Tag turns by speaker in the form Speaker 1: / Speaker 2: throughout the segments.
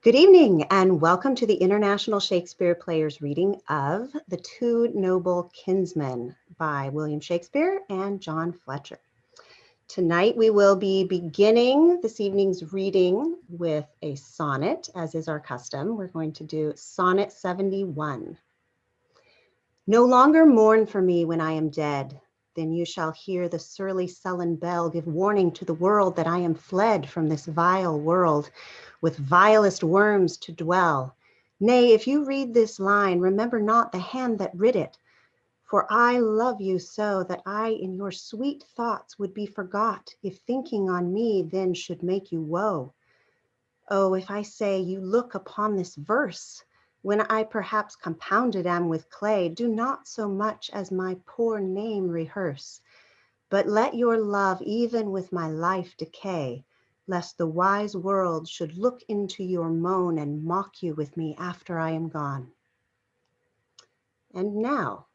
Speaker 1: Good evening and welcome to the International Shakespeare Players reading of The Two Noble Kinsmen by William Shakespeare and John Fletcher. Tonight we will be beginning this evening's reading with a sonnet, as is our custom. We're going to do Sonnet 71. No longer mourn for me when I am dead, then you shall hear the surly sullen bell give warning to the world that I am fled from this vile world, with vilest worms to dwell. Nay, if you read this line, remember not the hand that writ it, for I love you so that I in your sweet thoughts would be forgot, if thinking on me then should make you woe. Oh, if I say you look upon this verse, when I perhaps compounded am with clay, do not so much as my poor name rehearse, but let your love even with my life decay, lest the wise world should look into your moan and mock you with me after I am gone. And now,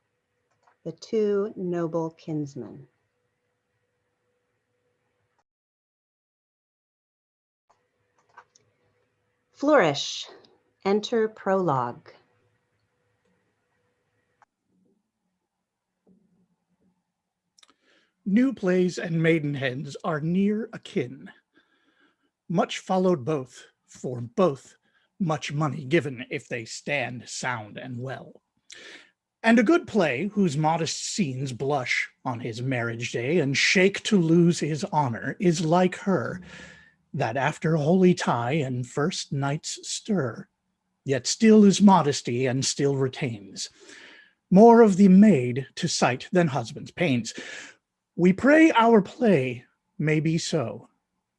Speaker 1: the two noble kinsmen. Flourish. Enter prologue.
Speaker 2: New plays and maidenheads are near akin. Much followed both, for both much money given if they stand sound and well. And a good play, whose modest scenes blush on his marriage day and shake to lose his honor, is like her, that after holy tie and first night's stir, yet still is modesty and still retains more of the maid to sight than husband's pains. We pray our play may be so,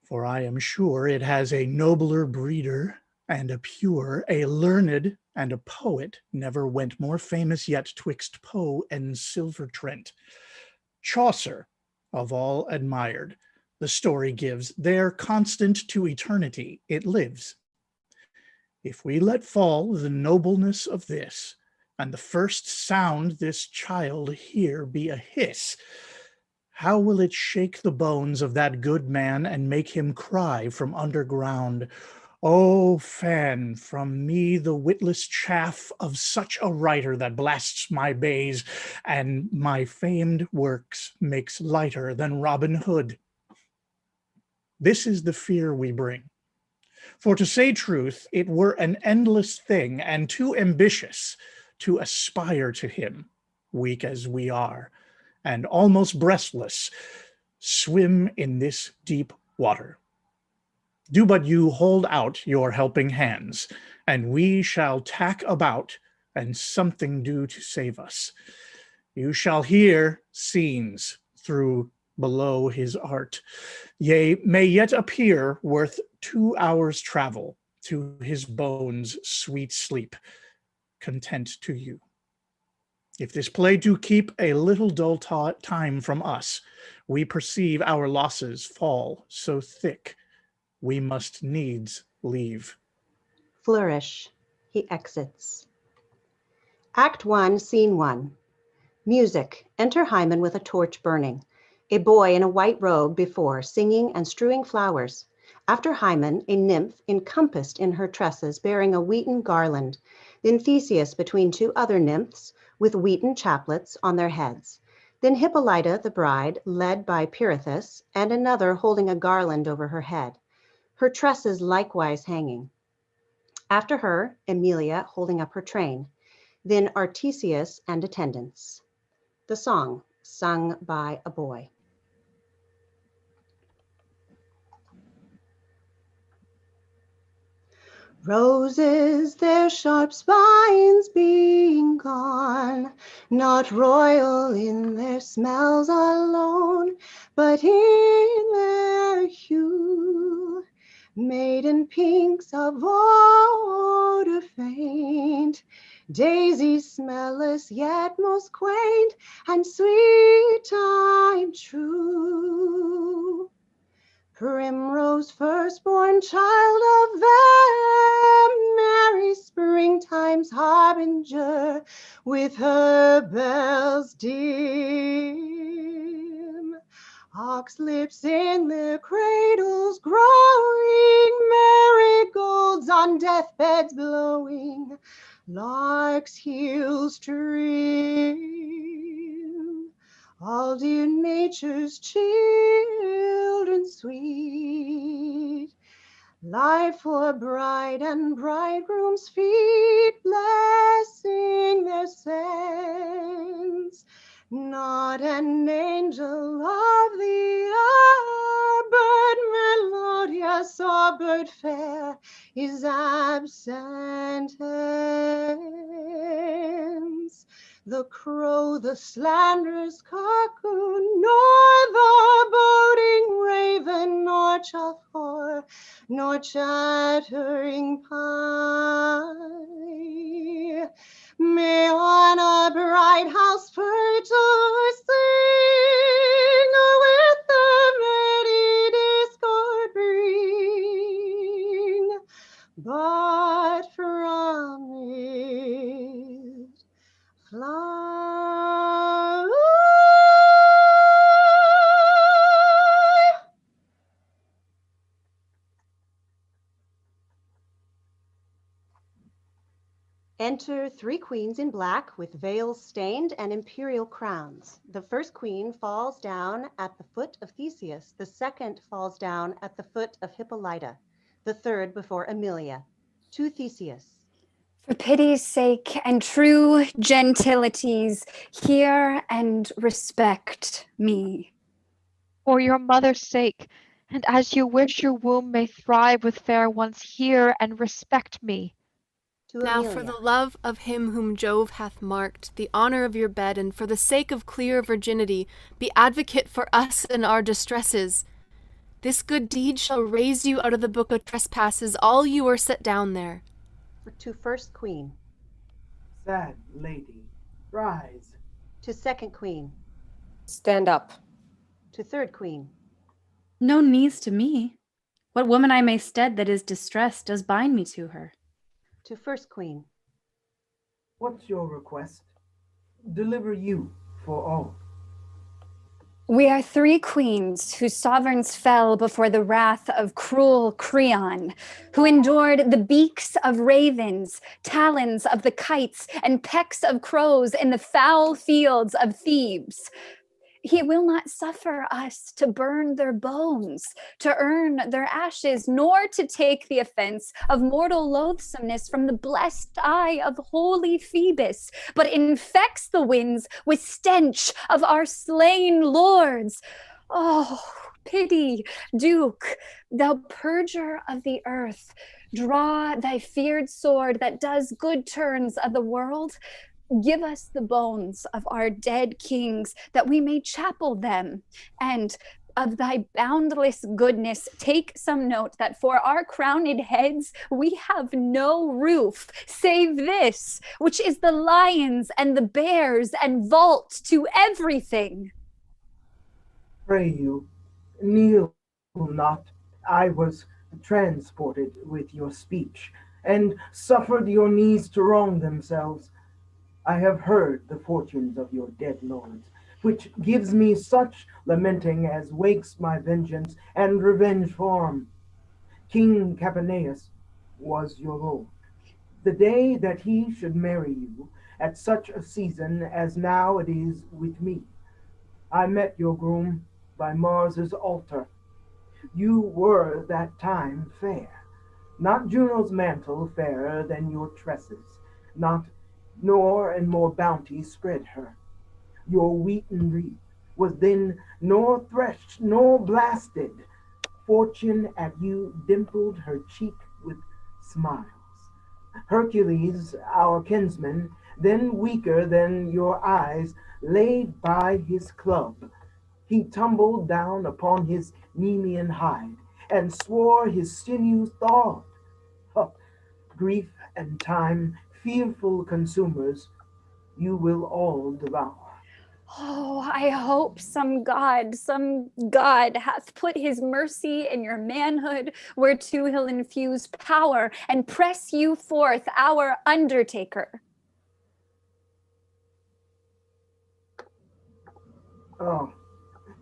Speaker 2: for I am sure it has a nobler breeder and a pure, a learned, and a poet never went more famous yet twixt Poe and Silver Trent. Chaucer, of all admired, the story gives, there constant to eternity it lives. If we let fall the nobleness of this, and the first sound this child hear be a hiss, how will it shake the bones of that good man and make him cry from underground, "Oh, fan from me the witless chaff of such a writer that blasts my bays, and my famed works makes lighter than Robin Hood." This is the fear we bring. For to say truth, it were an endless thing and too ambitious to aspire to him, weak as we are, and almost breastless, swim in this deep water. Do but you hold out your helping hands, and we shall tack about and something do to save us. You shall hear scenes through below his art, yea, may yet appear worth 2 hours' travel to his bones' sweet sleep, content to you. If this play do keep a little dull time from us, we perceive our losses fall so thick, we must needs leave.
Speaker 1: Flourish. He exits. Act 1, Scene 1. Music. Enter Hymen with a torch burning. A boy in a white robe before, singing and strewing flowers. After Hymen, a nymph encompassed in her tresses, bearing a wheaten garland. Then Theseus between two other nymphs, with wheaten chaplets on their heads. Then Hippolyta, the bride, led by Pirithous, and another holding a garland over her head, her tresses likewise hanging. After her, Emilia holding up her train. Then Artesius and attendants. The song, sung by a boy. Roses, their sharp spines being gone, not royal in their smells alone, but in their hue, maiden pinks of odor faint, daisies smellless yet most quaint, and sweet time true. Primrose firstborn child of them, merry springtime's harbinger, with her bells dim. Ox lips in their cradles growing, marigolds on deathbeds blowing, larks' heels trim, all dear nature's children sweet. Life for bride and bridegroom's feet, blessing their sense. Not an angel of the air, bird melodious or bird fair, is absent hence. The crow, the slanderous cuckoo, nor the boding raven, nor chaff whore, nor chattering pie may on a bright house perch or sing, with the ready discord bring, but from it fly. Enter 3 queens in black with veils stained and imperial crowns. The first queen falls down at the foot of Theseus. The second falls down at the foot of Hippolyta. The third before Amelia. To Theseus.
Speaker 3: For pity's sake and true gentilities, hear and respect me.
Speaker 4: For your mother's sake, and as you wish your womb may thrive with fair ones, hear and respect me.
Speaker 1: To
Speaker 5: Now
Speaker 1: Amelia.
Speaker 5: for the love of him whom Jove hath marked, the honor of your bed, and for the sake of clear virginity, be advocate for us in our distresses. This good deed shall raise you out of the book of trespasses, all you are set down there.
Speaker 1: To first queen.
Speaker 6: Sad lady, rise.
Speaker 1: To second queen.
Speaker 7: Stand up.
Speaker 1: To third queen.
Speaker 8: No knees to me. What woman I may stead that is distressed does bind me to her.
Speaker 1: To first queen.
Speaker 6: What's your request? Deliver you for all.
Speaker 3: We are 3 queens whose sovereigns fell before the wrath of cruel Creon, who endured the beaks of ravens, talons of the kites, and pecks of crows in the foul fields of Thebes. He will not suffer us to burn their bones, to earn their ashes, nor to take the offense of mortal loathsomeness from the blessed eye of holy Phoebus, but infects the winds with stench of our slain lords. Oh, pity, Duke, thou purger of the earth, draw thy feared sword that does good turns of the world. Give us the bones of our dead kings, that we may chapel them, and of thy boundless goodness take some note that for our crowned heads we have no roof, save this, which is the lions and the bears and vault to everything.
Speaker 6: Pray you, kneel not. I was transported with your speech, and suffered your knees to wrong themselves. I have heard the fortunes of your dead lords, which gives me such lamenting as wakes my vengeance and revenge form. King Capaneus was your lord. The day that he should marry you, at such a season as now it is with me, I met your groom by Mars's altar. You were that time fair, not Juno's mantle fairer than your tresses, nor in more bounty spread her. Your wheaten wreath was then nor threshed nor blasted. Fortune at you dimpled her cheek with smiles. Hercules, our kinsman, then weaker than your eyes, laid by his club. He tumbled down upon his Nemean hide, and swore his sinews thawed. Oh, grief and time, fearful consumers, you will all devour.
Speaker 3: Oh, I hope some God hath put his mercy in your manhood, whereto he'll infuse power and press you forth, our undertaker.
Speaker 6: Oh,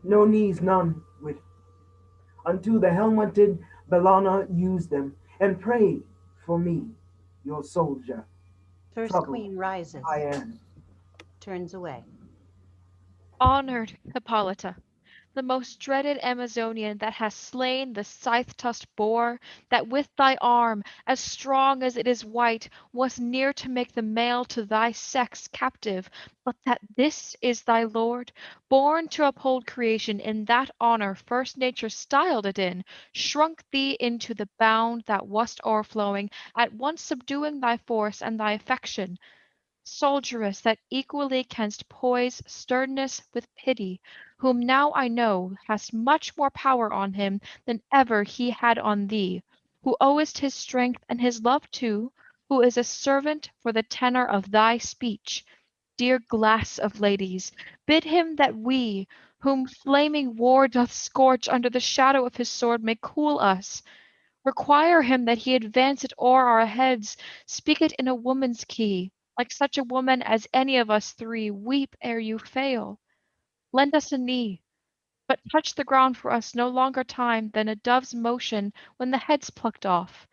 Speaker 6: no knees, none, wit. Unto the helmeted Bellona use them, and pray for me, your soldier.
Speaker 1: First
Speaker 6: Troubled
Speaker 1: queen rises,
Speaker 6: I am.
Speaker 1: turns away.
Speaker 4: Honored Hippolyta, the most dreaded Amazonian that has slain the scythe-tusked boar, that with thy arm, as strong as it is white, was near to make the male to thy sex captive, but that this is thy lord, born to uphold creation in that honor first nature styled it in, shrunk thee into the bound that wast o'erflowing, at once subduing thy force and thy affection, soldieress that equally canst poise sternness with pity, whom now I know hast much more power on him than ever he had on thee, who owest his strength and his love too, who is a servant for the tenor of thy speech. Dear glass of ladies, bid him that we, whom flaming war doth scorch under the shadow of his sword, may cool us. Require him that he advance it o'er our heads, speak it in a woman's key, like such a woman as any of us three, weep ere you fail. Lend us a knee, but touch the ground for us no longer time than a dove's motion when the head's plucked off.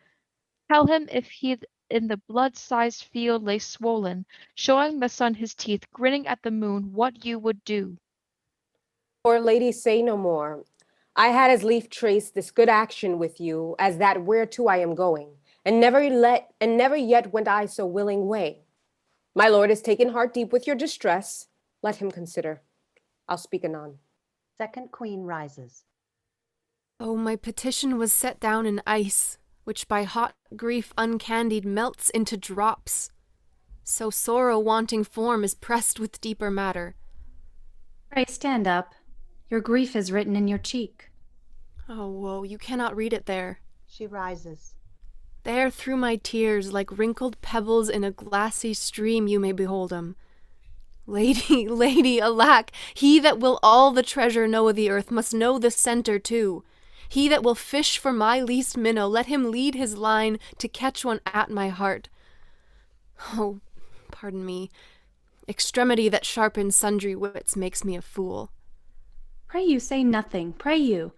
Speaker 4: Tell him if he in the blood-sized field lay swollen, showing the sun his teeth, grinning at the moon, what you would do.
Speaker 7: Poor lady, say no more. I had as lief trace this good action with you as that whereto I am going, and never yet went I so willing way. My lord is taken heart deep with your distress. Let him consider. I'll speak anon.
Speaker 1: Second queen rises.
Speaker 5: Oh, my petition was set down in ice, which by hot grief uncandied melts into drops. So sorrow wanting form is pressed with deeper matter.
Speaker 8: Pray stand up. Your grief is written in your cheek.
Speaker 5: Oh, woe, you cannot read it there.
Speaker 1: She rises.
Speaker 5: There through my tears, like wrinkled pebbles in a glassy stream, you may behold 'em. Lady, lady, alack, he that will all the treasure know of the earth must know the centre too. He that will fish for my least minnow, let him lead his line to catch one at my heart. Oh, pardon me, extremity that sharpens sundry wits makes me a fool.
Speaker 8: Pray you say nothing, pray you.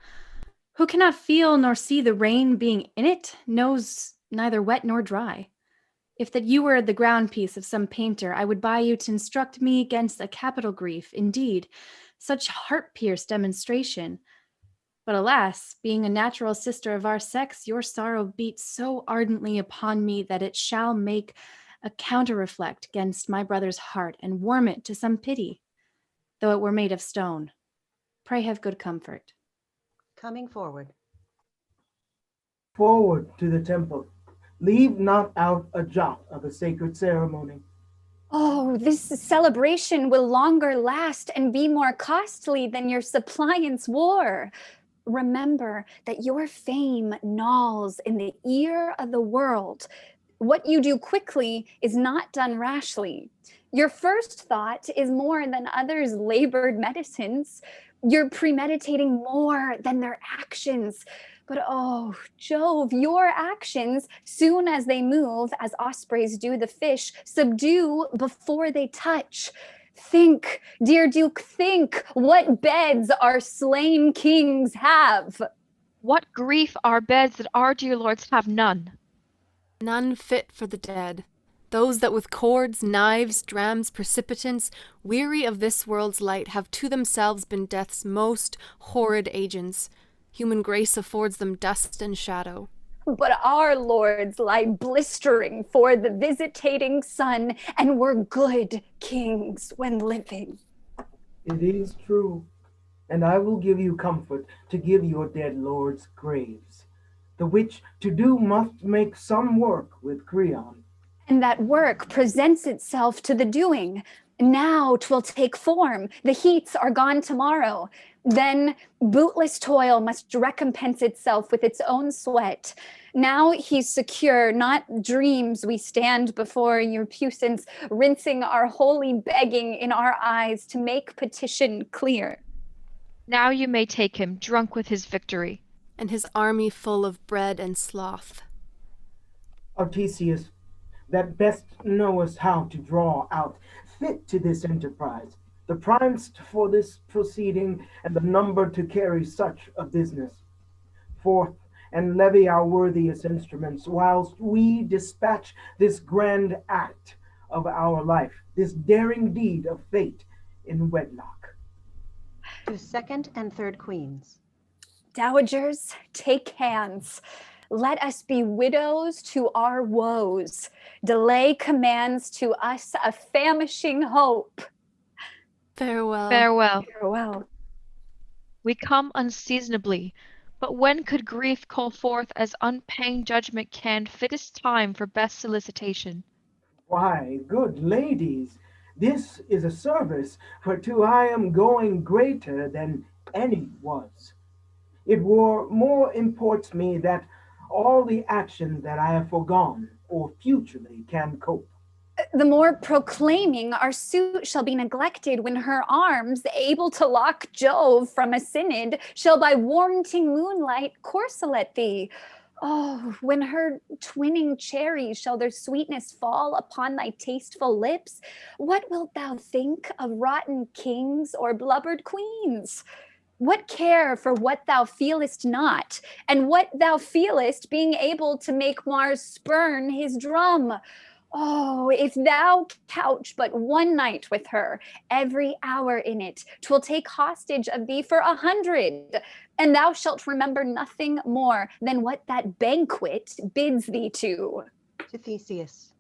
Speaker 8: Who cannot feel nor see the rain being in it, knows neither wet nor dry. If that you were the ground piece of some painter, I would buy you to instruct me against a capital grief, indeed, such heart-pierced demonstration. But alas, being a natural sister of our sex, your sorrow beats so ardently upon me that it shall make a counter-reflect against my brother's heart and warm it to some pity, though it were made of stone. Pray have good comfort.
Speaker 1: Coming forward.
Speaker 6: Forward to the temple. Leave not out a jot of the sacred ceremony.
Speaker 3: Oh, this celebration will longer last and be more costly than your suppliants' war. Remember that your fame gnaws in the ear of the world. What you do quickly is not done rashly. Your first thought is more than others' labored medicines. You're premeditating more than their actions. But oh, Jove, your actions, soon as they move, as ospreys do the fish, subdue before they touch. Think, dear Duke, think what beds our slain kings have.
Speaker 4: What grief our beds that our dear lords have none.
Speaker 5: None fit for the dead. Those that with cords, knives, drams, precipitants, weary of this world's light, have to themselves been death's most horrid agents. Human grace affords them dust and shadow.
Speaker 3: But our lords lie blistering for the visitating sun, and were good kings when living.
Speaker 6: It is true, and I will give you comfort to give your dead lords graves, the which to do must make some work with Creon.
Speaker 3: And that work presents itself to the doing. Now 'twill take form. The heats are gone tomorrow. Then bootless toil must recompense itself with its own sweat. Now he's secure, not dreams we stand before your puissance, rinsing our holy begging in our eyes to make petition clear.
Speaker 4: Now you may take him, drunk with his victory.
Speaker 5: And his army full of bread and sloth.
Speaker 6: Artesius, that best knowest how to draw out fit to this enterprise, the primest for this proceeding, and the number to carry such a business. Forth and levy our worthiest instruments, whilst we dispatch this grand act of our life, this daring deed of fate in wedlock.
Speaker 1: To second and third queens.
Speaker 3: Dowagers, take hands. Let us be widows to our woes. Delay commands to us a famishing hope.
Speaker 5: Farewell.
Speaker 4: Farewell.
Speaker 3: Farewell.
Speaker 4: We come unseasonably, but when could grief call forth as unpaying judgment can fittest time for best solicitation?
Speaker 6: Why, good ladies, this is a service, whereto I am going greater than any was. It more imports me that all the actions that I have foregone or futurely can cope.
Speaker 3: The more proclaiming our suit shall be neglected when her arms, able to lock Jove from a synod, shall by warranting moonlight corselet thee. Oh, when her twinning cherries shall their sweetness fall upon thy tasteful lips, what wilt thou think of rotten kings or blubbered queens? What care for what thou feelest not, and what thou feelest being able to make Mars spurn his drum? Oh, if thou couch but one night with her, every hour in it, 'twill take hostage of thee for 100, and thou shalt remember nothing more than what that banquet bids thee to.
Speaker 1: To Theseus.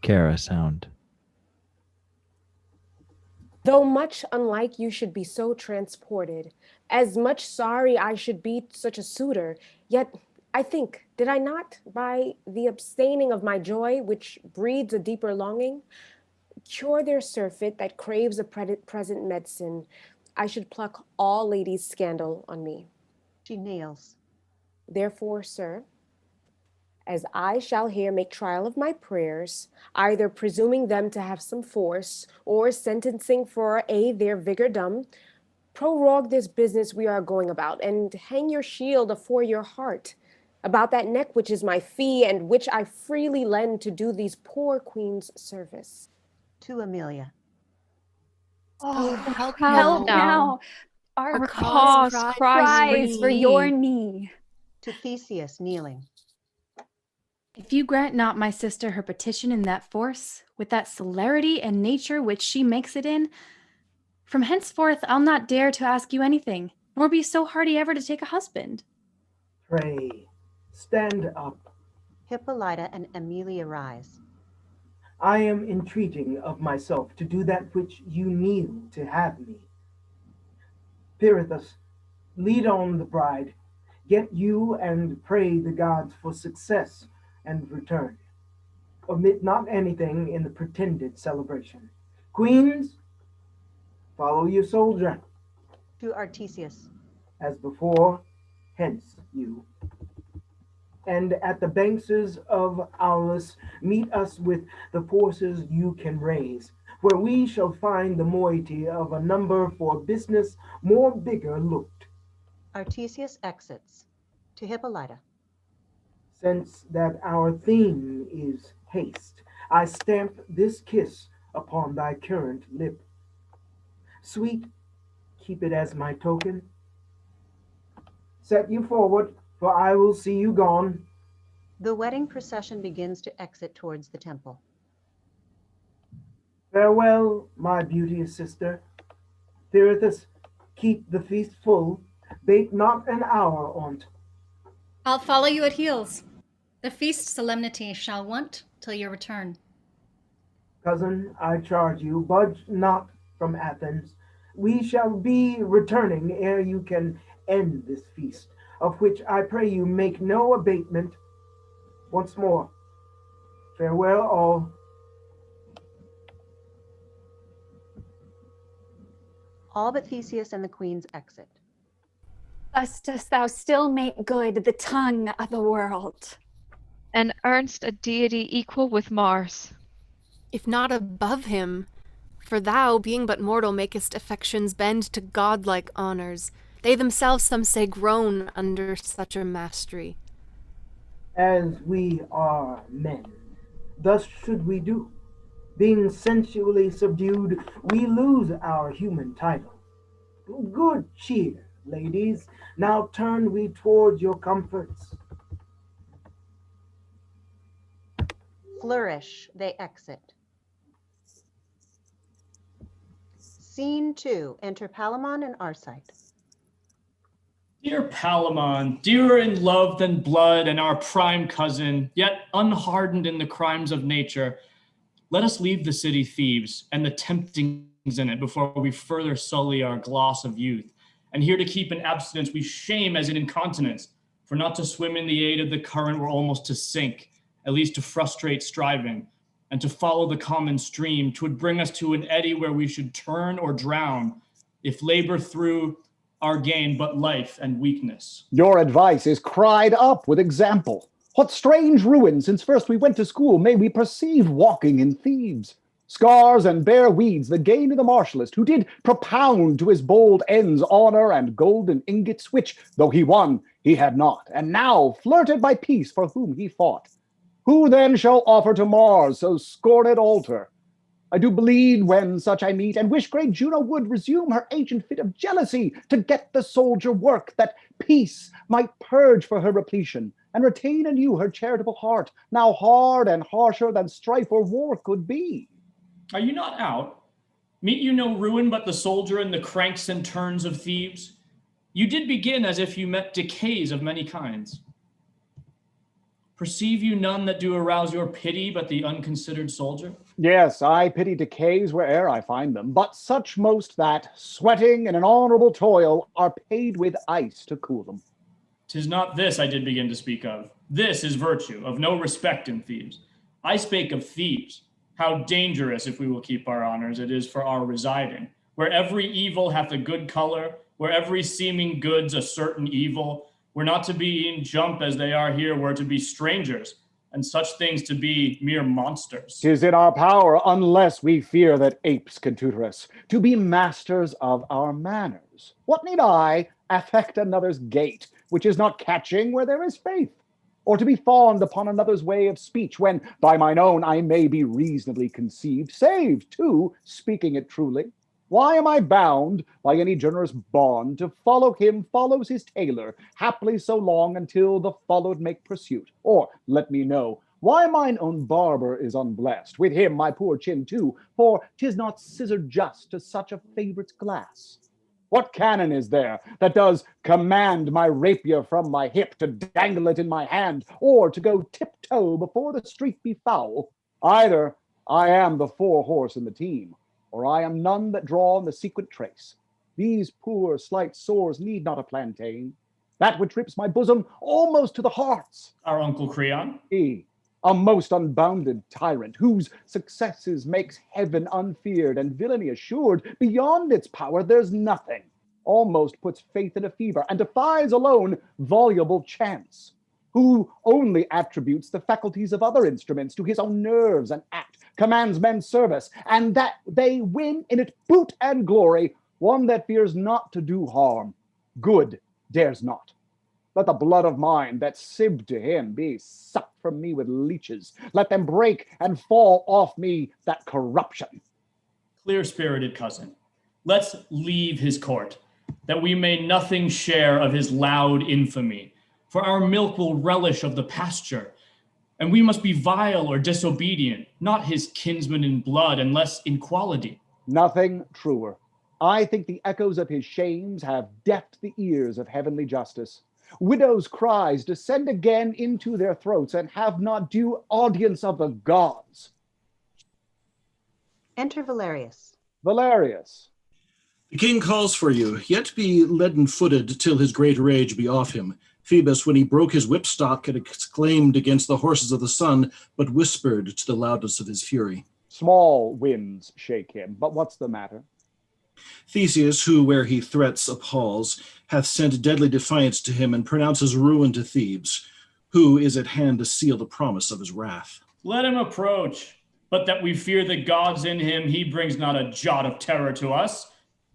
Speaker 9: Kara sound.
Speaker 7: Though much unlike you should be so transported, as much sorry I should be such a suitor, yet I think, did I not, by the abstaining of my joy, which breeds a deeper longing, cure their surfeit that craves a present medicine, I should pluck all ladies' scandal on me.
Speaker 1: She kneels.
Speaker 7: Therefore, sir, as I shall here make trial of my prayers, either presuming them to have some force, or sentencing for their vigor dumb, prorogue this business we are going about, and hang your shield afore your heart, about that neck which is my fee, and which I freely lend to do these poor queens service.
Speaker 1: To Amelia.
Speaker 3: Oh,
Speaker 5: help
Speaker 3: help
Speaker 4: now.
Speaker 3: now.
Speaker 5: Our
Speaker 3: Our
Speaker 5: cause
Speaker 3: cause
Speaker 5: cries
Speaker 3: cries
Speaker 5: for
Speaker 3: for
Speaker 5: ye.
Speaker 3: your knee.
Speaker 1: To Theseus, kneeling.
Speaker 8: If you grant not my sister her petition in that force, with that celerity and nature which she makes it in, from henceforth I'll not dare to ask you anything, nor be so hardy ever to take a husband.
Speaker 6: Pray, stand up.
Speaker 1: Hippolyta and Amelia rise.
Speaker 6: I am entreating of myself to do that which you kneel to have me. Pirithous, lead on the bride. Get you and pray the gods for success and return. Omit not anything in the pretended celebration. Queens, follow your soldier.
Speaker 1: To Artesius.
Speaker 6: As before, hence you. And at the banks of Aulus, meet us with the forces you can raise, where we shall find the moiety of a number for business more bigger looked.
Speaker 1: Artesius exits. To Hippolyta.
Speaker 6: Since that our theme is haste, I stamp this kiss upon thy current lip. Sweet, keep it as my token. Set you forward, for I will see you gone.
Speaker 1: The wedding procession begins to exit towards the temple.
Speaker 6: Farewell, my beauteous sister. Pirithous, keep the feast full. Bate not an hour on't.
Speaker 10: I'll follow you at heels. The feast solemnity shall want till your return.
Speaker 6: Cousin, I charge you, budge not from Athens. We shall be returning ere you can end this feast, of which I pray you make no abatement. Once more, farewell all.
Speaker 1: All but Theseus and the queens exit.
Speaker 3: Thus dost thou still make good the tongue of the world.
Speaker 4: And earnest a deity equal with Mars.
Speaker 5: If not above him, for thou, being but mortal, makest affections bend to godlike honors, They themselves, some say, groan under such a mastery.
Speaker 6: As we are men, thus should we do. Being sensually subdued, we lose our human title. Good cheer, ladies. Now turn we toward your comforts.
Speaker 1: Flourish, they exit. Scene 2, enter Palamon and Arcite.
Speaker 9: Dear Palamon, dearer in love than blood and our prime cousin, yet unhardened in the crimes of nature, let us leave the city Thebes and the temptings in it before we further sully our gloss of youth. And here to keep in abstinence we shame as in incontinence, for not to swim in the aid of the current were almost to sink, at least to frustrate striving, and to follow the common stream, 'twould bring us to an eddy where we should turn or drown, if labor through our gain but life and weakness.
Speaker 11: Your advice is cried up with example. What strange ruin, since first we went to school, may we perceive walking in Thebes? Scars and bare weeds, the gain of the martialist, who did propound to his bold ends honor and golden ingots, which, though he won, he had not, and now flirted by peace for whom he fought. Who then shall offer to Mars so scorned altar? I do bleed when such I meet, and wish great Juno would resume her ancient fit of jealousy to get the soldier work, that peace might purge for her repletion, and retain anew her charitable heart, now hard and harsher than strife or war could be.
Speaker 9: Are you not out? Meet you no ruin but the soldier and the cranks and turns of Thebes? You did begin as if you met decays of many kinds. Perceive you none that do arouse your pity but the unconsidered soldier?
Speaker 11: Yes, I pity decays where'er I find them, but such most that, sweating in an honorable toil, are paid with ice to cool them.
Speaker 9: 'Tis not this I did begin to speak of. This is virtue, of no respect in Thebes. I spake of Thebes. How dangerous, if we will keep our honors, it is for our residing, where every evil hath a good color, where every seeming good's a certain evil, we're not to be in jump as they are here, we're to be strangers, and such things to be mere monsters.
Speaker 11: 'Tis in our power, unless we fear that apes can tutor us, to be masters of our manners. What need I affect another's gait, which is not catching where there is faith? Or to be fond upon another's way of speech, when by mine own I may be reasonably conceived, saved too, speaking it truly? Why am I bound by any generous bond to follow him follows his tailor, haply so long until the followed make pursuit? Or let me know why mine own barber is unblessed, with him my poor chin too, for 'tis not scissored just to such a favorite's glass. What canon is there that does command my rapier from my hip, to dangle it in my hand, or to go tiptoe before the street be foul? Either I am the fore horse in the team, or I am none that draw in the sequent trace. These poor slight sores need not a plantain. That which rips my bosom almost to the hearts.
Speaker 9: Our Uncle Creon?
Speaker 11: He, a most unbounded tyrant, whose successes makes heaven unfeared and villainy assured, beyond its power there's nothing, almost puts faith in a fever, and defies alone voluble chance, who only attributes the faculties of other instruments to his own nerves and act, commands men's service, and that they win in it boot and glory, one that fears not to do harm, good dares not. Let the blood of mine that sibbed to him be sucked from me with leeches. Let them break and fall off me that corruption.
Speaker 9: Clear-spirited cousin, let's leave his court, that we may nothing share of his loud infamy. For our milk will relish of the pasture, and we must be vile or disobedient, not his kinsman in blood, unless in quality.
Speaker 11: Nothing truer. I think the echoes of his shames have deafened the ears of heavenly justice. Widows' cries descend again into their throats, and have not due audience of the gods.
Speaker 1: Enter Valerius.
Speaker 11: Valerius.
Speaker 12: The king calls for you, yet be leaden-footed till his great rage be off him. Phoebus, when he broke his whipstock, had exclaimed against the horses of the sun, but whispered to the loudness of his fury.
Speaker 11: Small winds shake him, but what's the matter?
Speaker 12: Theseus, who where he threats appalls, hath sent deadly defiance to him, and pronounces ruin to Thebes, who is at hand to seal the promise of his wrath.
Speaker 9: Let him approach, but that we fear the gods in him, he brings not a jot of terror to us.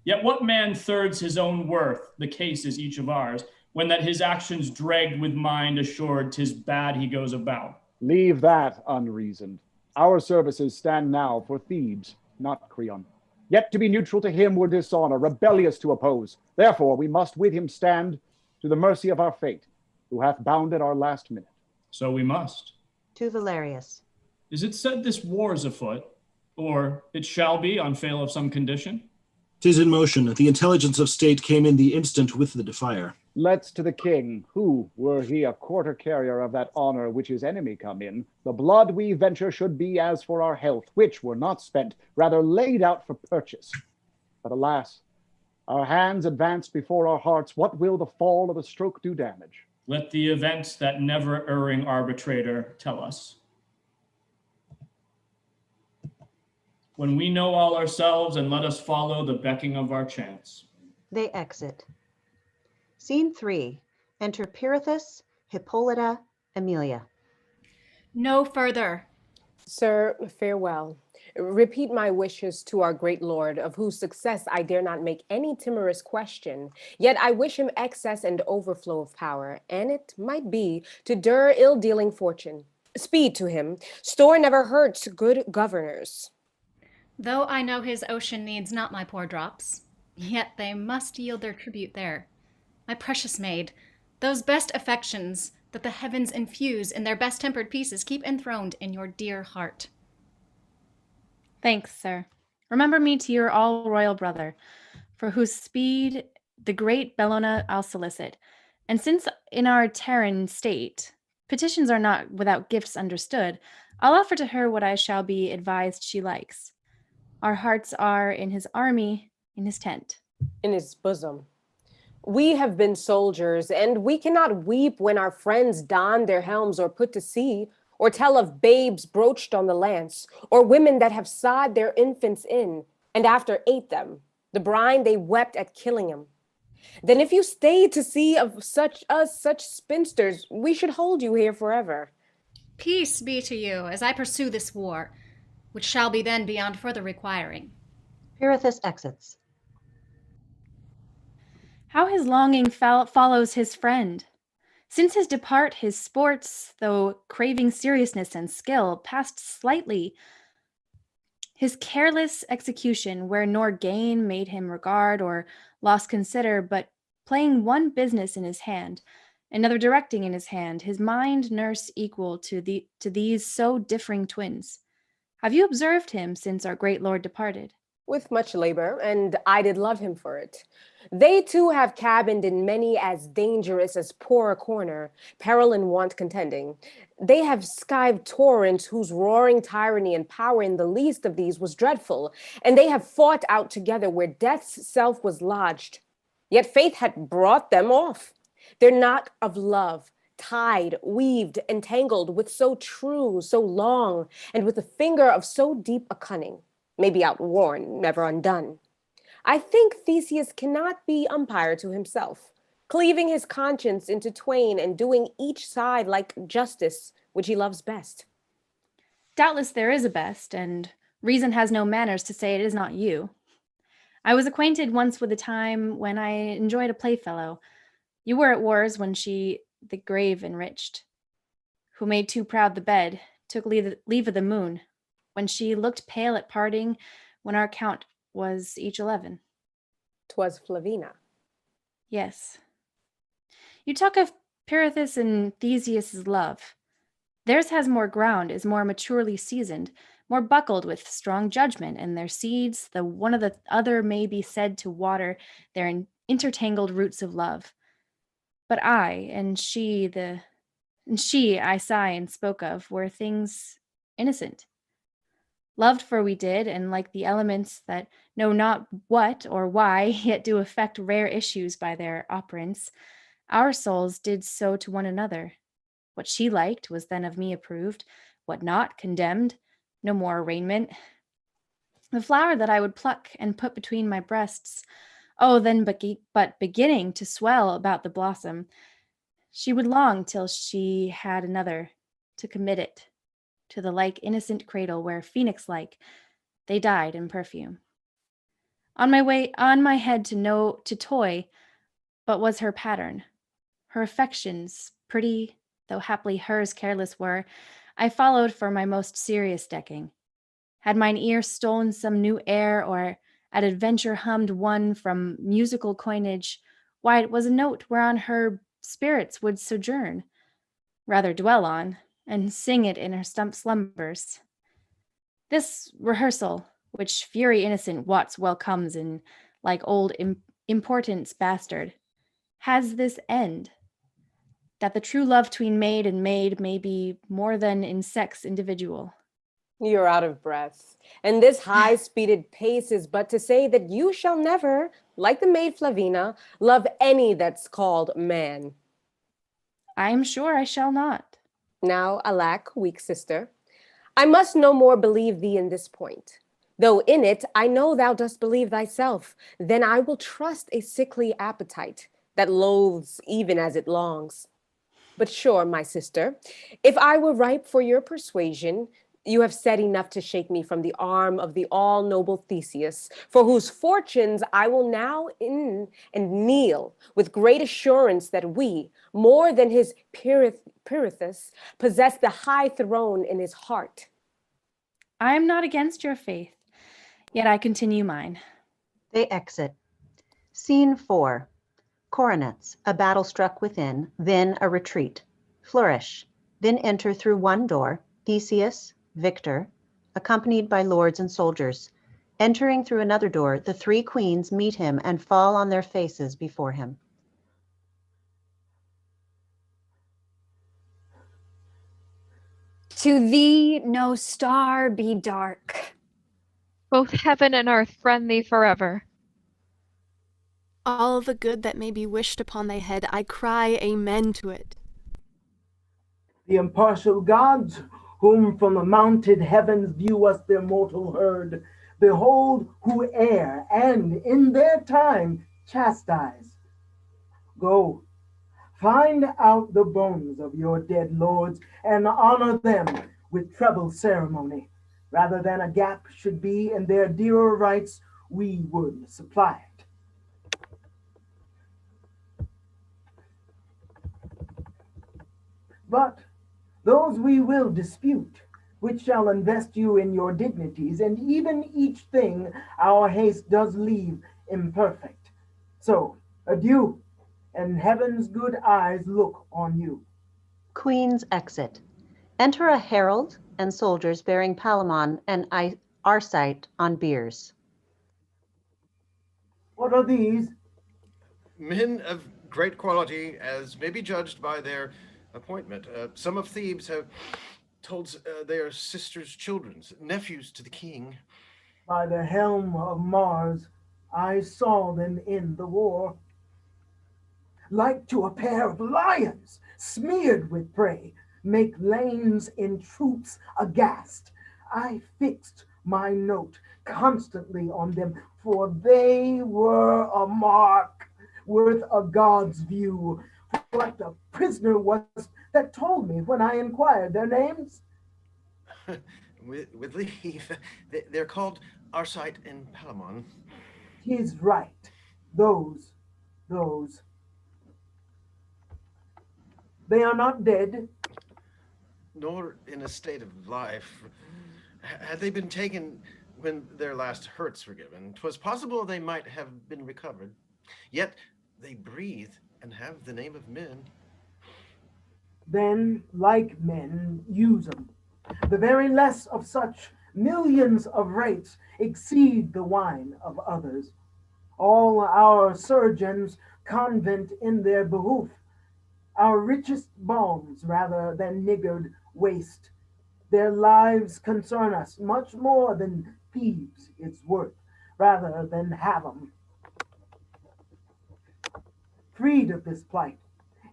Speaker 9: Yet what man thirds his own worth, the case is each of ours, when that his actions dragged with mind assured 'tis bad he goes about.
Speaker 11: Leave that unreasoned. Our services stand now for Thebes, not Creon. Yet to be neutral to him were dishonor, rebellious to oppose. Therefore we must with him stand to the mercy of our fate, who hath bounded our last minute.
Speaker 9: So we must.
Speaker 1: To Valerius.
Speaker 9: Is it said this war is afoot, or it shall be on fail of some condition?
Speaker 12: 'Tis in motion. The intelligence of state came in the instant with the defier.
Speaker 11: Let's to the king, who, were he a quarter carrier of that honor which his enemy come in, the blood we venture should be as for our health, which were not spent, rather laid out for purchase. But alas, our hands advance before our hearts, what will the fall of a stroke do damage?
Speaker 9: Let the events that never erring arbitrator tell us. When we know all ourselves, and let us follow the becking of our chance.
Speaker 1: They exit. Scene 3. Enter Pirithous, Hippolyta, Amelia.
Speaker 10: No further.
Speaker 7: Sir, farewell. Repeat my wishes to our great lord, of whose success I dare not make any timorous question. Yet I wish him excess and overflow of power, and it might be to dur ill-dealing fortune. Speed to him. Store never hurts good governors.
Speaker 10: Though I know his ocean needs not my poor drops, yet they must yield their tribute there. My precious maid, those best affections that the heavens infuse in their best-tempered pieces keep enthroned in your dear heart.
Speaker 8: Thanks, sir. Remember me to your all-royal brother, for whose speed the great Bellona I'll solicit. And since in our Terran state, petitions are not without gifts understood, I'll offer to her what I shall be advised she likes. Our hearts are in his army, in his tent.
Speaker 7: In his bosom. We have been soldiers, and we cannot weep when our friends don their helms or put to sea, or tell of babes broached on the lance, or women that have sod their infants in, and after ate them, the brine they wept at killing them. Then if you stayed to see of such spinsters, we should hold you here forever.
Speaker 10: Peace be to you, as I pursue this war, which shall be then beyond further requiring.
Speaker 1: Pirithous exits.
Speaker 8: How his longing follows his friend. Since his depart, his sports, though craving seriousness and skill, passed slightly. His careless execution, where nor gain made him regard or loss consider, but playing one business in his hand, another directing in his hand, his mind nurse equal to these so differing twins. Have you observed him since our great lord departed?
Speaker 7: With much labor, and I did love him for it. They too have cabined in many as dangerous as poor a corner, peril and want contending. They have skived torrents whose roaring tyranny and power in the least of these was dreadful, and they have fought out together where death's self was lodged. Yet fate had brought them off. Their knot of love, tied, weaved, entangled with so true, so long, and with a finger of so deep a cunning, may be outworn, never undone. I think Theseus cannot be umpire to himself, cleaving his conscience into twain and doing each side like justice, which he loves best.
Speaker 8: Doubtless there is a best, and reason has no manners to say it is not you. I was acquainted once with a time when I enjoyed a playfellow. You were at wars when she the grave enriched, who made too proud the bed, took leave of the moon, when she looked pale at parting, when our count was each 11.
Speaker 7: 'Twas Flavina.
Speaker 8: Yes. You talk of Pirithous and Theseus' love. Theirs has more ground, is more maturely seasoned, more buckled with strong judgment, and their seeds, the one of the other may be said to water their intertangled roots of love. But I, and she I sigh and spoke of, were things innocent. Loved for we did, and like the elements that know not what or why, yet do affect rare issues by their operance, our souls did so to one another. What she liked was then of me approved, what not, condemned, no more arraignment. The flower that I would pluck and put between my breasts, oh, then but beginning to swell about the blossom, she would long till she had another to commit it to the like innocent cradle where, phoenix-like, they died in perfume. On my head to toy, but was her pattern. Her affections, pretty, though haply hers careless were, I followed for my most serious decking. Had mine ear stolen some new air, or at adventure hummed one from musical coinage, why it was a note whereon her spirits would sojourn, rather dwell on, and sing it in her slumbers. This rehearsal, which fury innocent wots well comes in like old importance bastard, has this end, that the true love tween maid and maid may be more than in sex individual.
Speaker 7: You're out of breath. And this high-speeded pace is but to say that you shall never, like the maid Flavina, love any that's called man.
Speaker 8: I am sure I shall not.
Speaker 7: Now, alack, weak sister, I must no more believe thee in this point. Though in it I know thou dost believe thyself, then I will trust a sickly appetite that loathes even as it longs. But sure, my sister, if I were ripe for your persuasion, you have said enough to shake me from the arm of the all-noble Theseus, for whose fortunes I will now in and kneel with great assurance that we, more than his Pirithous, possess the high throne in his heart.
Speaker 8: I am not against your faith, yet I continue mine.
Speaker 1: They exit. Scene 4. Coronets, a battle struck within, then a retreat. Flourish. Then enter through one door, Theseus, Victor, accompanied by lords and soldiers. Entering through another door, the three queens meet him and fall on their faces before him.
Speaker 3: To thee no star be dark.
Speaker 4: Both heaven and earth friend thee forever.
Speaker 5: All the good that may be wished upon thy head, I cry amen to it.
Speaker 6: The impartial gods, whom from the mounted heavens view us their mortal herd, behold who err and in their time chastise. Go, find out the bones of your dead lords and honor them with treble ceremony. Rather than a gap should be in their dearer rights, we would supply it. But those we will dispute, which shall invest you in your dignities, and even each thing our haste does leave imperfect. So, adieu, and heaven's good eyes look on you.
Speaker 1: Queens exit. Enter a herald and soldiers bearing Palamon and Arcite on biers.
Speaker 6: What are these?
Speaker 13: Men of great quality, as may be judged by their appointment. Some of Thebes have told they are sisters' children, nephews to the king.
Speaker 6: By the helm of Mars, I saw them in the war. Like to a pair of lions, smeared with prey, make lanes in troops aghast. I fixed my note constantly on them, for they were a mark worth a god's view. What the prisoner was that told me when I inquired their names?
Speaker 13: with leave, they're called Arcite and Palamon.
Speaker 6: 'Tis right. Those. They are not dead.
Speaker 13: Nor in a state of life. Had they been taken when their last hurts were given, 'twas possible they might have been recovered. Yet they breathe and have the name of men.
Speaker 6: Then, like men, use 'em. The very less of such millions of rates exceed the wine of others. All our surgeons convent in their behoof, our richest balms rather than niggard waste. Their lives concern us much more than Thebes is worth, rather than have 'em. Freed of this plight,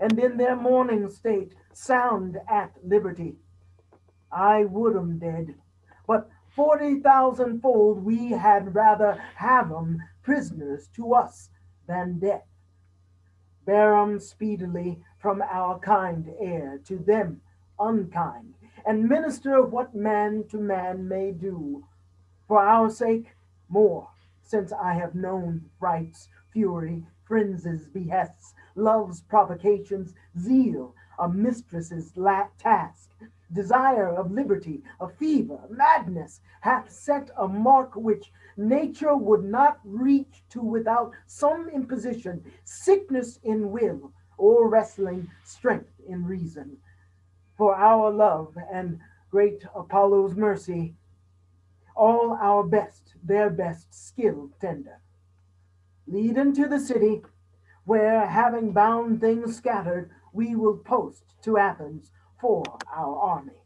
Speaker 6: and in their mourning state sound at liberty. I would 'em dead, but 40,000-fold we had rather have 'em prisoners to us than death. Bear 'em speedily from our kind heir to them unkind, and minister what man to man may do. For our sake, more since I have known fright's fury, frenzy's behests, love's provocations, zeal, a mistress's task, desire of liberty, a fever, madness, hath set a mark which nature would not reach to without some imposition, sickness in will, or wrestling strength in reason. For our love and great Apollo's mercy, all our best, their best skill tender. Lead into the city, where, having bound things scattered, we will post to Athens for our army.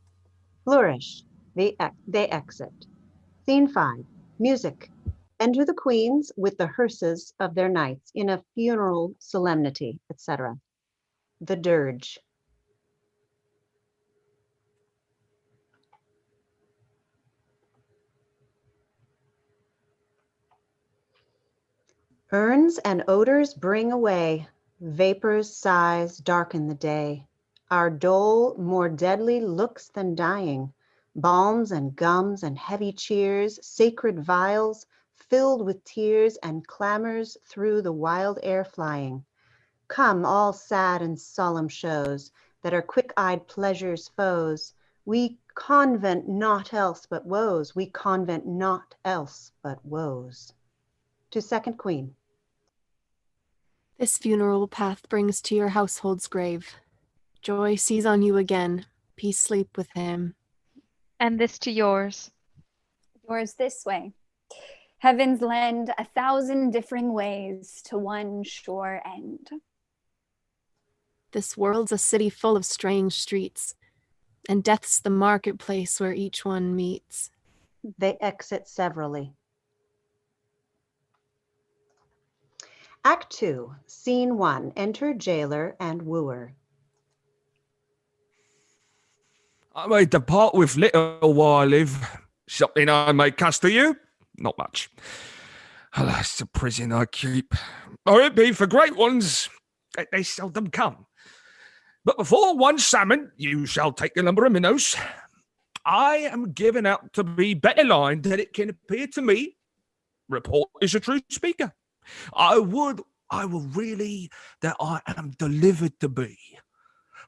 Speaker 1: Flourish. They exit. Scene 5. Music. Enter the queens with the hearses of their knights in a funeral solemnity, etc. The dirge. Urns and odors bring away, vapors, sighs darken the day. Our dole more deadly looks than dying, balms and gums and heavy cheers, sacred vials filled with tears and clamors through the wild air flying. Come all sad and solemn shows that are quick-eyed pleasure's foes. We convent naught else but woes, we convent naught else but woes. To Second Queen.
Speaker 5: This funeral path brings to your household's grave. Joy sees on you again. Peace sleep with him.
Speaker 4: And this to yours.
Speaker 3: Yours this way. Heavens lend 1,000 differing ways to one sure end.
Speaker 5: This world's a city full of strange streets, and death's the marketplace where each one meets.
Speaker 1: They exit severally. Act 2, Scene 1. Enter jailer and wooer.
Speaker 14: I may depart with little while I live. Something I may cast to you? Not much. Alas, the prison I keep. Or it be for great ones, they seldom come. But before one salmon, you shall take a number of minnows. I am given out to be better lined than it can appear to me. Report is a true speaker. I will really that I am delivered to be.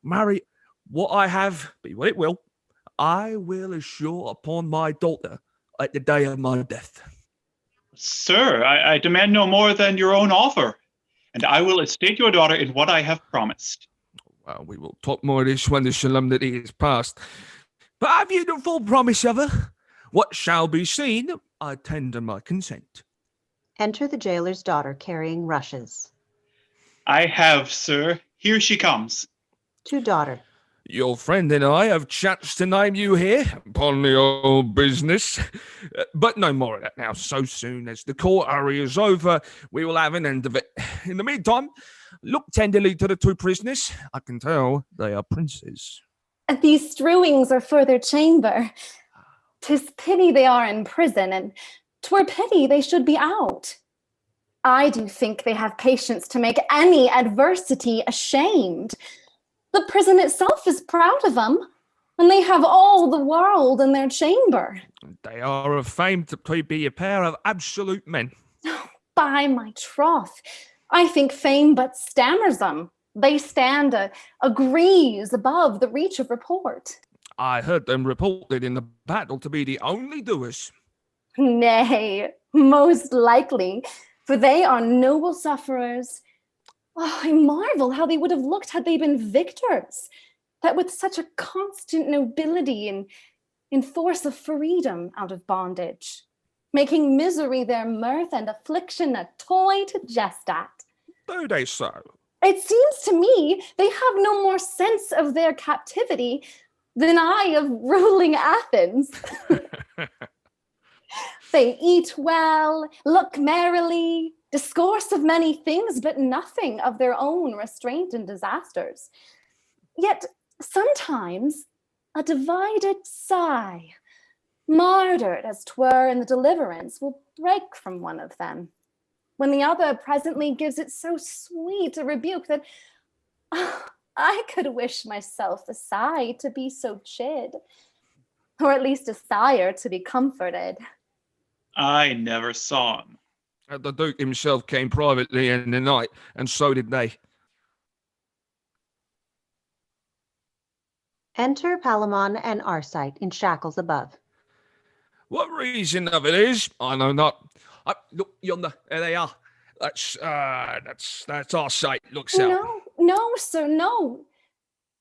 Speaker 14: Marry, what I have, be what it will, I will assure upon my daughter at the day of my death.
Speaker 15: Sir, I demand no more than your own offer, and I will estate your daughter in what I have promised.
Speaker 14: Well, we will talk more of this when the solemnity is past. But have you the full promise of her? What shall be seen, I tender my consent.
Speaker 1: Enter the jailer's daughter carrying rushes.
Speaker 15: I have, sir. Here she comes.
Speaker 1: To daughter.
Speaker 14: Your friend and I have chanced to name you here upon the old business. But no more of that now. So soon as the court hurry is over, we will have an end of it. In the meantime, look tenderly to the two prisoners. I can tell they are princes.
Speaker 3: These strewings are for their chamber. 'Tis pity they are in prison, and 'twere pity they should be out. I do think they have patience to make any adversity ashamed. The prison itself is proud of them, and they have all the world in their chamber.
Speaker 14: They are of fame to be a pair of absolute men.
Speaker 3: By my troth, I think fame but stammers them. They stand a grease above the reach of report.
Speaker 14: I heard them reported in the battle to be the only doers.
Speaker 3: Nay, most likely, for they are noble sufferers. Oh, I marvel how they would have looked had they been victors, that with such a constant nobility and in force of freedom out of bondage, making misery their mirth and affliction a toy to jest at.
Speaker 14: Do they so?
Speaker 3: It seems to me they have no more sense of their captivity than I of ruling Athens. They eat well, look merrily, discourse of many things, but nothing of their own restraint and disasters. Yet sometimes a divided sigh, martyred as 'twere in the deliverance, will break from one of them, when the other presently gives it so sweet a rebuke that I could wish myself a sigh to be so chid, or at least a sire to be comforted.
Speaker 15: I never saw him.
Speaker 14: The Duke himself came privately in the night, and so did they.
Speaker 1: Enter Palamon and Arcite in shackles above.
Speaker 14: What reason of it is, I know not. Look yonder, there they are. That's our sight. Look south.
Speaker 3: No, sir, no.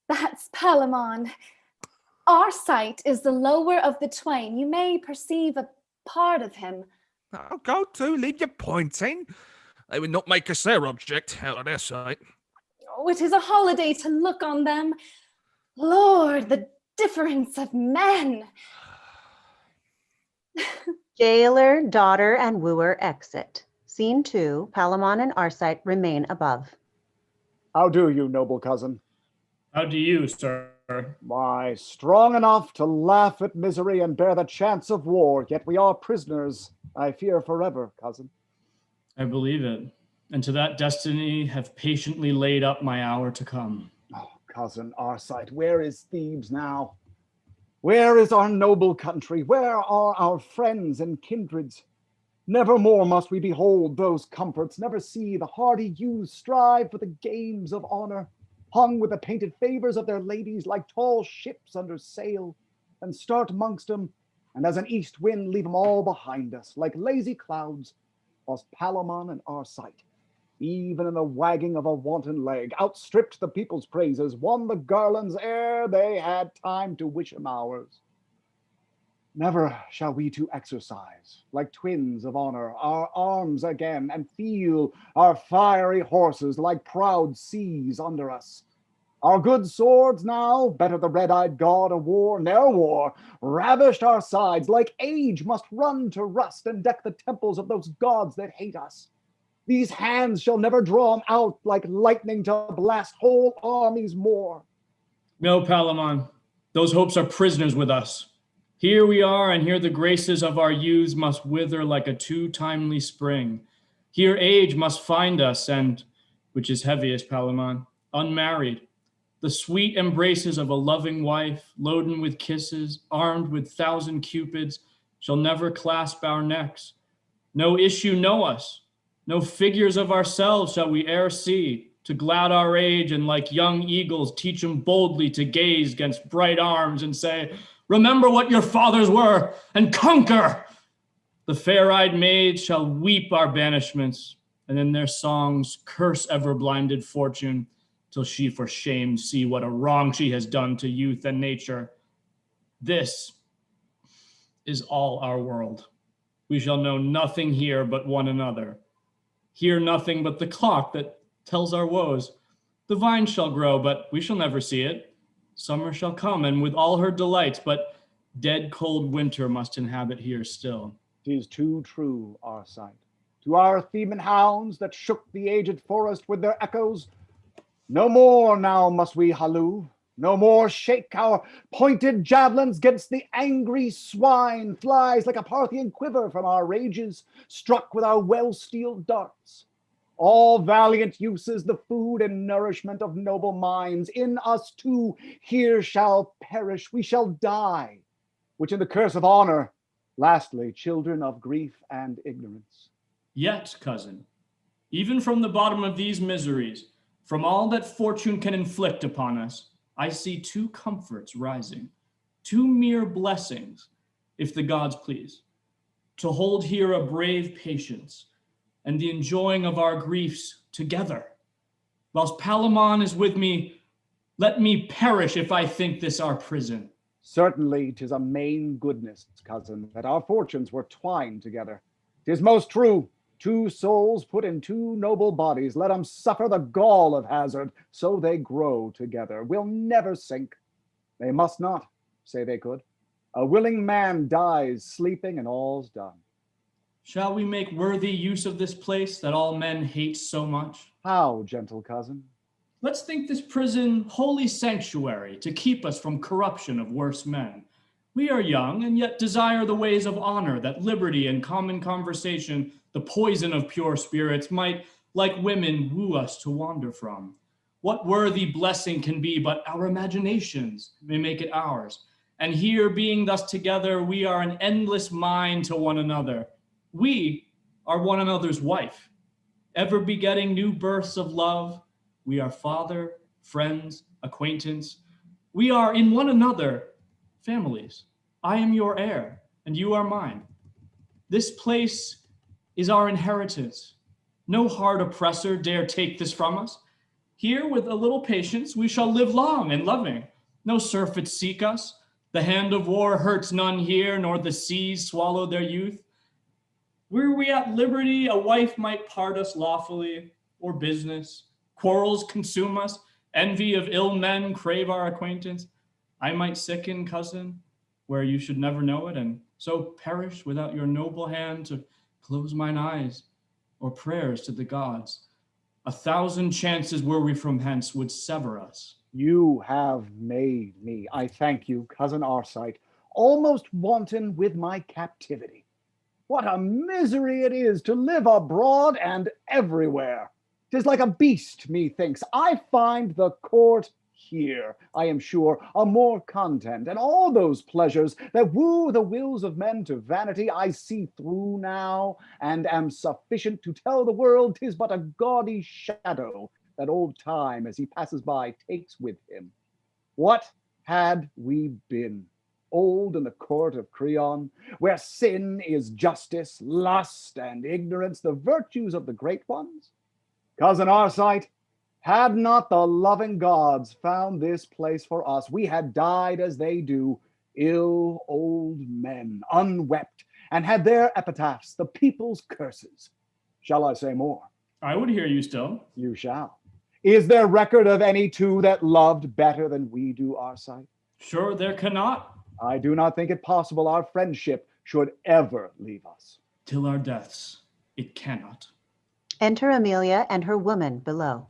Speaker 3: That's Palamon. Our sight is the lower of the twain. You may perceive a part of him.
Speaker 14: Oh, go to, leave your pointing. They would not make us their object out of their sight.
Speaker 3: Oh, it is a holiday to look on them. Lord, the difference of men.
Speaker 1: Jailer, daughter, and wooer exit. Scene 2, Palamon and Arcite remain above.
Speaker 11: How do you, noble cousin?
Speaker 9: How do you, sir?
Speaker 11: Why, strong enough to laugh at misery and bear the chance of war, yet we are prisoners, I fear forever, cousin.
Speaker 9: I believe it, and to that destiny have patiently laid up my hour to come.
Speaker 11: Oh, cousin Arcite, where is Thebes now? Where is our noble country? Where are our friends and kindreds? Never more must we behold those comforts, never see the hardy youths strive for the games of honor, hung with the painted favors of their ladies like tall ships under sail, and start amongst them, and as an east wind leave them all behind us, like lazy clouds, whilst Palamon and Arcite, even in the wagging of a wanton leg, outstripped the people's praises, won the garlands ere they had time to wish him ours. Never shall we two exercise, like twins of honor, our arms again, and feel our fiery horses like proud seas under us. Our good swords now, better the red-eyed god of war, ne'er war, ravished our sides, like age must run to rust and deck the temples of those gods that hate us. These hands shall never draw 'em out like lightning to blast whole armies more.
Speaker 9: No, Palamon, those hopes are prisoners with us. Here we are, and here the graces of our youths must wither like a too timely spring. Here age must find us, and, which is heaviest, Palamon, unmarried. The sweet embraces of a loving wife, loaden with kisses, armed with 1,000 cupids, shall never clasp our necks. No issue know us. No figures of ourselves shall we e'er see, to glad our age, and like young eagles teach them boldly to gaze against bright arms and say, remember what your fathers were, and conquer. The fair-eyed maids shall weep our banishments, and in their songs curse ever blinded fortune, till she for shame see what a wrong she has done to youth and nature. This is all our world. We shall know nothing here but one another. Hear nothing but the clock that tells our woes. The vine shall grow, but we shall never see it. Summer shall come, and with all her delights, but dead cold winter must inhabit here still.
Speaker 11: 'Tis too true, Arcite. To our Theban hounds that shook the aged forest with their echoes, no more now must we halloo, no more shake our pointed javelins against the angry swine, flies like a Parthian quiver from our rages, struck with our well-steeled darts. All valiant uses the food and nourishment of noble minds. In us too here shall perish, we shall die, which in the curse of honor, lastly, children of grief and ignorance.
Speaker 9: Yet, cousin, even from the bottom of these miseries, from all that fortune can inflict upon us, I see two comforts rising, two mere blessings, if the gods please, to hold here a brave patience, and the enjoying of our griefs together. Whilst Palamon is with me, let me perish if I think this our prison.
Speaker 11: Certainly 'tis a main goodness, cousin, that our fortunes were twined together. 'Tis most true, two souls put in two noble bodies, let them suffer the gall of hazard, so they grow together, will never sink. They must not, say they could. A willing man dies sleeping, and all's done.
Speaker 9: Shall we make worthy use of this place that all men hate so much?
Speaker 11: How, gentle cousin?
Speaker 9: Let's think this prison holy sanctuary to keep us from corruption of worse men. We are young, and yet desire the ways of honor, that liberty and common conversation, the poison of pure spirits, might, like women, woo us to wander from. What worthy blessing can be but our imaginations may make it ours? And here, being thus together, we are an endless mind to one another. We are one another's wife. Ever begetting new births of love, we are father, friends, acquaintance. We are in one another families. I am your heir, and you are mine. This place is our inheritance. No hard oppressor dare take this from us. Here, with a little patience, we shall live long and loving. No surfeits seek us. The hand of war hurts none here, nor the seas swallow their youth. Were we at liberty, a wife might part us lawfully, or business. Quarrels consume us, envy of ill men crave our acquaintance. I might sicken, cousin, where you should never know it, and so perish without your noble hand to close mine eyes, or prayers to the gods. 1,000 chances were we from hence would sever us.
Speaker 11: You have made me, I thank you, cousin Arcite, almost wanton with my captivity. What a misery it is to live abroad and everywhere. 'Tis like a beast, methinks. I find the court here, I am sure, a more content, and all those pleasures that woo the wills of men to vanity I see through now, and am sufficient to tell the world 'tis but a gaudy shadow that old time, as he passes by, takes with him. What had we been? Old in the court of Creon, where sin is justice, lust and ignorance, the virtues of the great ones? Cousin Arcite, had not the loving gods found this place for us, we had died as they do, ill old men, unwept, and had their epitaphs the people's curses. Shall I say more?
Speaker 9: I would hear you still.
Speaker 11: You shall. Is there record of any two that loved better than we do, Arcite?
Speaker 9: Sure there cannot.
Speaker 11: I do not think it possible our friendship should ever leave us.
Speaker 9: Till our deaths, it cannot.
Speaker 1: Enter Amelia and her woman below.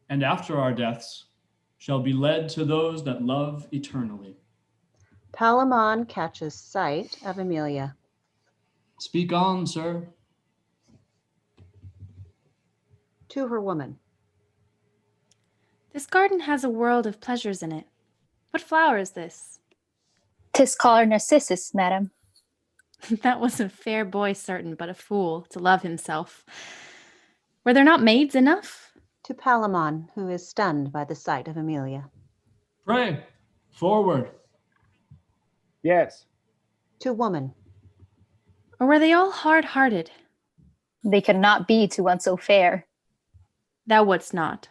Speaker 9: And after our deaths, shall be led to those that love eternally.
Speaker 1: Palamon catches sight of Amelia.
Speaker 9: Speak on, sir.
Speaker 1: To her woman.
Speaker 8: This garden has a world of pleasures in it. What flower is this?
Speaker 16: 'Tis called Narcissus, madam.
Speaker 8: That was a fair boy certain, but a fool to love himself. Were there not maids enough?
Speaker 1: To Palamon, who is stunned by the sight of Amelia.
Speaker 9: Pray, forward.
Speaker 11: Yes.
Speaker 1: To woman.
Speaker 8: Or were they all hard-hearted?
Speaker 16: They could not be to one so fair.
Speaker 8: Thou wouldst not.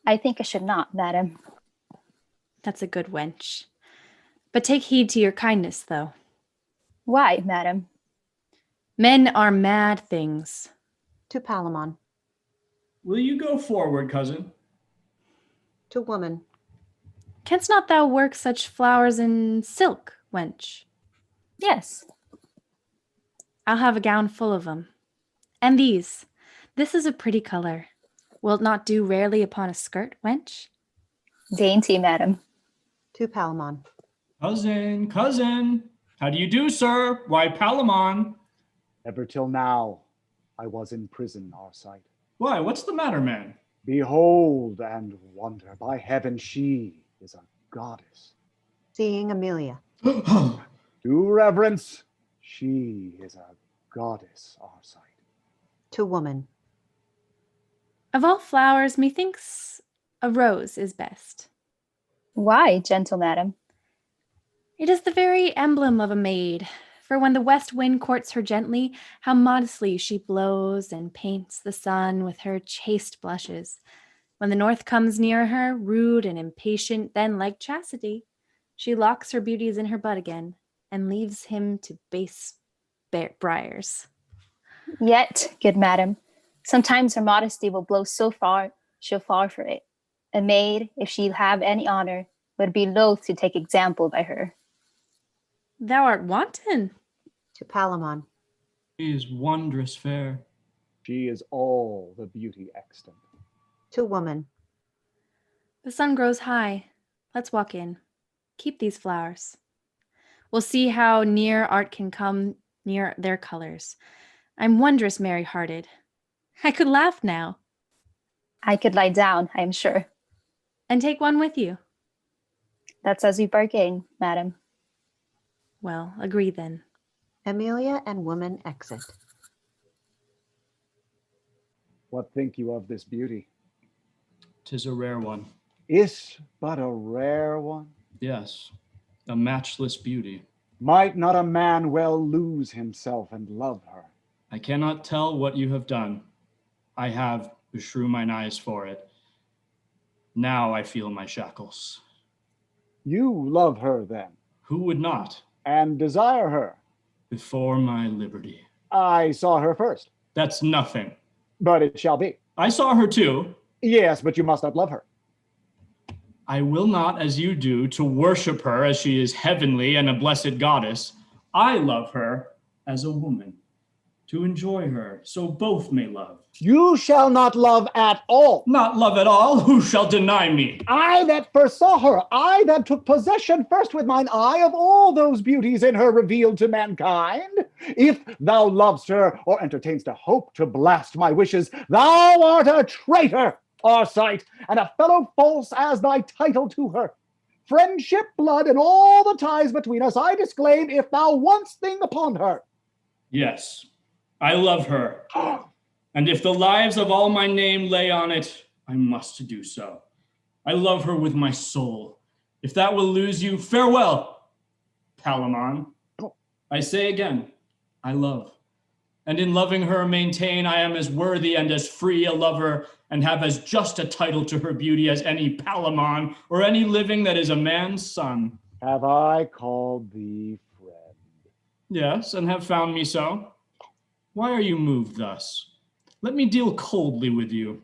Speaker 16: I think I should not, madam.
Speaker 8: That's a good wench. But take heed to your kindness, though.
Speaker 16: Why, madam?
Speaker 8: Men are mad things.
Speaker 1: To Palamon.
Speaker 9: Will you go forward, cousin?
Speaker 1: To woman.
Speaker 8: Canst not thou work such flowers in silk, wench?
Speaker 16: Yes.
Speaker 8: I'll have a gown full of them. And these. This is a pretty color. Wilt not do rarely upon a skirt, wench?
Speaker 16: Dainty, madam.
Speaker 1: To Palamon.
Speaker 9: Cousin, cousin. How do you do, sir? Why, Palamon.
Speaker 11: Ever till now, I was in prison, Arcite.
Speaker 9: Why, what's the matter, man?
Speaker 11: Behold and wonder. By heaven, she is a goddess.
Speaker 1: Seeing Amelia.
Speaker 11: Do reverence. She is a goddess, Arcite.
Speaker 1: To woman.
Speaker 8: Of all flowers, methinks a rose is best.
Speaker 16: Why, gentle madam?
Speaker 8: It is the very emblem of a maid. For when the west wind courts her gently, how modestly she blows and paints the sun with her chaste blushes. When the north comes near her, rude and impatient, then, like chastity, she locks her beauties in her bud again and leaves him to base briars.
Speaker 16: Yet, good madam, sometimes her modesty will blow so far, she'll fall for it. A maid, if she have any honor, would be loath to take example by her.
Speaker 8: Thou art wanton.
Speaker 1: To Palamon.
Speaker 9: She is wondrous fair.
Speaker 11: She is all the beauty extant.
Speaker 1: To woman.
Speaker 8: The sun grows high. Let's walk in. Keep these flowers. We'll see how near art can come near their colors. I'm wondrous merry-hearted. I could laugh now.
Speaker 16: I could lie down, I am sure.
Speaker 8: And take one with you.
Speaker 16: That's as we bargain, madam.
Speaker 8: Well, agree then.
Speaker 1: Amelia and woman exit.
Speaker 11: What think you of this beauty?
Speaker 9: 'Tis a rare one.
Speaker 11: Is but a rare one?
Speaker 9: Yes, a matchless beauty.
Speaker 11: Might not a man well lose himself and love her?
Speaker 9: I cannot tell what you have done. I have beshrew mine eyes for it. Now I feel my shackles.
Speaker 11: You love her then?
Speaker 9: Who would not?
Speaker 11: And desire her?
Speaker 9: Before my liberty.
Speaker 11: I saw her first.
Speaker 9: That's nothing.
Speaker 11: But it shall be.
Speaker 9: I saw her too.
Speaker 11: Yes, but you must not love her.
Speaker 9: I will not, as you do, to worship her as she is heavenly and a blessed goddess. I love her as a woman, to enjoy her, so both may love.
Speaker 11: You shall not love at all.
Speaker 9: Not love at all? Who shall deny me?
Speaker 11: I that first saw her, I that took possession first with mine eye of all those beauties in her revealed to mankind. If thou lovest her, or entertainst a hope to blast my wishes, thou art a traitor, Arcite, and a fellow false as thy title to her. Friendship, blood, and all the ties between us I disclaim if thou once think upon her.
Speaker 9: Yes, I love her. And if the lives of all my name lay on it, I must do so. I love her with my soul. If that will lose you, farewell, Palamon. I say again, I love. And in loving her, maintain I am as worthy and as free a lover, and have as just a title to her beauty as any Palamon, or any living that is a man's son.
Speaker 11: Have I called thee friend?
Speaker 9: Yes, and have found me so. Why are you moved thus? Let me deal coldly with you.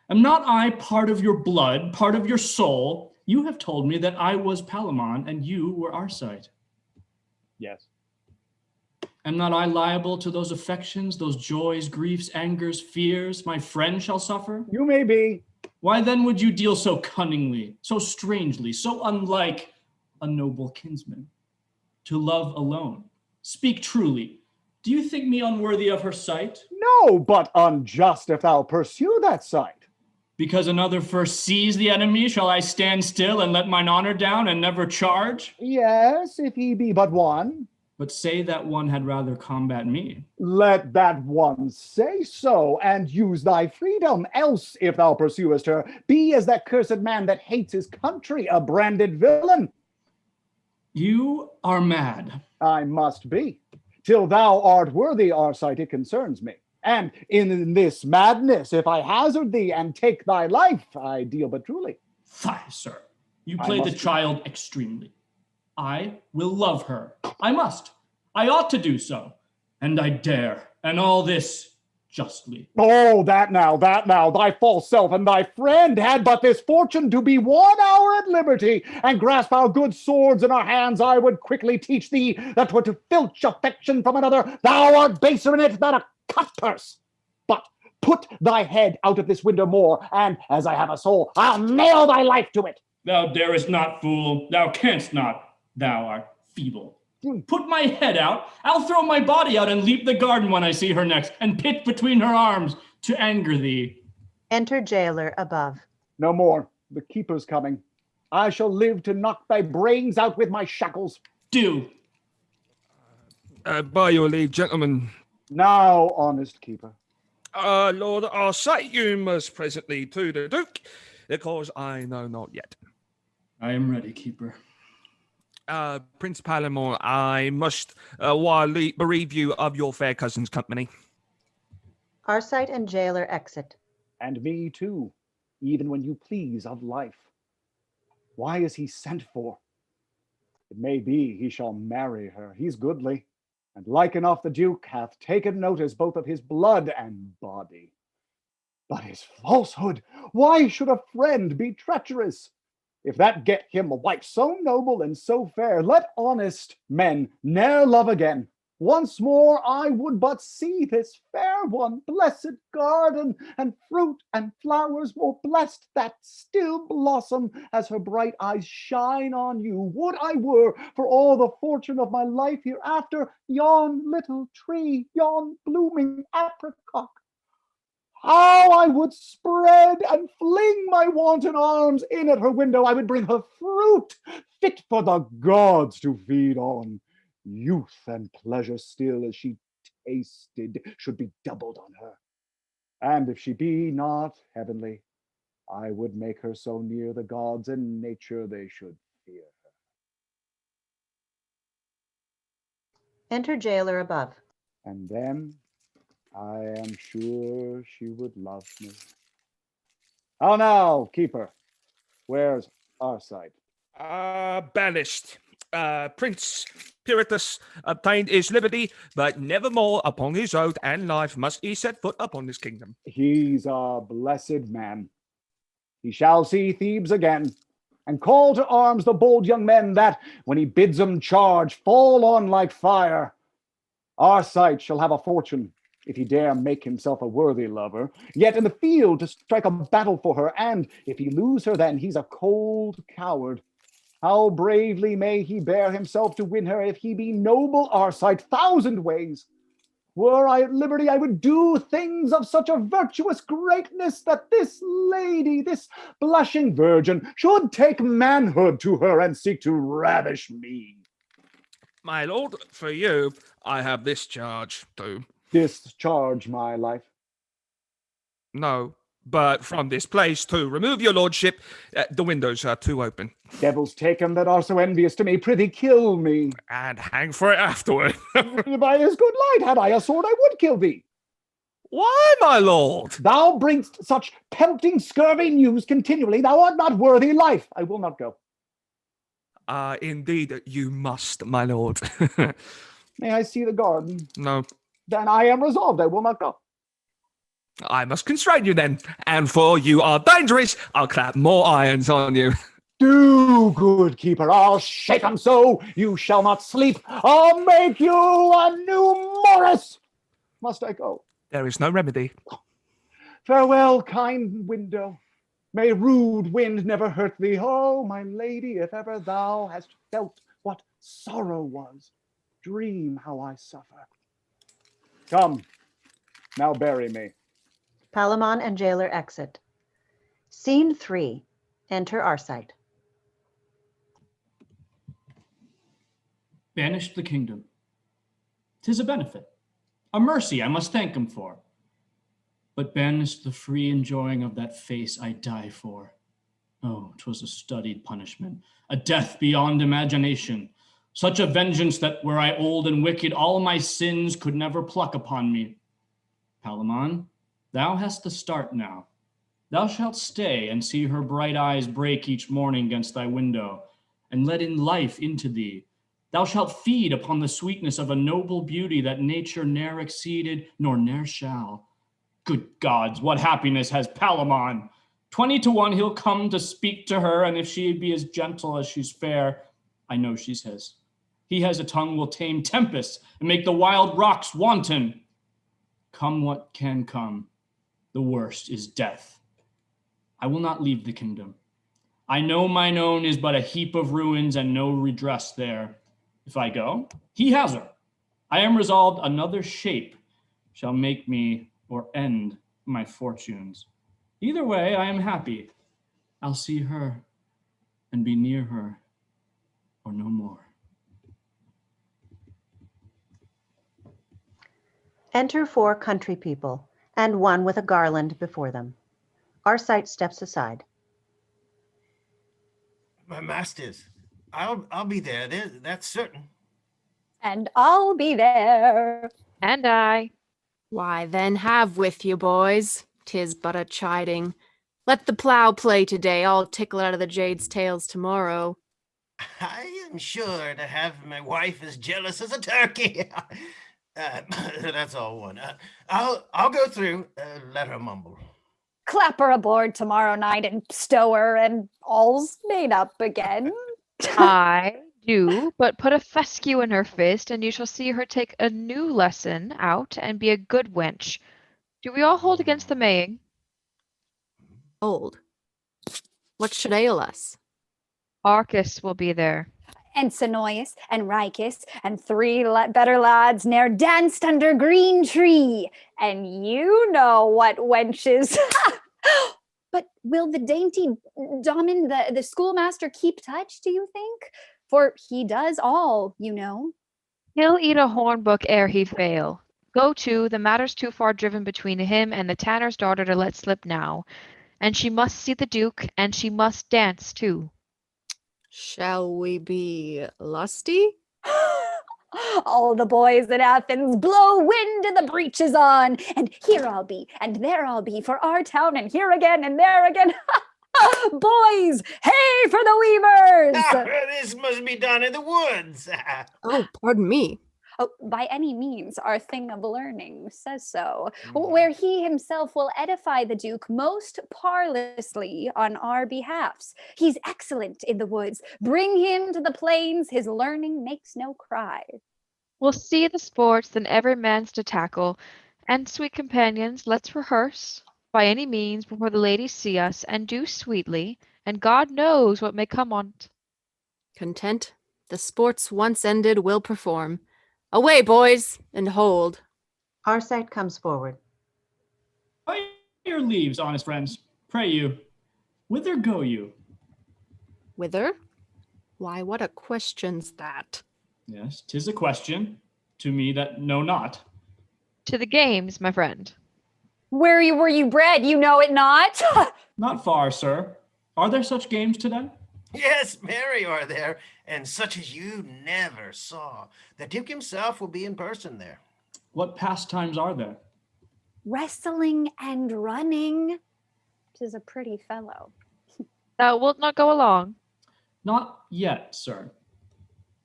Speaker 9: Am not I part of your blood, part of your soul? You have told me that I was Palamon and you were Arcite.
Speaker 11: Yes.
Speaker 9: Am not I liable to those affections, those joys, griefs, angers, fears my friend shall suffer?
Speaker 11: You may be.
Speaker 9: Why then would you deal so cunningly, so strangely, so unlike a noble kinsman? To love alone. Speak truly. Do you think me unworthy of her sight?
Speaker 11: No, but unjust if thou pursue that sight.
Speaker 9: Because another first sees the enemy, shall I stand still and let mine honor down and never charge?
Speaker 11: Yes, if he be but one.
Speaker 9: But say that one had rather combat me.
Speaker 11: Let that one say so, and use thy freedom. Else, if thou pursuest her, be as that cursed man that hates his country, a branded villain.
Speaker 9: You are mad.
Speaker 11: I must be. Till thou art worthy, Arcite, it concerns me. And in this madness, if I hazard thee and take thy life, I deal but truly.
Speaker 9: Fie, sir. You play the child extremely. I will love her. I must. I ought to do so. And I dare. And all this justly.
Speaker 11: Oh, that now, thy false self and thy friend had but this fortune to be 1 hour at liberty, and grasp our good swords in our hands, I would quickly teach thee that were to filch affection from another, thou art baser in it than a cutpurse. But put thy head out of this window more, and as I have a soul, I'll nail thy life to it.
Speaker 9: Thou darest not, fool. Thou canst not. Thou art feeble. Put my head out. I'll throw my body out and leap the garden when I see her next, and pitch between her arms to anger thee.
Speaker 1: Enter jailer above.
Speaker 11: No more. The keeper's coming. I shall live to knock thy brains out with my shackles.
Speaker 9: Do.
Speaker 14: By your leave, gentlemen.
Speaker 11: Now, honest keeper.
Speaker 14: Lord, I'll say you must presently to the Duke, because I know not yet.
Speaker 9: I am ready, keeper.
Speaker 14: Prince Palamon, I must bereave you of your fair cousin's company.
Speaker 1: Arcite and jailer exit.
Speaker 11: And me too, even when you please of life. Why is he sent for? It may be he shall marry her. He's goodly, and like enough the Duke hath taken notice both of his blood and body. But his falsehood, why should a friend be treacherous? If that get him a wife so noble and so fair, let honest men ne'er love again. Once more I would but see this fair one, blessed garden, and fruit and flowers more blessed that still blossom as her bright eyes shine on you. Would I were, for all the fortune of my life hereafter, yon little tree, yon blooming apricot. How I would spread and fling my wanton arms in at her window. I would bring her fruit fit for the gods to feed on. Youth and pleasure still as she tasted should be doubled on her. And if she be not heavenly, I would make her so near the gods and nature they should fear her.
Speaker 1: Enter jailer above.
Speaker 11: And then I am sure she would love me. How now, keeper? Where's our sight?
Speaker 14: Banished. Prince Piratus obtained his liberty, but nevermore upon his oath and life must he set foot upon this kingdom.
Speaker 11: He's a blessed man. He shall see Thebes again, and call to arms the bold young men that, when he bids them charge, fall on like fire. Our sight shall have a fortune, if he dare make himself a worthy lover, yet in the field to strike a battle for her, and if he lose her then, he's a cold coward. How bravely may he bear himself to win her, if he be noble, our sight, 1,000 ways. Were I at liberty, I would do things of such a virtuous greatness that this lady, this blushing virgin, should take manhood to her and seek to ravish me.
Speaker 14: My lord, for you, I have this charge too.
Speaker 11: Discharge my life.
Speaker 14: No, but from this place to remove your lordship, the windows are too open.
Speaker 11: Devils take 'em that are so envious to me, prithee kill me.
Speaker 14: And hang for it afterward.
Speaker 11: By his good light, had I a sword, I would kill thee.
Speaker 14: Why, my lord?
Speaker 11: Thou bringst such tempting scurvy news continually, thou art not worthy life. I will not go.
Speaker 14: Indeed, you must, my lord.
Speaker 11: May I see the garden?
Speaker 14: No.
Speaker 11: Then I am resolved, I will not go.
Speaker 14: I must constrain you then, and for you are dangerous, I'll clap more irons on you.
Speaker 11: Do, good keeper, I'll shake 'em so you shall not sleep. I'll make you a new Morris. Must I go?
Speaker 14: There is no remedy.
Speaker 11: Farewell, kind window. May rude wind never hurt thee. Oh, my lady, if ever thou hast felt what sorrow was, dream how I suffer. Come, now bury me.
Speaker 1: Palamon and jailer exit. Scene 3. Enter Arcite.
Speaker 9: Banished the kingdom. 'Tis a benefit, a mercy I must thank him for. But banished the free enjoying of that face I die for. Oh, 'twas a studied punishment, a death beyond imagination. Such a vengeance that, were I old and wicked, all my sins could never pluck upon me. Palamon, thou hast the start now. Thou shalt stay and see her bright eyes break each morning against thy window, and let in life into thee. Thou shalt feed upon the sweetness of a noble beauty that nature ne'er exceeded, nor ne'er shall. Good gods, what happiness has Palamon! 20 to 1 he'll come to speak to her, and if she be as gentle as she's fair, I know she's his. He has a tongue will tame tempests and make the wild rocks wanton. Come what can come, the worst is death. I will not leave the kingdom. I know mine own is but a heap of ruins and no redress there. If I go, he has her. I am resolved another shape shall make me or end my fortunes. Either way, I am happy. I'll see her and be near her or no more.
Speaker 1: Enter 4 country people, and one with a garland before them. Arcite steps aside.
Speaker 13: My masters, I'll be there. That's certain.
Speaker 3: And I'll be there.
Speaker 4: And I.
Speaker 5: Why then have with you, boys. 'Tis but a chiding. Let the plow play today, I'll tickle out of the jade's tails tomorrow.
Speaker 13: I am sure to have my wife as jealous as a turkey. That's all one. I'll go through. Let her mumble.
Speaker 3: Clap her aboard tomorrow night and stow her, and all's made up again.
Speaker 4: I do, but put a fescue in her fist, and you shall see her take a new lesson out and be a good wench. Do we all hold against the maying?
Speaker 5: Hold. What should ail us?
Speaker 4: Arcus will be there.
Speaker 3: And Sonoius and Ricus and 3 better lads ne'er danced under green tree. And you know what wenches. But will the dainty Domin, the schoolmaster, keep touch, do you think? For he does all, you know.
Speaker 4: He'll eat a hornbook ere he fail. Go to, the matter's too far driven between him and the tanner's daughter to let slip now. And she must see the Duke, and she must dance too.
Speaker 5: Shall we be lusty?
Speaker 3: All the boys in Athens blow wind in the breeches on, and here I'll be, and there I'll be, for our town, and here again, and there again. Boys, hey for the weavers!
Speaker 13: This must be done in the woods.
Speaker 5: Oh, pardon me.
Speaker 3: Oh, by any means, our thing of learning says so, where he himself will edify the Duke most parlously on our behalfs. He's excellent in the woods. Bring him to the plains, his learning makes no cry.
Speaker 4: We'll see the sports, then every man's to tackle. And, sweet companions, let's rehearse, by any means, before the ladies see us, and do sweetly, and God knows what may come on't.
Speaker 5: Content, the sports once ended will perform. Away, boys, and hold.
Speaker 1: Arcite comes forward.
Speaker 9: By your leaves, honest friends, pray you, whither go you?
Speaker 5: Whither? Why, what a question's that?
Speaker 9: Yes, 'tis a question, to me that know not.
Speaker 4: To the games, my friend.
Speaker 3: Where were you bred? You know it not?
Speaker 9: Not far, sir. Are there such games today?
Speaker 13: Yes, marry are there, and such as you never saw. The Duke himself will be in person there.
Speaker 9: What pastimes are there?
Speaker 3: Wrestling and running. 'Tis a pretty fellow.
Speaker 4: Thou wilt not go along?
Speaker 9: Not yet, sir.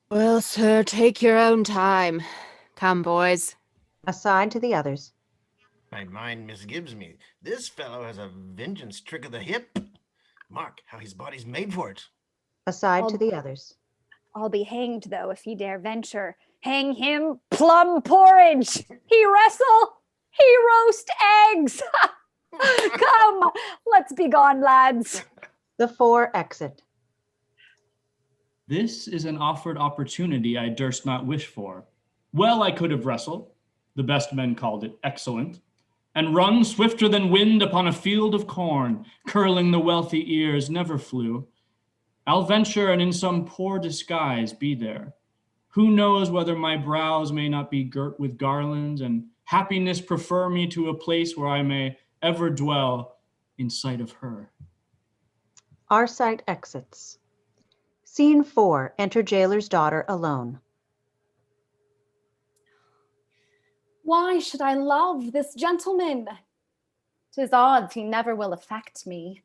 Speaker 5: Well, sir, take your own time. Come, boys.
Speaker 1: Aside to the others.
Speaker 13: My mind misgives me. This fellow has a vengeance trick of the hip. Mark how his body's made for it.
Speaker 1: Aside to the others.
Speaker 3: I'll be hanged, though, if he dare venture. Hang him, plum porridge. He wrestle, he roast eggs. Come, let's be gone, lads.
Speaker 1: The four exit.
Speaker 9: This is an offered opportunity I durst not wish for. Well I could have wrestled, the best men called it excellent, and run swifter than wind upon a field of corn, curling the wealthy ears never flew. I'll venture and in some poor disguise be there. Who knows whether my brows may not be girt with garlands, and happiness prefer me to a place where I may ever dwell in sight of her.
Speaker 1: Arcite exits. Scene 4, enter jailer's daughter alone.
Speaker 3: Why should I love this gentleman? 'Tis odds he never will affect me.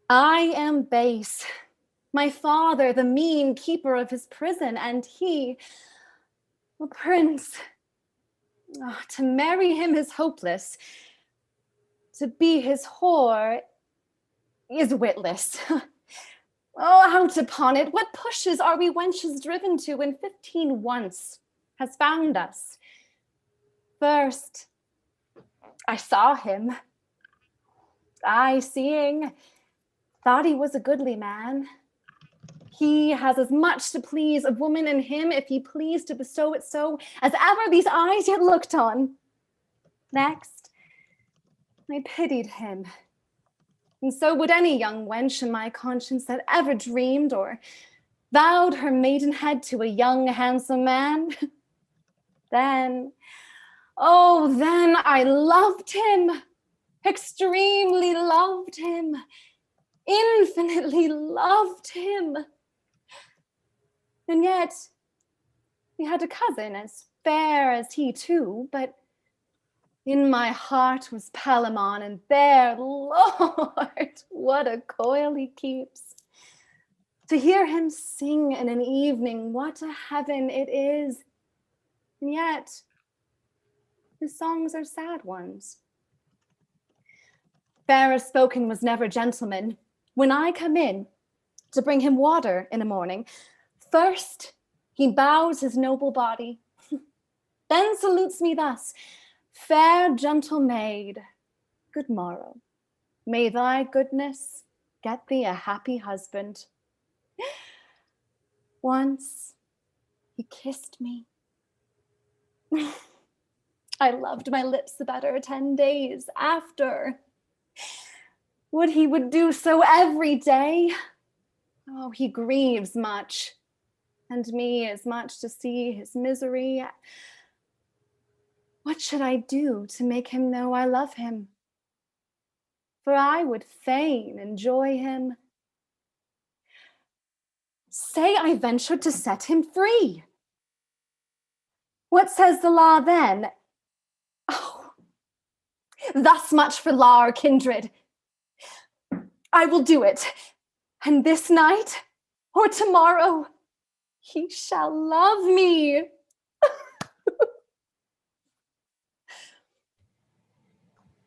Speaker 3: I am base, my father the mean keeper of his prison, and he, a prince. To marry him is hopeless. To be his whore is witless. Oh, out upon it, what pushes are we wenches driven to when 15 once has found us? First, I saw him. I, seeing, thought he was a goodly man. He has as much to please a woman in him, if he pleased to bestow it so, as ever these eyes yet looked on. Next, I pitied him. And so would any young wench in my conscience that ever dreamed or vowed her maidenhead to a young, handsome man. Then I loved him, extremely loved him, infinitely loved him. And yet, we had a cousin as fair as he too, but in my heart was Palamon, and there, Lord, what a coil he keeps. To hear him sing in an evening, what a heaven it is. And yet, his songs are sad ones. Fairer spoken was never gentleman. When I come in to bring him water in the morning, first he bows his noble body, then salutes me thus, fair gentle maid, good morrow. May thy goodness get thee a happy husband. Once he kissed me. I loved my lips the better 10 days after. Would he would do so every day? Oh, he grieves much, and me as much to see his misery. What should I do to make him know I love him? For I would fain enjoy him. Say I ventured to set him free. What says the law then? Oh, thus much for law or kindred. I will do it. And this night or tomorrow, he shall love me.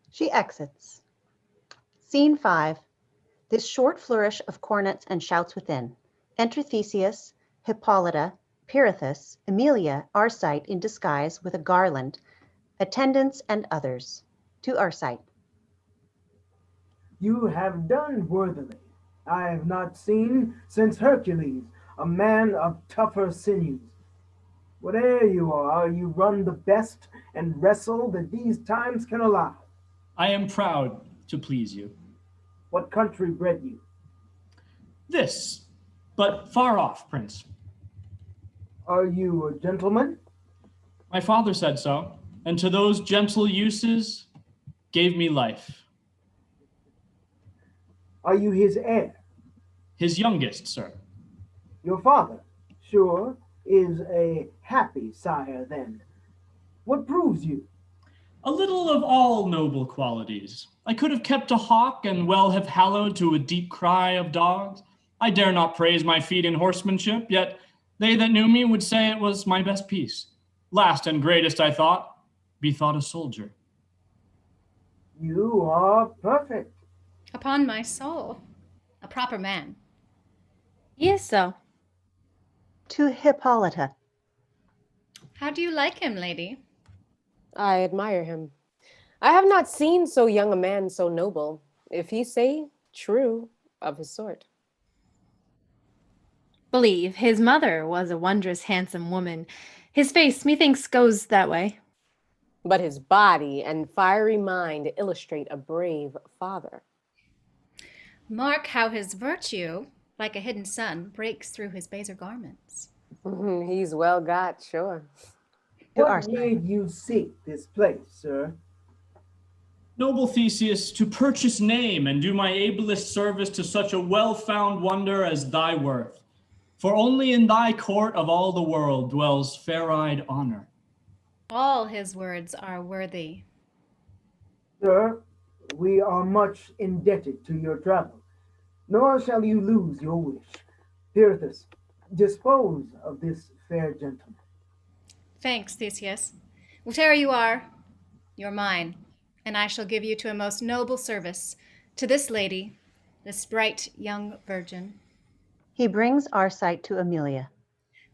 Speaker 1: She exits. Scene 5. This short flourish of cornets and shouts within. Enter Theseus, Hippolyta, Pirithous, Emilia, Arcite in disguise with a garland, attendants and others. To Arcite.
Speaker 6: You have done worthily. I have not seen since Hercules, a man of tougher sinews. Whate'er you are, you run the best and wrestle that these times can allow.
Speaker 9: I am proud to please you.
Speaker 6: What country bred you?
Speaker 9: This, but far off, Prince.
Speaker 6: Are you a gentleman?
Speaker 9: My father said so, and to those gentle uses gave me life.
Speaker 6: Are you his heir?
Speaker 9: His youngest, sir.
Speaker 6: Your father, sure, is a happy sire then. What proves you?
Speaker 9: A little of all noble qualities. I could have kept a hawk and well have hallowed to a deep cry of dogs. I dare not praise my feat in horsemanship, yet they that knew me would say it was my best piece. Last and greatest, I thought, bethought a soldier.
Speaker 6: You are perfect.
Speaker 10: Upon my soul, a proper man.
Speaker 8: He is so.
Speaker 1: To Hippolyta.
Speaker 10: How do you like him, lady?
Speaker 7: I admire him. I have not seen so young a man so noble, if he say true of his sort.
Speaker 8: Believe his mother was a wondrous handsome woman. His face, methinks, goes that way.
Speaker 7: But his body and fiery mind illustrate a brave father.
Speaker 10: Mark how his virtue, like a hidden sun, breaks through his baser garments.
Speaker 7: He's well got, sure.
Speaker 6: What made you seek this place, sir?
Speaker 9: Noble Theseus, to purchase name and do my ablest service to such a well-found wonder as thy worth. For only in thy court of all the world dwells fair-eyed honor.
Speaker 10: All his words are worthy.
Speaker 6: Sir, we are much indebted to your travel, nor shall you lose your wish. Pirithous, dispose of this fair gentleman.
Speaker 10: Thanks, Theseus. Whate'er you are, you're mine, and I shall give you to a most noble service, to this lady, this bright young virgin.
Speaker 1: He brings Arcite to Emilia.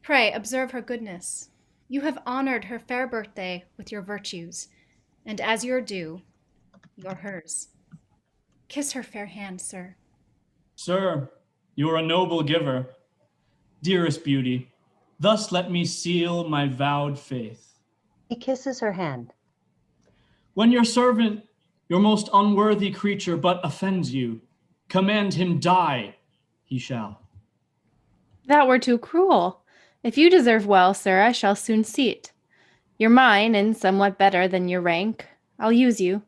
Speaker 10: Pray observe her goodness. You have honored her fair birthday with your virtues, and as your due, you're hers. Kiss her fair hand, sir.
Speaker 9: Sir, you are a noble giver. Dearest beauty, thus let me seal my vowed faith.
Speaker 1: He kisses her hand.
Speaker 9: When your servant, your most unworthy creature, but offends you, command him die, he shall.
Speaker 8: That were too cruel. If you deserve well, sir, I shall soon see it. You're mine, and somewhat better than your rank. I'll use you.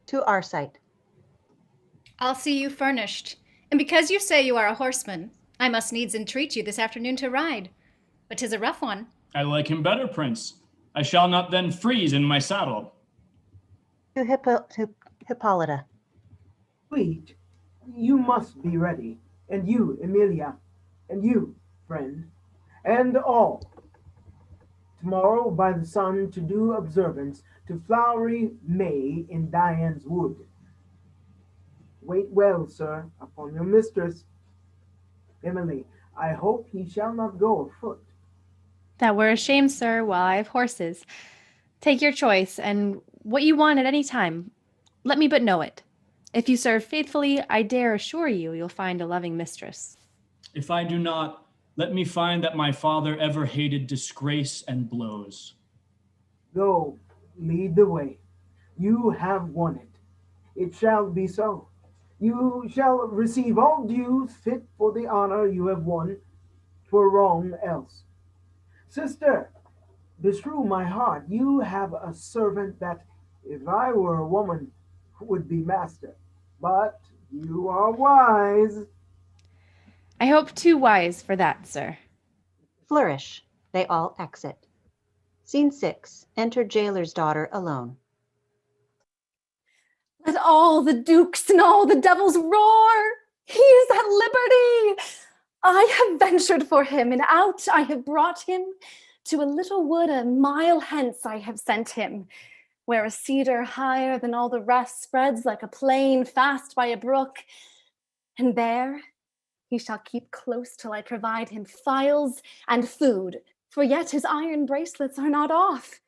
Speaker 1: To Arcite.
Speaker 10: I'll see you furnished, and because you say you are a horseman, I must needs entreat you this afternoon to ride. But 'tis a rough one.
Speaker 9: I like him better, Prince. I shall not then freeze in my saddle.
Speaker 1: To Hippolyta.
Speaker 6: Wait, you must be ready, and you, Emilia, and you, friend, and all. Tomorrow by the sun to do observance to flowery May in Dian's wood. Wait well, sir, upon your mistress. Emily, I hope he shall not go afoot.
Speaker 8: That were a shame, sir, while I have horses. Take your choice, and what you want at any time. Let me but know it. If you serve faithfully, I dare assure you you'll find a loving mistress.
Speaker 9: If I do not, let me find that my father ever hated disgrace and blows.
Speaker 6: Go, lead the way. You have won it. It shall be so. You shall receive all dues fit for the honor you have won. 'Twere wrong else. Sister, Beshrew my heart, you have a servant that, if I were a woman, would be master. But you are wise.
Speaker 8: I hope too wise for that, sir.
Speaker 1: Flourish. They all exit. Scene 6. Enter jailer's daughter alone.
Speaker 3: Let all the dukes and all the devils roar. He is at liberty. I have ventured for him, and out I have brought him. To a little wood a mile hence I have sent him, where a cedar higher than all the rest spreads like a plain fast by a brook. And there he shall keep close till I provide him files and food, for yet his iron bracelets are not off.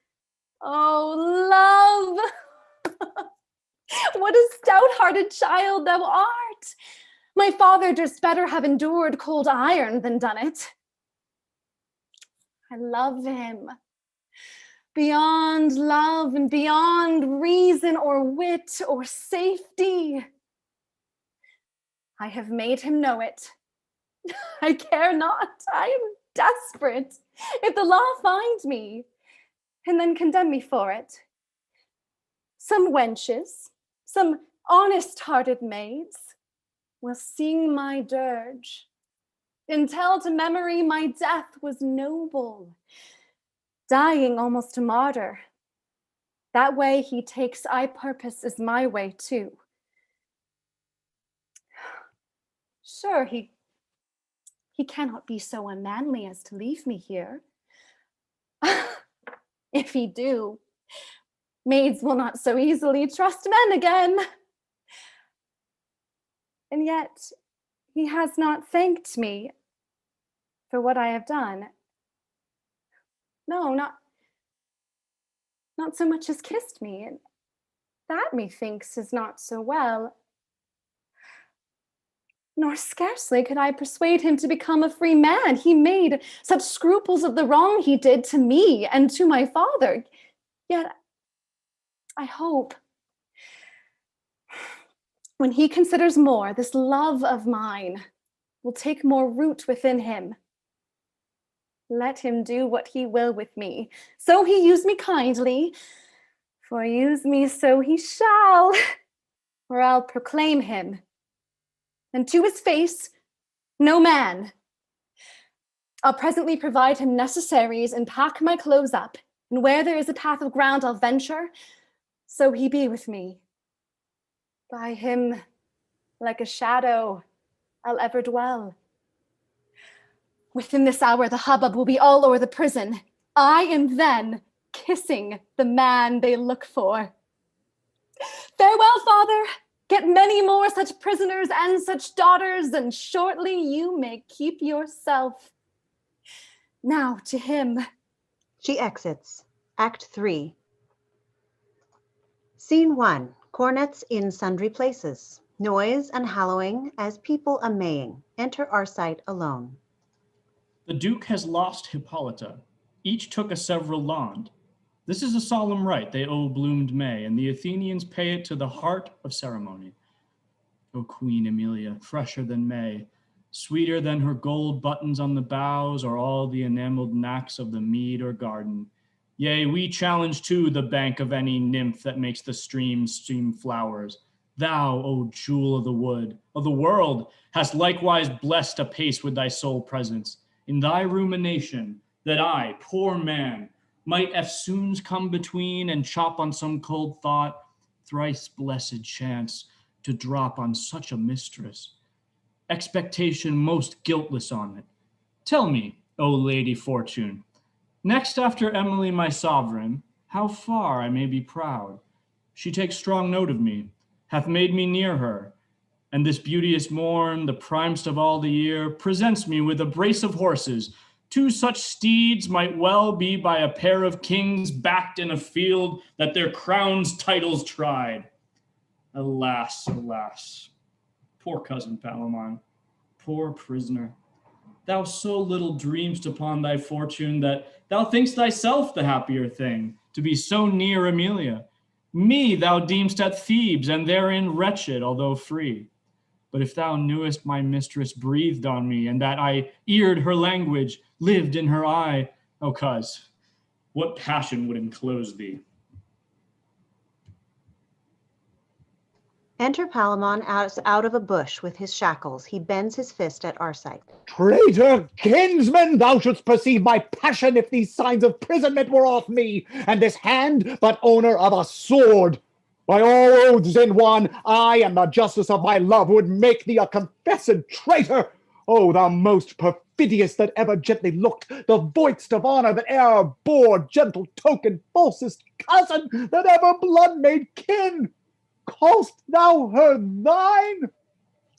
Speaker 3: Oh, love! What a stout-hearted child thou art! My father durst better have endured cold iron than done it. I love him. Beyond love and beyond reason or wit or safety. I have made him know it. I care not. I am desperate. If the law find me, and then condemn me for it, some wenches, some honest-hearted maids, will sing my dirge, and tell to memory my death was noble, dying almost a martyr. That way he takes I purpose is my way too. Sure, he cannot be so unmanly as to leave me here. If he do, maids will not so easily trust men again. And yet he has not thanked me for what I have done. No, not so much as kissed me, and that methinks is not so well. Nor scarcely could I persuade him to become a free man. He made such scruples of the wrong he did to me and to my father. Yet I hope, when he considers more, this love of mine will take more root within him. Let him do what he will with me. So he use me kindly, for use me so he shall, or I'll proclaim him. And to his face, no man. I'll presently provide him necessaries and pack my clothes up, and where there is a path of ground I'll venture, so he be with me. By him, like a shadow, I'll ever dwell. Within this hour, the hubbub will be all o'er the prison. I am then kissing the man they look for. Farewell, father. Get many more such prisoners and such daughters, and shortly you may keep yourself. Now to him.
Speaker 1: She exits. Act 3. Scene 1. Cornets in sundry places. Noise and hallowing as people a-maying. Enter Arcite alone.
Speaker 9: The Duke has lost Hippolyta. Each took a several land. This is a solemn rite they owe bloomed May, and the Athenians pay it to the heart of ceremony. O Queen Emilia, fresher than May, sweeter than her gold buttons on the boughs, or all the enameled knacks of the mead or garden. Yea, we challenge too the bank of any nymph that makes the stream stream flowers. Thou, O jewel of the wood, of the world, hast likewise blessed apace with thy sole presence, in thy rumination, that I, poor man, might eftsoons come between and chop on some cold thought, thrice blessed chance, to drop on such a mistress. Expectation most guiltless on it. Tell me, O Lady Fortune, next after Emily my sovereign, how far I may be proud. She takes strong note of me, hath made me near her, and this beauteous morn, the primest of all the year, presents me with a brace of horses. Two such steeds might well be by a pair of kings backed in a field that their crowns titles tried. Alas, alas, poor cousin Palamon, poor prisoner, thou so little dreamst upon thy fortune that thou thinkst thyself the happier thing, to be so near Emilia. Me thou deemst at Thebes, and therein wretched, although free. But if thou knewest my mistress breathed on me, and that I eared her language, lived in her eye, O cuz, What passion would enclose thee?
Speaker 1: Enter Palamon out of a bush with his shackles. He bends his fist at Arcite.
Speaker 11: Traitor kinsman, thou shouldst perceive my passion if these signs of imprisonment were off me, and this hand but owner of a sword. By all oaths in one, I and the justice of my love would make thee a confessed traitor. O thou most perfidious that ever gently looked, the voiced of honor that e'er bore, gentle token, falsest cousin that ever blood made kin. Call'st thou her thine?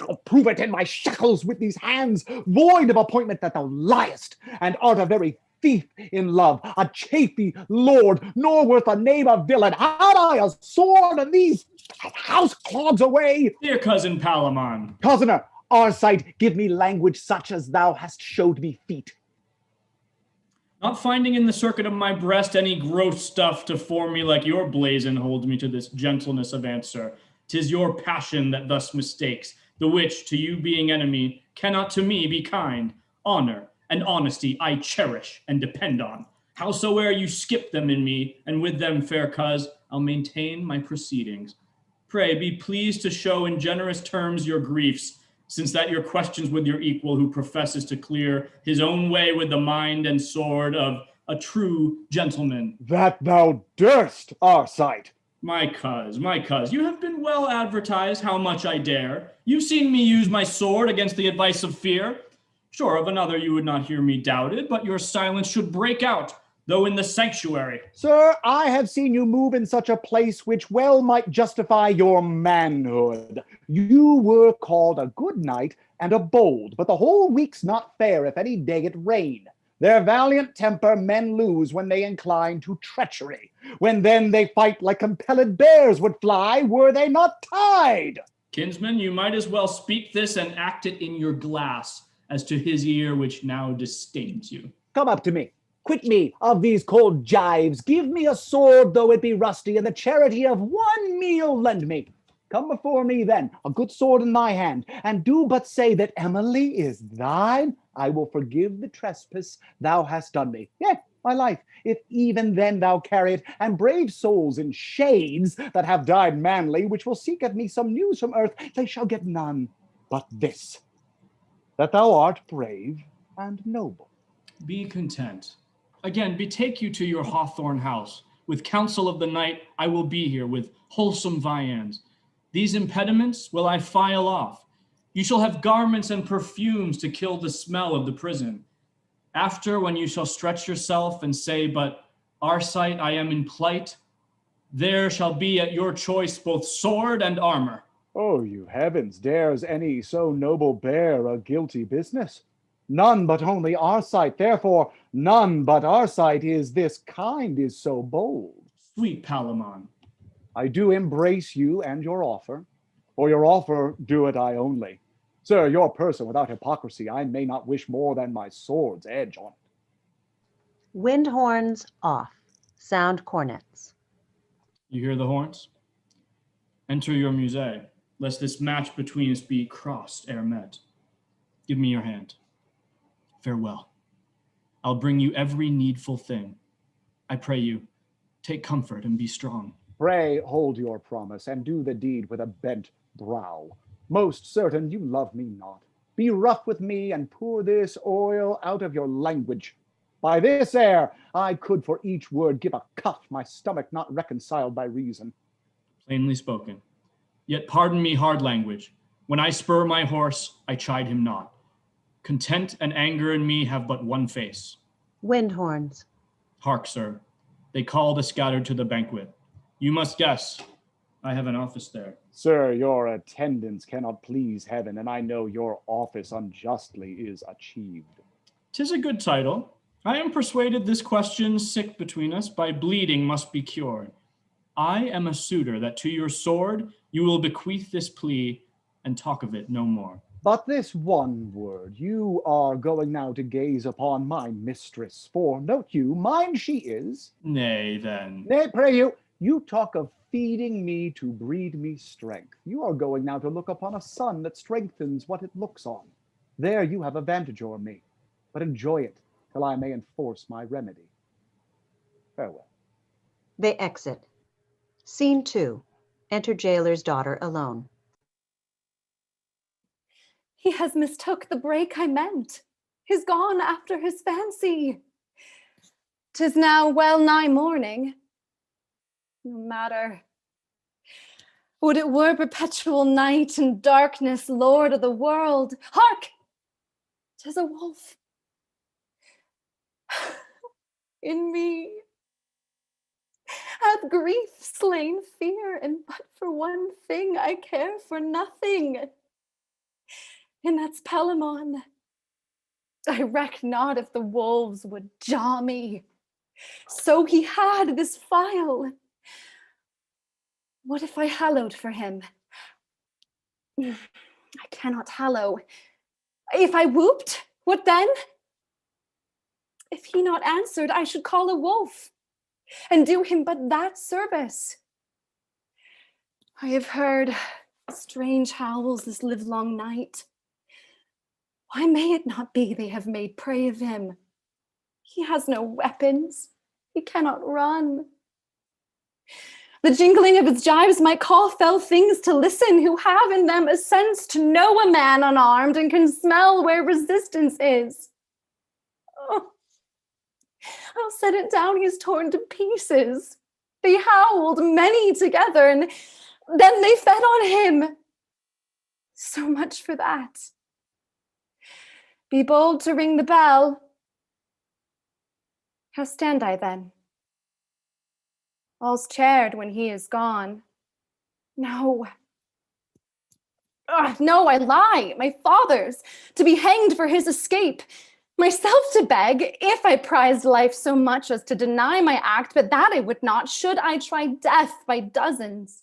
Speaker 11: I'll prove it in my shackles with these hands, void of appointment that thou liest, and art a very thief in love, a chafy lord, nor worth a name of villain. Had I a sword and these house clogs away?
Speaker 9: Dear cousin Palamon.
Speaker 11: Cozener, Arcite, give me language such as thou hast showed me feet.
Speaker 9: Not finding in the circuit of my breast any gross stuff to form me like your blazon holds me to this gentleness of answer. 'Tis your passion that thus mistakes, the which, to you being enemy, cannot to me be kind. Honor and honesty I cherish and depend on. Howsoe'er you skip them in me, and with them, fair coz, I'll maintain my proceedings. Pray be pleased to show in generous terms your griefs, since that your questions with your equal who professes to clear his own way with the mind and sword of a true gentleman.
Speaker 11: That thou durst, Arcite.
Speaker 9: My cuz, you have been well advertised how much I dare. You've seen me use my sword against the advice of fear. Sure, of another you would not hear me doubted, but your silence should break out, though in the sanctuary.
Speaker 11: Sir, I have seen you move in such a place which well might justify your manhood. You were called a good knight and a bold, but the whole week's not fair if any day it rain. Their valiant temper men lose when they incline to treachery, when then they fight like compelled bears would fly were they not tied.
Speaker 9: Kinsman, you might as well speak this and act it in your glass, as to his ear which now disdains you.
Speaker 11: Come up to me. Quit me of these cold gyves. Give me a sword, though it be rusty, and the charity of one meal lend me. Come before me then, a good sword in thy hand, and do but say that Emily is thine. I will forgive the trespass thou hast done me. Yea, my life, if even then thou carry it, and brave souls in shades that have died manly, which will seek at me some news from earth, they shall get none but this, that thou art brave and noble.
Speaker 9: Be content. Again, betake you to your hawthorn house. With counsel of the night, I will be here with wholesome viands. These impediments will I file off. You shall have garments and perfumes to kill the smell of the prison. After, when you shall stretch yourself and say, but Arcite, I am in plight, there shall be at your choice both sword and armor.
Speaker 11: Oh, you heavens, dares any so noble bear a guilty business? None but only Arcite, therefore none but Arcite is this kind is so bold.
Speaker 9: Sweet Palamon.
Speaker 11: I do embrace you and your offer, for your offer do it I only. Sir, your person without hypocrisy, I may not wish more than my sword's edge on it.
Speaker 1: Wind horns off. Sound cornets.
Speaker 9: You hear the horns? Enter your musée, lest this match between us be crossed ere met. Give me your hand. Farewell. I'll bring you every needful thing. I pray you, take comfort and be strong.
Speaker 11: Pray hold your promise and do the deed with a bent brow. Most certain you love me not. Be rough with me and pour this oil out of your language. By this air, I could for each word give a cuff, my stomach not reconciled by reason.
Speaker 9: Plainly spoken. Yet pardon me hard language. When I spur my horse, I chide him not. Content and anger in me have but one face.
Speaker 1: Wind horns.
Speaker 9: Hark, sir. They call the scattered to the banquet. You must guess. I have an office there.
Speaker 11: Sir, your attendance cannot please heaven, and I know your office unjustly is achieved.
Speaker 9: 'Tis a good title. I am persuaded this question sick between us by bleeding must be cured. I am a suitor that to your sword you will bequeath this plea and talk of it no more.
Speaker 11: But this one word, you are going now to gaze upon my mistress, for note you, mine she is.
Speaker 9: Nay, then.
Speaker 11: Nay, pray you, you talk of feeding me to breed me strength. You are going now to look upon a son that strengthens what it looks on. There you have a vantage o'er me, but enjoy it till I may enforce my remedy. Farewell.
Speaker 1: They exit. Scene 2. Enter jailer's daughter alone.
Speaker 3: He has mistook the break I meant. He's gone after his fancy. 'Tis now well nigh morning. No matter. Would it were perpetual night and darkness, Lord of the world. Hark! 'Tis a wolf. In me hath grief slain fear, and but for one thing I care for nothing. And that's Palamon. I reck not if the wolves would jaw me. So he had this phial. What if I hallowed for him? I cannot hallow. If I whooped, what then? If he not answered, I should call a wolf and do him but that service. I have heard strange howls this livelong night. Why may it not be they have made prey of him? He has no weapons. He cannot run. The jingling of his jibes might call fell things to listen, who have in them a sense to know a man unarmed and can smell where resistance is. Oh, I'll set it down, he's torn to pieces. They howled, many together, and then they fed on him. So much for that. Be bold to ring the bell. How stand I then? All's chaired when he is gone. No. No, I lie. My father's, to be hanged for his escape. Myself to beg, if I prized life so much as to deny my act, but that I would not, should I try death by dozens.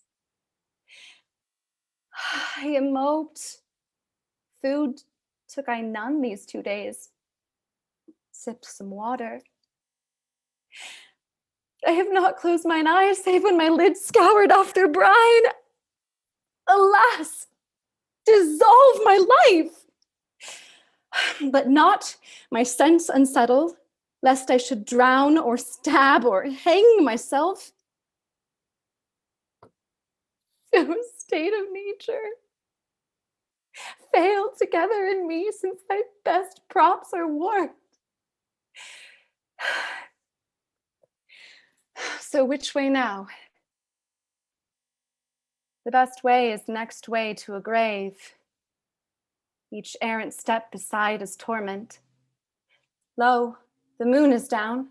Speaker 3: I am moped. Food took I none these 2 days. Sipped some water. I have not closed mine eyes, save when my lids scoured off their brine. Alas, dissolve my life! But not my sense unsettled, lest I should drown or stab or hang myself. So state of nature, fail together in me since thy best props are warped. So which way now? The best way is next way to a grave. Each errant step beside is torment. Lo, the moon is down.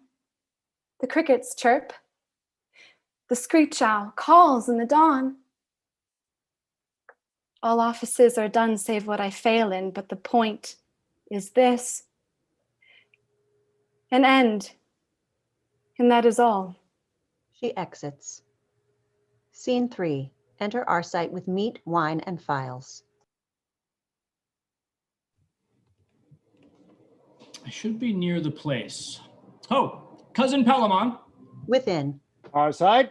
Speaker 3: The crickets chirp. The screech owl calls in the dawn. All offices are done save what I fail in, but the point is this: an end, and that is all.
Speaker 1: She exits. Scene 3. Enter Arcite with meat, wine, and phials.
Speaker 9: I should be near the place. Oh, cousin Palamon.
Speaker 1: Within.
Speaker 11: Arcite?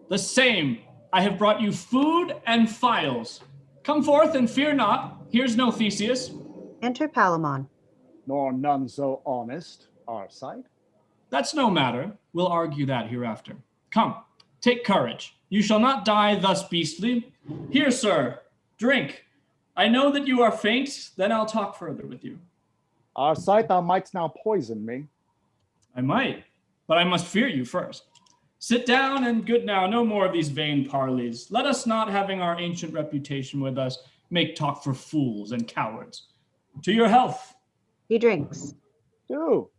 Speaker 9: The same. I have brought you food and phials. Come forth and fear not. Here's no Theseus.
Speaker 1: Enter Palamon.
Speaker 11: Nor none so honest, Arcite.
Speaker 9: That's no matter. We'll argue that hereafter. Come, take courage. You shall not die thus beastly. Here, sir, drink. I know that you are faint, then I'll talk further with you.
Speaker 11: Arcite, thou mightst now poison me.
Speaker 9: I might, but I must fear you first. Sit down and good now, no more of these vain parleys. Let us not, having our ancient reputation with us, make talk for fools and cowards. To your health.
Speaker 1: He drinks.
Speaker 11: Do.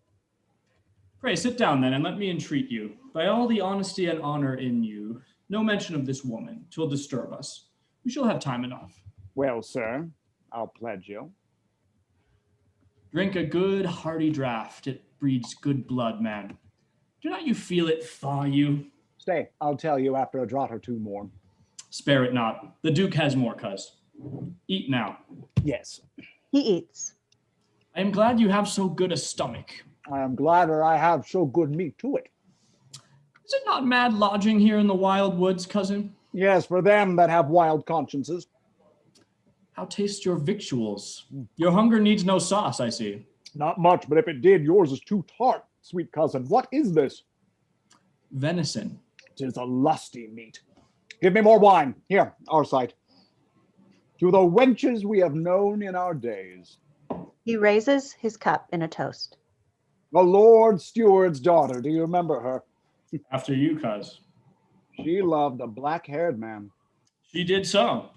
Speaker 9: Pray sit down then, and let me entreat you, by all the honesty and honor in you, no mention of this woman, 'twill disturb us. We shall have time enough.
Speaker 11: Well, sir, I'll pledge you.
Speaker 9: Drink a good hearty draught. It breeds good blood, man. Do not you feel it thaw you?
Speaker 11: Stay, I'll tell you after a draught or two more.
Speaker 9: Spare it not. The Duke has more, cuz. Eat now.
Speaker 11: Yes.
Speaker 1: He eats.
Speaker 9: I am glad you have so good a stomach.
Speaker 11: I am gladder I have so good meat to it.
Speaker 9: Is it not mad lodging here in the wild woods, cousin?
Speaker 11: Yes, for them that have wild consciences.
Speaker 9: How taste your victuals? Your hunger needs no sauce, I see.
Speaker 11: Not much, but if it did, yours is too tart, sweet cousin. What is this?
Speaker 9: Venison.
Speaker 11: 'Tis a lusty meat. Give me more wine. Here, our sight. To the wenches we have known in our days.
Speaker 1: He raises his cup in a toast.
Speaker 11: The Lord Steward's daughter, do you remember her?
Speaker 9: After you, cuz.
Speaker 11: She loved a black-haired man.
Speaker 9: She did so.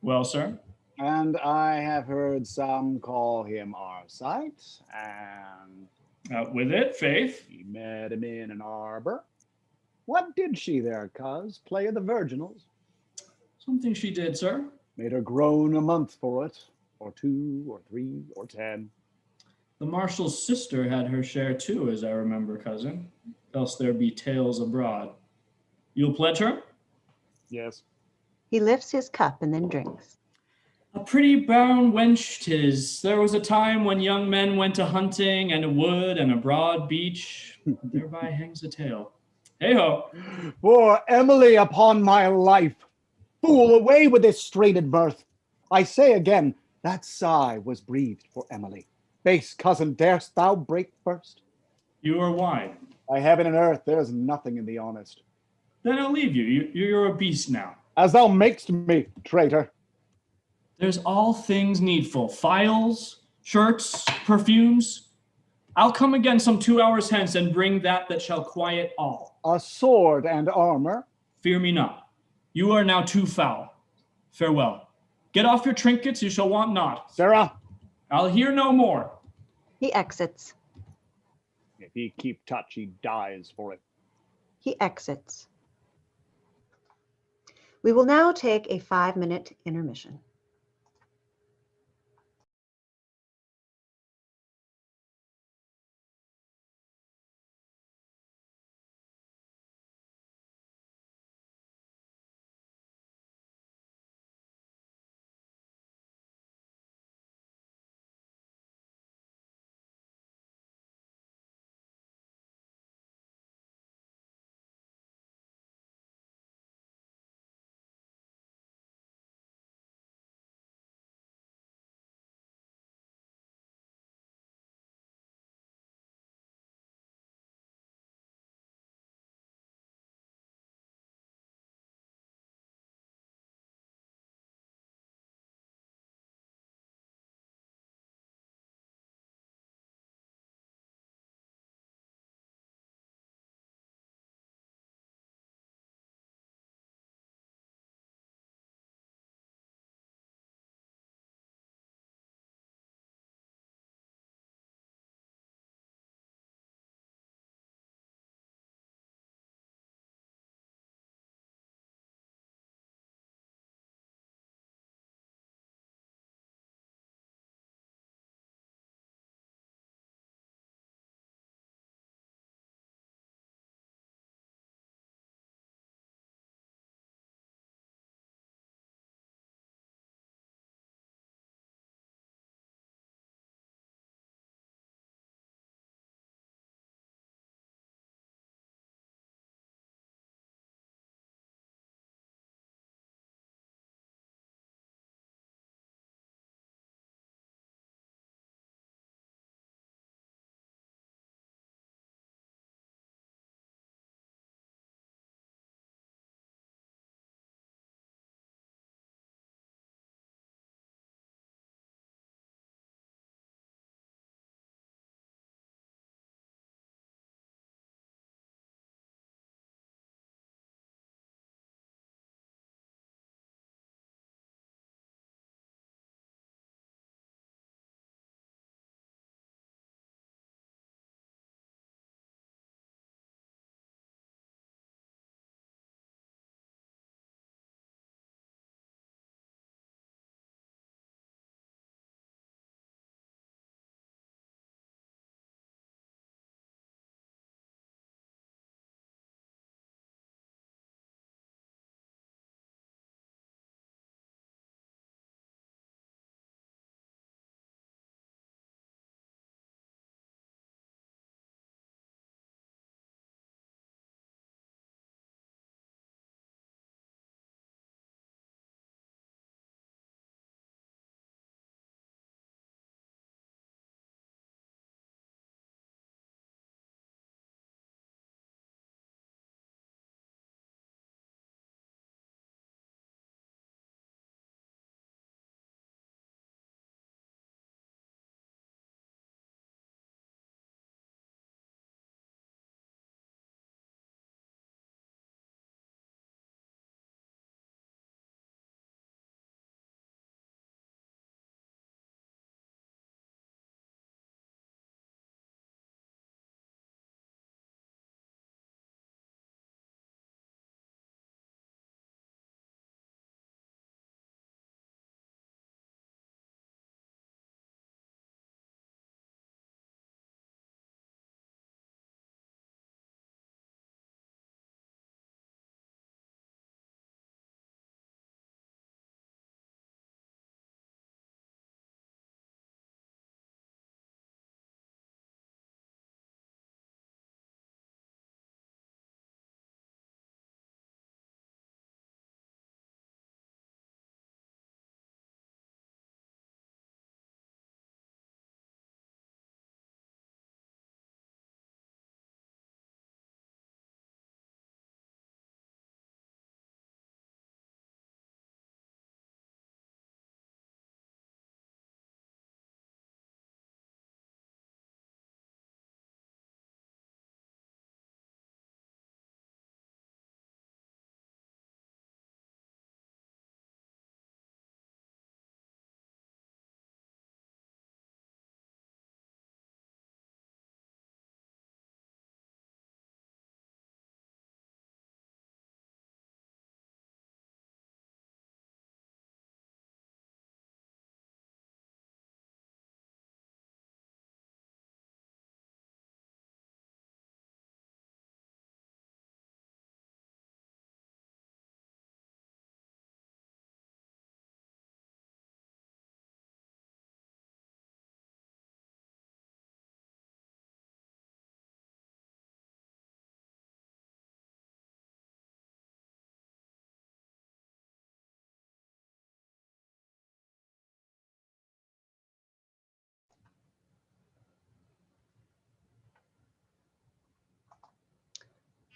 Speaker 9: Well, sir?
Speaker 11: And I have heard some call him Arcite, and...
Speaker 9: Out with it, Faith.
Speaker 11: He met him in an arbor. What did she there, cuz? Play of the virginals?
Speaker 9: Something she did, sir.
Speaker 11: Made her groan a month for it, or 2, or 3, or 10.
Speaker 9: The marshal's sister had her share too, as I remember, cousin. Else there be tales abroad. You'll pledge her?
Speaker 11: Yes.
Speaker 1: He lifts his cup and then drinks.
Speaker 9: A pretty brown wench 'tis. There was a time when young men went a hunting and a wood and a broad beach. Thereby hangs a tale. Hey-ho.
Speaker 11: For Emily, upon my life. Fool, away with this strained mirth. I say again, that sigh was breathed for Emily. Base cousin, darest thou break first?
Speaker 9: You are wine.
Speaker 11: By heaven and earth, there's nothing in the honest.
Speaker 9: Then I'll leave you. You're a beast now.
Speaker 11: As thou makest me, traitor.
Speaker 9: There's all things needful. Files, shirts, perfumes. I'll come again some 2 hours hence and bring that shall quiet all.
Speaker 11: A sword and armor.
Speaker 9: Fear me not. You are now too foul. Farewell. Get off your trinkets, you shall want not.
Speaker 11: Sarah.
Speaker 9: I'll hear no more.
Speaker 1: He exits.
Speaker 11: If he keep touch, he dies for it.
Speaker 1: He exits. We will now take a 5-minute intermission.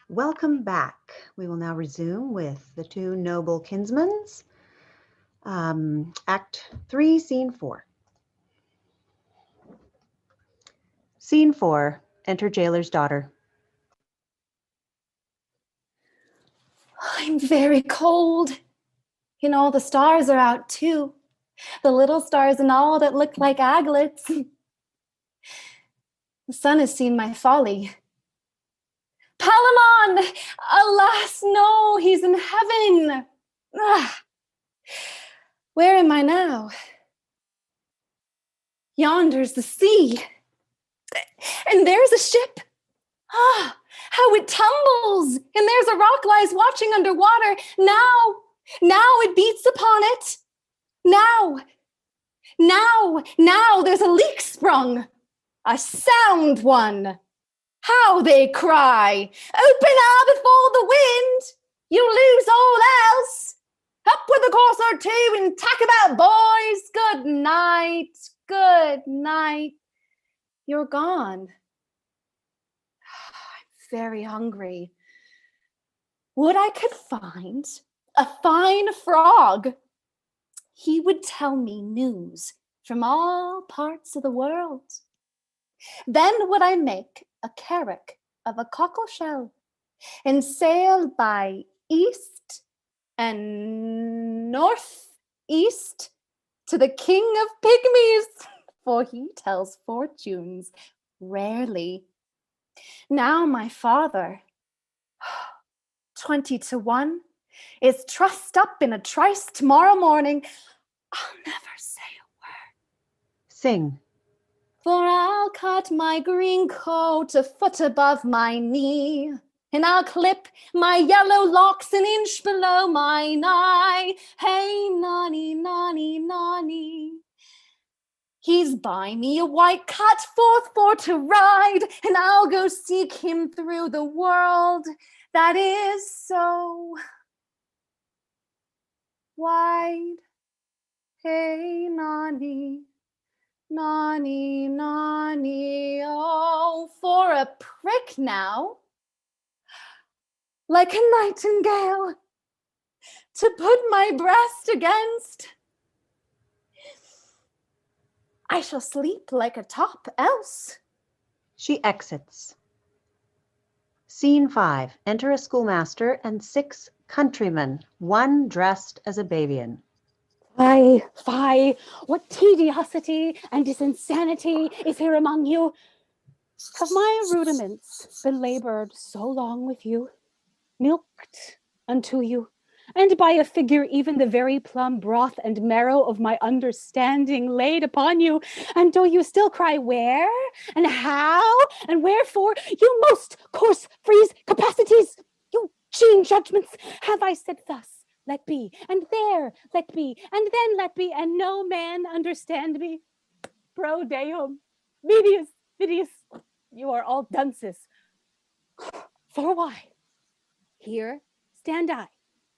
Speaker 1: Welcome back. We will now resume with the two noble kinsmen. Act 3, Scene 4. Scene 4. Enter jailer's daughter.
Speaker 8: I'm very cold. You know, the stars are out too. The little stars and all that look like aglets. The sun has seen my folly. Palamon! Alas, no, he's in heaven. Ah. Where am I now? Yonder's the sea. And there's a ship. Ah, how it tumbles. And there's a rock lies watching underwater. Now it beats upon it. Now, there's a leak sprung. A sound one. How they cry. Open out before the wind. You lose all else. Up with a course or two and tack about, boys. Good night. Good night. You're gone. I'm very hungry. Would I could find a fine frog. He would tell me news from all parts of the world. Then would I make a carrack of a cockle shell and sail by east and northeast to the king of pygmies, for he tells fortunes rarely. Now my father, 20-1, is trussed up in a trice tomorrow morning. I'll never say a word.
Speaker 1: Sing.
Speaker 8: For I'll cut my green coat a foot above my knee, and I'll clip my yellow locks an inch below mine eye. Hey, nonny, nonny, nonny. He's by me a white cat forth for to ride, and I'll go seek him through the world that is so wide. Hey, nonny. Nonny, nonny, oh, for a prick now, like a nightingale, to put my breast against. I shall sleep like a top else.
Speaker 1: She exits. Scene 5. Enter a schoolmaster and 6 countrymen, one dressed as a babian.
Speaker 17: Fie, what tediosity and disinsanity is here among you. Have my rudiments been labored so long with you, milked unto you, and by a figure even the very plum broth and marrow of my understanding laid upon you, and do you still cry where, and how, and wherefore, you most coarse freeze capacities, you gene judgments, have I said thus? Let be, and there let be, and then let be, and no man understand me. Pro Deum, Vidius, you are all dunces. For why? Here stand I.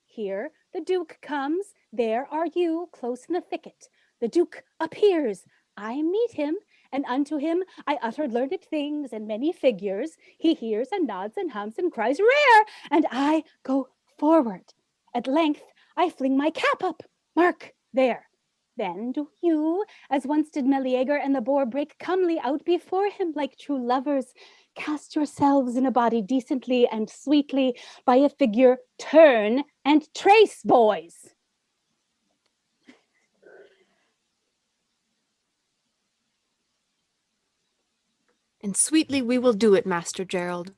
Speaker 17: Here the Duke comes, there are you, close in the thicket. The Duke appears, I meet him, and unto him I utter learned things and many figures. He hears and nods and hums and cries rare, and I go forward. At length, I fling my cap up. Mark, there. Then do you, as once did Meleager and the boar, break comely out before him like true lovers. Cast yourselves in a body decently and sweetly, by a figure turn and trace, boys.
Speaker 5: And sweetly we will do it, Master Gerald.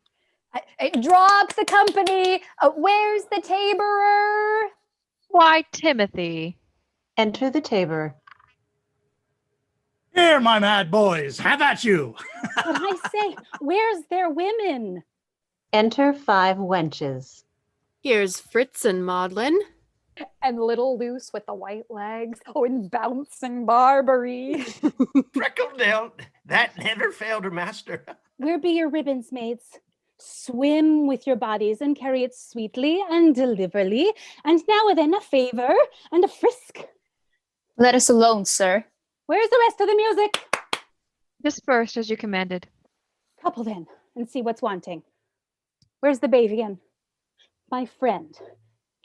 Speaker 3: Drop the company. Where's the taborer?
Speaker 4: Why, Timothy.
Speaker 1: Enter the taborer.
Speaker 2: Here, my mad boys, have at you.
Speaker 17: But I say, where's their women?
Speaker 1: Enter 5 wenches.
Speaker 5: Here's Fritz and Maudlin.
Speaker 3: And little Luce with the white legs. Oh, and bouncing Barbary.
Speaker 13: Freckled down. That never failed her, master.
Speaker 17: Where be your ribbons, maids? Swim with your bodies and carry it sweetly and deliverly, and now and then a favor and a frisk.
Speaker 16: Let us alone, sir.
Speaker 17: Where's the rest of the music?
Speaker 4: Dispersed as you commanded.
Speaker 17: Couple then, and see what's wanting. Where's the Bavian? My friend,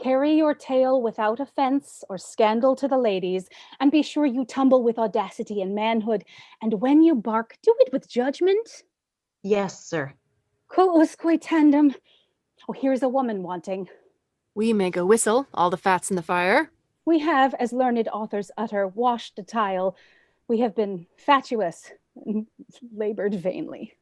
Speaker 17: carry your tale without offense or scandal to the ladies, and be sure you tumble with audacity and manhood, and when you bark, do it with judgment.
Speaker 1: Yes, sir.
Speaker 17: Quousque tandem. Oh, here's a woman wanting.
Speaker 5: We may go whistle, all the fat's in the fire.
Speaker 17: We have, as learned authors utter, washed the tile. We have been fatuous, labored vainly.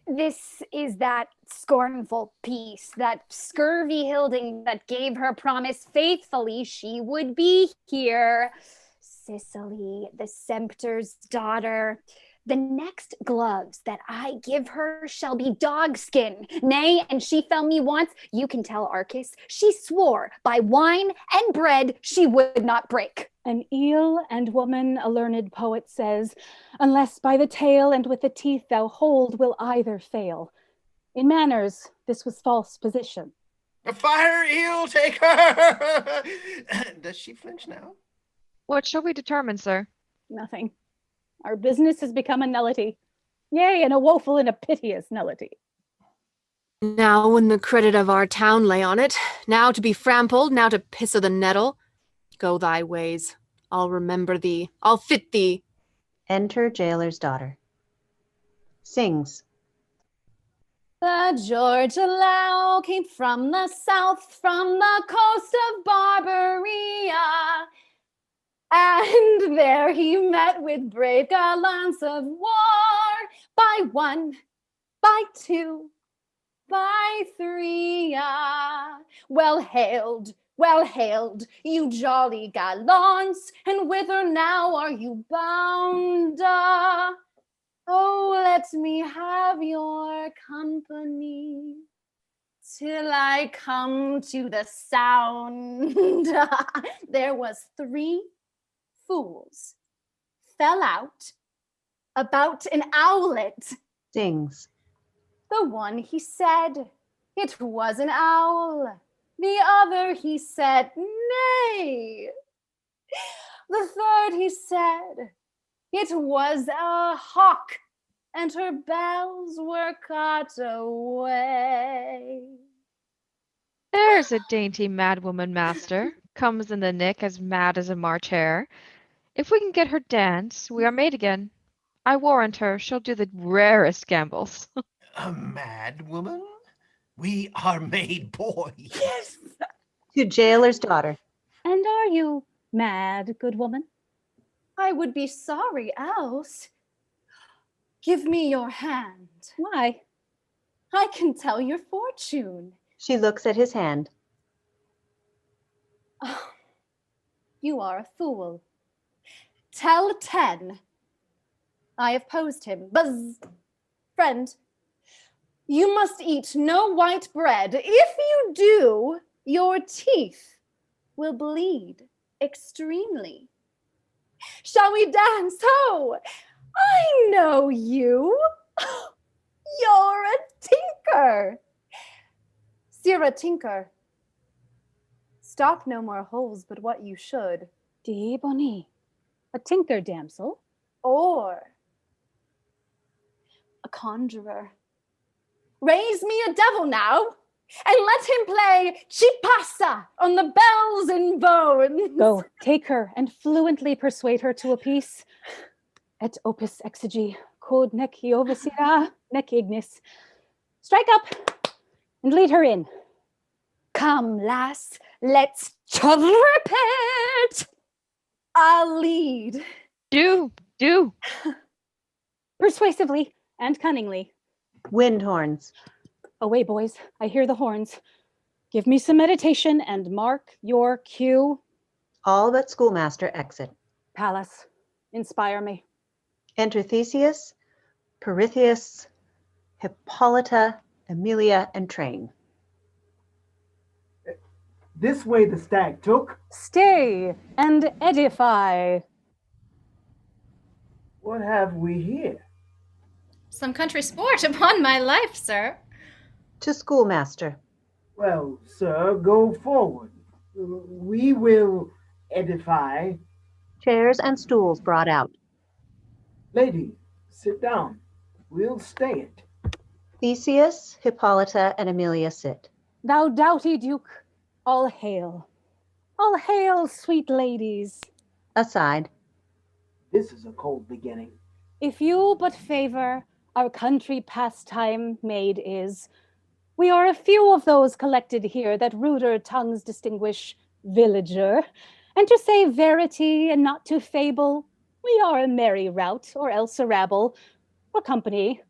Speaker 3: This is that scornful piece, that scurvy Hilding that gave her promise faithfully she would be here. Cicely, the Sempter's daughter. The next gloves that I give her shall be dogskin. Nay, and she fell me once, you can tell Arcas, she swore by wine and bread she would not break.
Speaker 17: An eel and woman, a learned poet says, unless by the tail and with the teeth thou hold, will either fail. In manners, this was false position.
Speaker 13: A fire eel, take her! Does she flinch now?
Speaker 4: What shall we determine, sir?
Speaker 17: Nothing. Our business has become a nullity. Yea, and a woeful and a piteous nullity.
Speaker 5: Now when the credit of our town lay on it, now to be frampled, now to piss o' the nettle. Go thy ways. I'll remember thee. I'll fit thee.
Speaker 1: Enter Jailer's daughter. Sings.
Speaker 17: The Georgia Lau came from the south, from the coast of Barbaria. And there he met with brave gallants of war, by one, by two, by three. Well hailed, you jolly gallants, and whither now are you bound? Oh, let me have your company till I come to the sound. There was 3 fools fell out about an owlet.
Speaker 1: Sings.
Speaker 17: The one he said it was an owl. The other he said nay. The third he said it was a hawk, and her bells were cut away.
Speaker 4: There's a dainty madwoman, master. Comes in the nick as mad as a March hare. If we can get her dance, we are made again. I warrant her she'll do the rarest gambols.
Speaker 13: A mad woman? We are made boys.
Speaker 17: Yes.
Speaker 1: To Jailer's daughter.
Speaker 17: And are you mad, good woman? I would be sorry else. Give me your hand. Why? I can tell your fortune.
Speaker 1: She looks at his hand.
Speaker 17: Oh, you are a fool. Tell 10. I have posed him. Buzz. Friend, you must eat no white bread. If you do, your teeth will bleed extremely. Shall we dance? Oh, I know you. You're a tinker. Sirrah Tinker. Stop no more holes but what you should. De bonny. A tinker damsel. Or a conjurer. Raise me a devil now, and let him play chipasa on the bells and bones. Go, take her, and fluently persuade her to a peace. Et opus exegi, quod nec Iovasira, nec ignis. Strike up, and lead her in. Come, lass, let's trip it. I'll lead.
Speaker 4: Do.
Speaker 17: Persuasively and cunningly.
Speaker 1: Wind horns.
Speaker 17: Away, boys, I hear the horns. Give me some meditation and mark your cue.
Speaker 1: All but schoolmaster exit.
Speaker 17: Pallas, inspire me.
Speaker 1: Enter Theseus, Pirithous, Hippolyta, Amelia, and Train.
Speaker 6: This way the stag took.
Speaker 17: Stay and edify.
Speaker 6: What have we here?
Speaker 10: Some country sport, upon my life, sir.
Speaker 1: To schoolmaster.
Speaker 6: Well, sir, go forward. We will edify.
Speaker 1: Chairs and stools brought out.
Speaker 6: Lady, sit down. We'll stay it.
Speaker 1: Theseus, Hippolyta, and Amelia sit.
Speaker 17: Thou doughty Duke, all hail. All hail, sweet ladies.
Speaker 1: Aside.
Speaker 6: This is a cold beginning.
Speaker 17: If you but favor, our country pastime made is. We are a few of those collected here that ruder tongues distinguish villager. And to say verity and not to fable, we are a merry rout, or else a rabble, or company,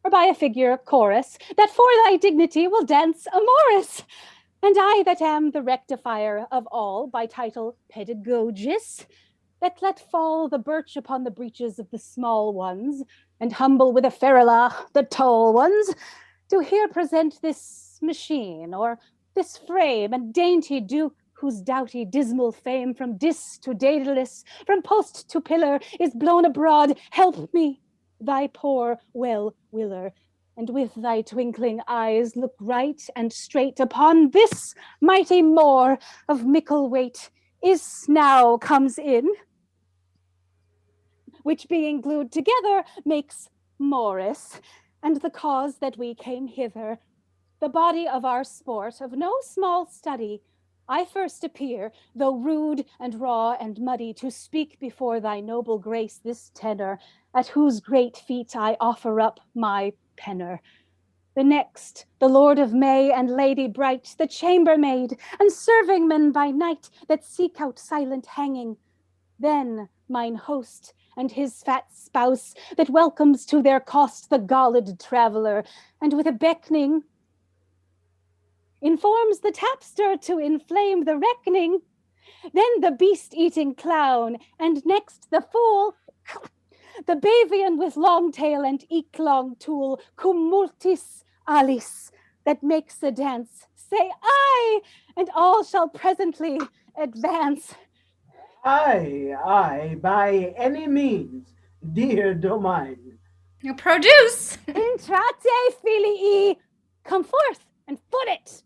Speaker 17: or by a figure chorus, that for thy dignity will dance a morris. And I that am the rectifier of all, by title pedagogist, that let fall the birch upon the breeches of the small ones, and humble with a ferula the tall ones, do here present this machine, or this frame and dainty duke, whose doughty dismal fame from dis to Daedalus, from post to pillar, is blown abroad. Help me, thy poor well-willer, and with thy twinkling eyes look right and straight upon this mighty moor of mickle weight, is now comes in, which being glued together makes Morris, and the cause that we came hither, the body of our sport of no small study, I first appear, though rude and raw and muddy, to speak before thy noble grace this tenor, at whose great feet I offer up my penner. The next, the Lord of May and Lady bright, the chambermaid and servingmen by night that seek out silent hanging. Then mine host and his fat spouse that welcomes to their cost the galled traveler, and with a beckoning informs the tapster to inflame the reckoning. Then the beast-eating clown, and next the fool, the bavian with long tail and eke-long tool, cum multis alis, that makes the dance. Say aye, and all shall presently advance.
Speaker 6: Aye, by any means, dear Domain.
Speaker 10: Produce!
Speaker 17: Intrate filii, come forth and foot it.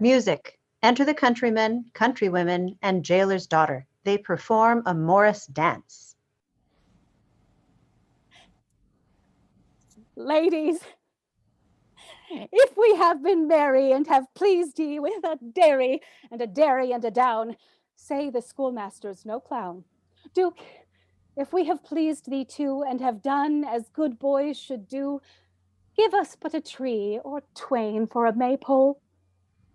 Speaker 1: Music. Enter the countrymen, countrywomen, and jailer's daughter. They perform a Morris dance.
Speaker 17: Ladies, if we have been merry and have pleased ye with a dairy and a down, say the schoolmaster's no clown. Duke, if we have pleased thee too and have done as good boys should do, give us but a tree or twain for a maypole,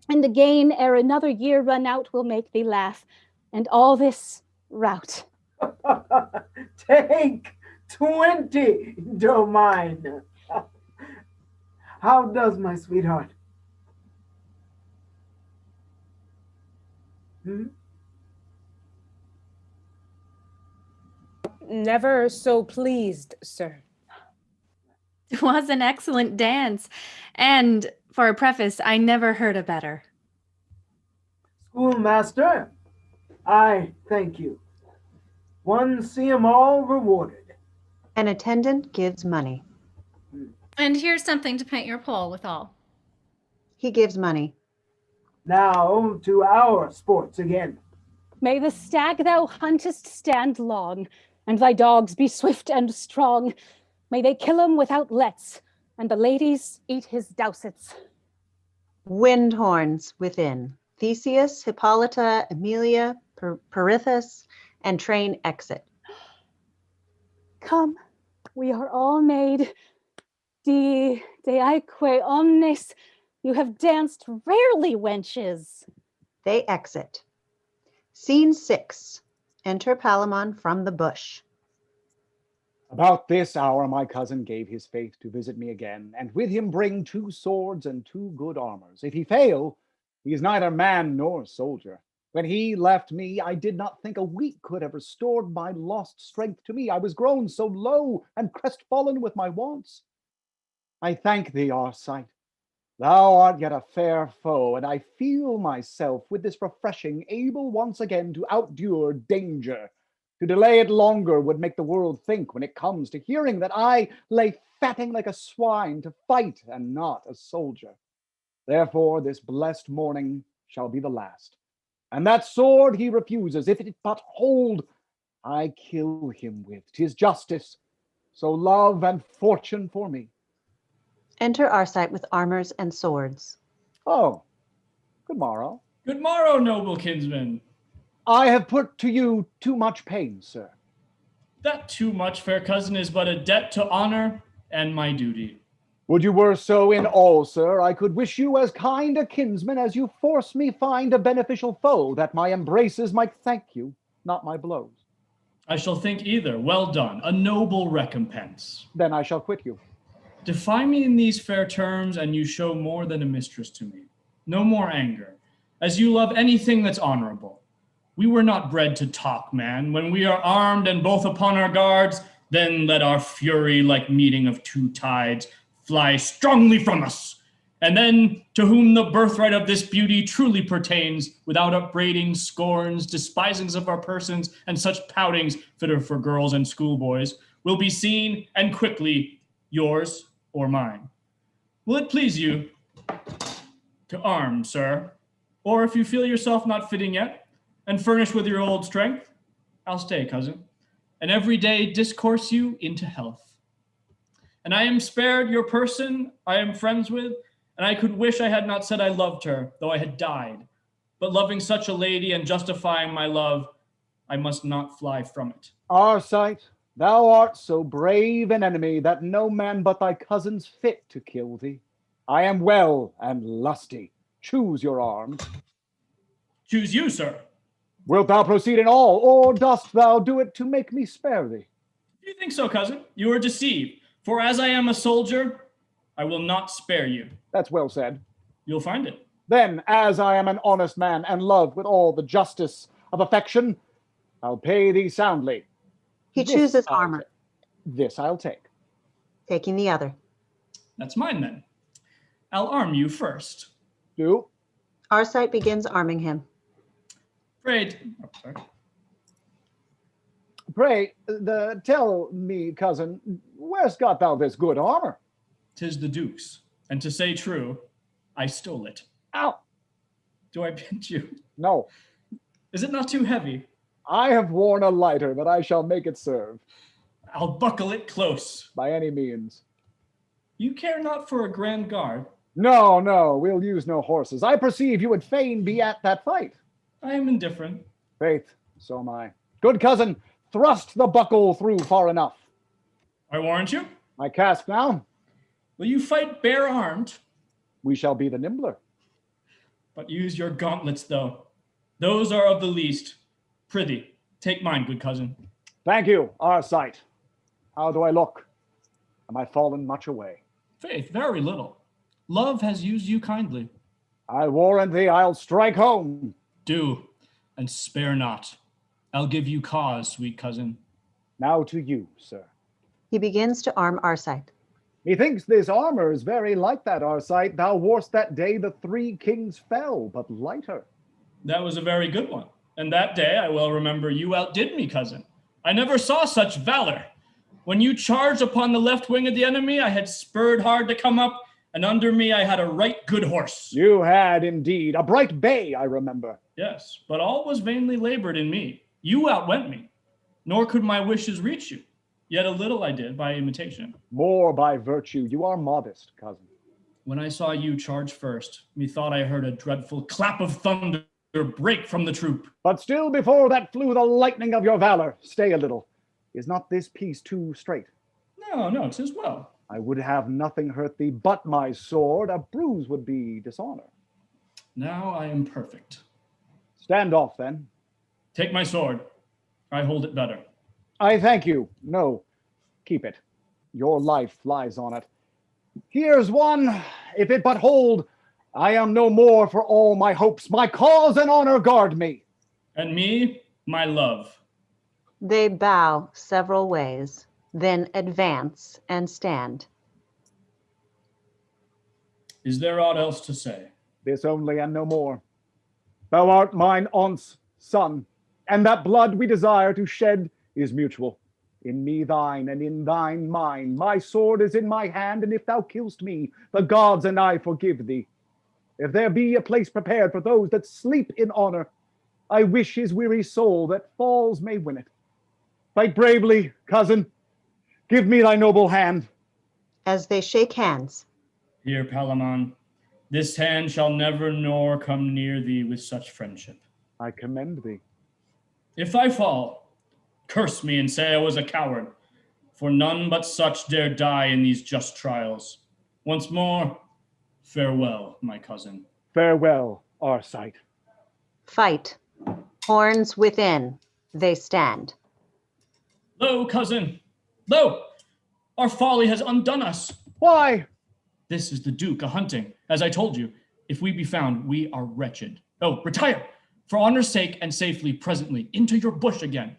Speaker 17: and again ere another year run out we'll make thee laugh, and all this rout.
Speaker 6: Take 20, Domain. How does my sweetheart?
Speaker 7: Never so pleased, sir.
Speaker 8: It was an excellent dance. And for a preface, I never heard a better.
Speaker 6: Schoolmaster, I thank you. One see 'em all rewarded.
Speaker 1: An attendant gives money.
Speaker 10: And here's something to paint your pole withal.
Speaker 1: He gives money.
Speaker 6: Now to our sports again.
Speaker 17: May the stag thou huntest stand long, and thy dogs be swift and strong. May they kill him without lets, and the ladies eat his dowsets.
Speaker 1: Wind horns within. Theseus, Hippolyta, Amelia, Perithous, and train exit.
Speaker 17: Come, we are all made. Deaeque omnes. You have danced rarely, wenches.
Speaker 1: They exit. Scene 6. Enter Palamon from the bush.
Speaker 11: About this hour my cousin gave his faith to visit me again, and with him bring 2 swords and 2 good armors. If he fail, he is neither man nor soldier. When he left me, I did not think a week could have restored my lost strength to me. I was grown so low and crestfallen with my wants. I thank thee, Arcite. Thou art yet a fair foe, and I feel myself with this refreshing able once again to outdure danger. To delay it longer would make the world think when it comes to hearing that I lay fatting like a swine to fight and not a soldier. Therefore this blessed morning shall be the last. And that sword he refuses, if it but hold, I kill him with. 'Tis justice, so love and fortune for me.
Speaker 1: Enter Arcite with armors and swords.
Speaker 11: Oh, good morrow.
Speaker 9: Good morrow, noble kinsman.
Speaker 11: I have put to you too much pain, sir.
Speaker 9: That too much, fair cousin, is but a debt to honor and my duty.
Speaker 11: Would you were so in all, sir, I could wish you as kind a kinsman as you force me find a beneficial foe, that my embraces might thank you, not my blows.
Speaker 9: I shall think either. Well done. A noble recompense.
Speaker 11: Then I shall quit you.
Speaker 9: Defy me in these fair terms, and you show more than a mistress to me. No more anger, as you love anything that's honorable. We were not bred to talk, man. When we are armed and both upon our guards, then let our fury, like meeting of two tides, fly strongly from us. And then, to whom the birthright of this beauty truly pertains, without upbraidings, scorns, despisings of our persons, and such poutings fitter for girls and schoolboys, will be seen, and quickly, yours or mine. Will it please you to arm, sir? Or if you feel yourself not fitting yet, and furnish with your old strength, I'll stay, cousin, and every day discourse you into health. And I am spared your person I am friends with, and I could wish I had not said I loved her, though I had died. But loving such a lady and justifying my love, I must not fly from it.
Speaker 11: Arcite, thou art so brave an enemy that no man but thy cousin's fit to kill thee. I am well and lusty. Choose your arms.
Speaker 9: Choose you, sir.
Speaker 11: Wilt thou proceed in all, or dost thou do it to make me spare thee?
Speaker 9: If you think so, cousin, you are deceived. For as I am a soldier, I will not spare you.
Speaker 11: That's well said.
Speaker 9: You'll find it.
Speaker 11: Then, as I am an honest man and love with all the justice of affection, I'll pay thee soundly.
Speaker 1: He chooses armor.
Speaker 11: This I'll take.
Speaker 1: Taking the other.
Speaker 9: That's mine, then. I'll arm you first.
Speaker 11: Do.
Speaker 1: Arcite begins arming him.
Speaker 11: Pray, tell me, cousin, where's got thou this good armor?
Speaker 9: 'Tis the Duke's, and to say true, I stole it.
Speaker 11: Ow!
Speaker 9: Do I pinch you?
Speaker 11: No.
Speaker 9: Is it not too heavy?
Speaker 11: I have worn a lighter, but I shall make it serve.
Speaker 9: I'll buckle it close.
Speaker 11: By any means.
Speaker 9: You care not for a grand guard?
Speaker 11: No, we'll use no horses. I perceive you would fain be at that fight.
Speaker 9: I am indifferent.
Speaker 11: Faith, so am I. Good cousin, thrust the buckle through far enough.
Speaker 9: I warrant you.
Speaker 11: My casque now.
Speaker 9: Will you fight bare-armed?
Speaker 11: We shall be the nimbler.
Speaker 9: But use your gauntlets, though. Those are of the least. Prithee, take mine, good cousin.
Speaker 11: Thank you, Arcite. How do I look? Am I fallen much away?
Speaker 9: Faith, very little. Love has used you kindly.
Speaker 11: I warrant thee I'll strike home.
Speaker 9: Do, and spare not. I'll give you cause, sweet cousin.
Speaker 11: Now to you, sir.
Speaker 1: He begins to arm Arcite.
Speaker 11: Methinks this armor is very like that, Arcite. Thou worst that day the 3 kings fell, but lighter.
Speaker 9: That was a very good one. And that day, I well remember, you outdid me, cousin. I never saw such valor. When you charged upon the left wing of the enemy, I had spurred hard to come up, and under me I had a right good horse.
Speaker 11: You had indeed. A bright bay, I remember.
Speaker 9: Yes, but all was vainly labored in me. You outwent me, nor could my wishes reach you. Yet a little I did by imitation.
Speaker 11: More by virtue. You are modest, cousin.
Speaker 9: When I saw you charge first, methought I heard a dreadful clap of thunder break from the troop.
Speaker 11: But still before that flew the lightning of your valor. Stay a little. Is not this piece too straight?
Speaker 9: No, 'tis well.
Speaker 11: I would have nothing hurt thee but my sword. A bruise would be dishonor.
Speaker 9: Now I am perfect.
Speaker 11: Stand off, then.
Speaker 9: Take my sword. I hold it better.
Speaker 11: I thank you. No, keep it. Your life lies on it. Here's one. If it but hold, I am no more for all my hopes. My cause and honor guard me.
Speaker 9: And me, my love.
Speaker 1: They bow several ways, then advance and stand.
Speaker 9: Is there aught else to say?
Speaker 11: This only and no more. Thou art mine aunt's son, and that blood we desire to shed is mutual. In me thine, and in thine mine. My sword is in my hand, and if thou kill'st me, the gods and I forgive thee. If there be a place prepared for those that sleep in honor, I wish his weary soul that falls may win it. Fight bravely, cousin. Give me thy noble hand.
Speaker 1: As they shake hands,
Speaker 9: Dear Palamon, this hand shall never nor come near thee with such friendship.
Speaker 11: I commend thee.
Speaker 9: If I fall, curse me and say I was a coward, for none but such dare die in these just trials. Once more, farewell, my cousin.
Speaker 11: Farewell, our sight.
Speaker 1: Fight. Horns within. They stand.
Speaker 9: Lo, cousin! Lo! Our folly has undone us.
Speaker 11: Why?
Speaker 9: This is the Duke a-hunting. As I told you, if we be found, we are wretched. Oh, retire! For honor's sake and safely, presently, into your bush again.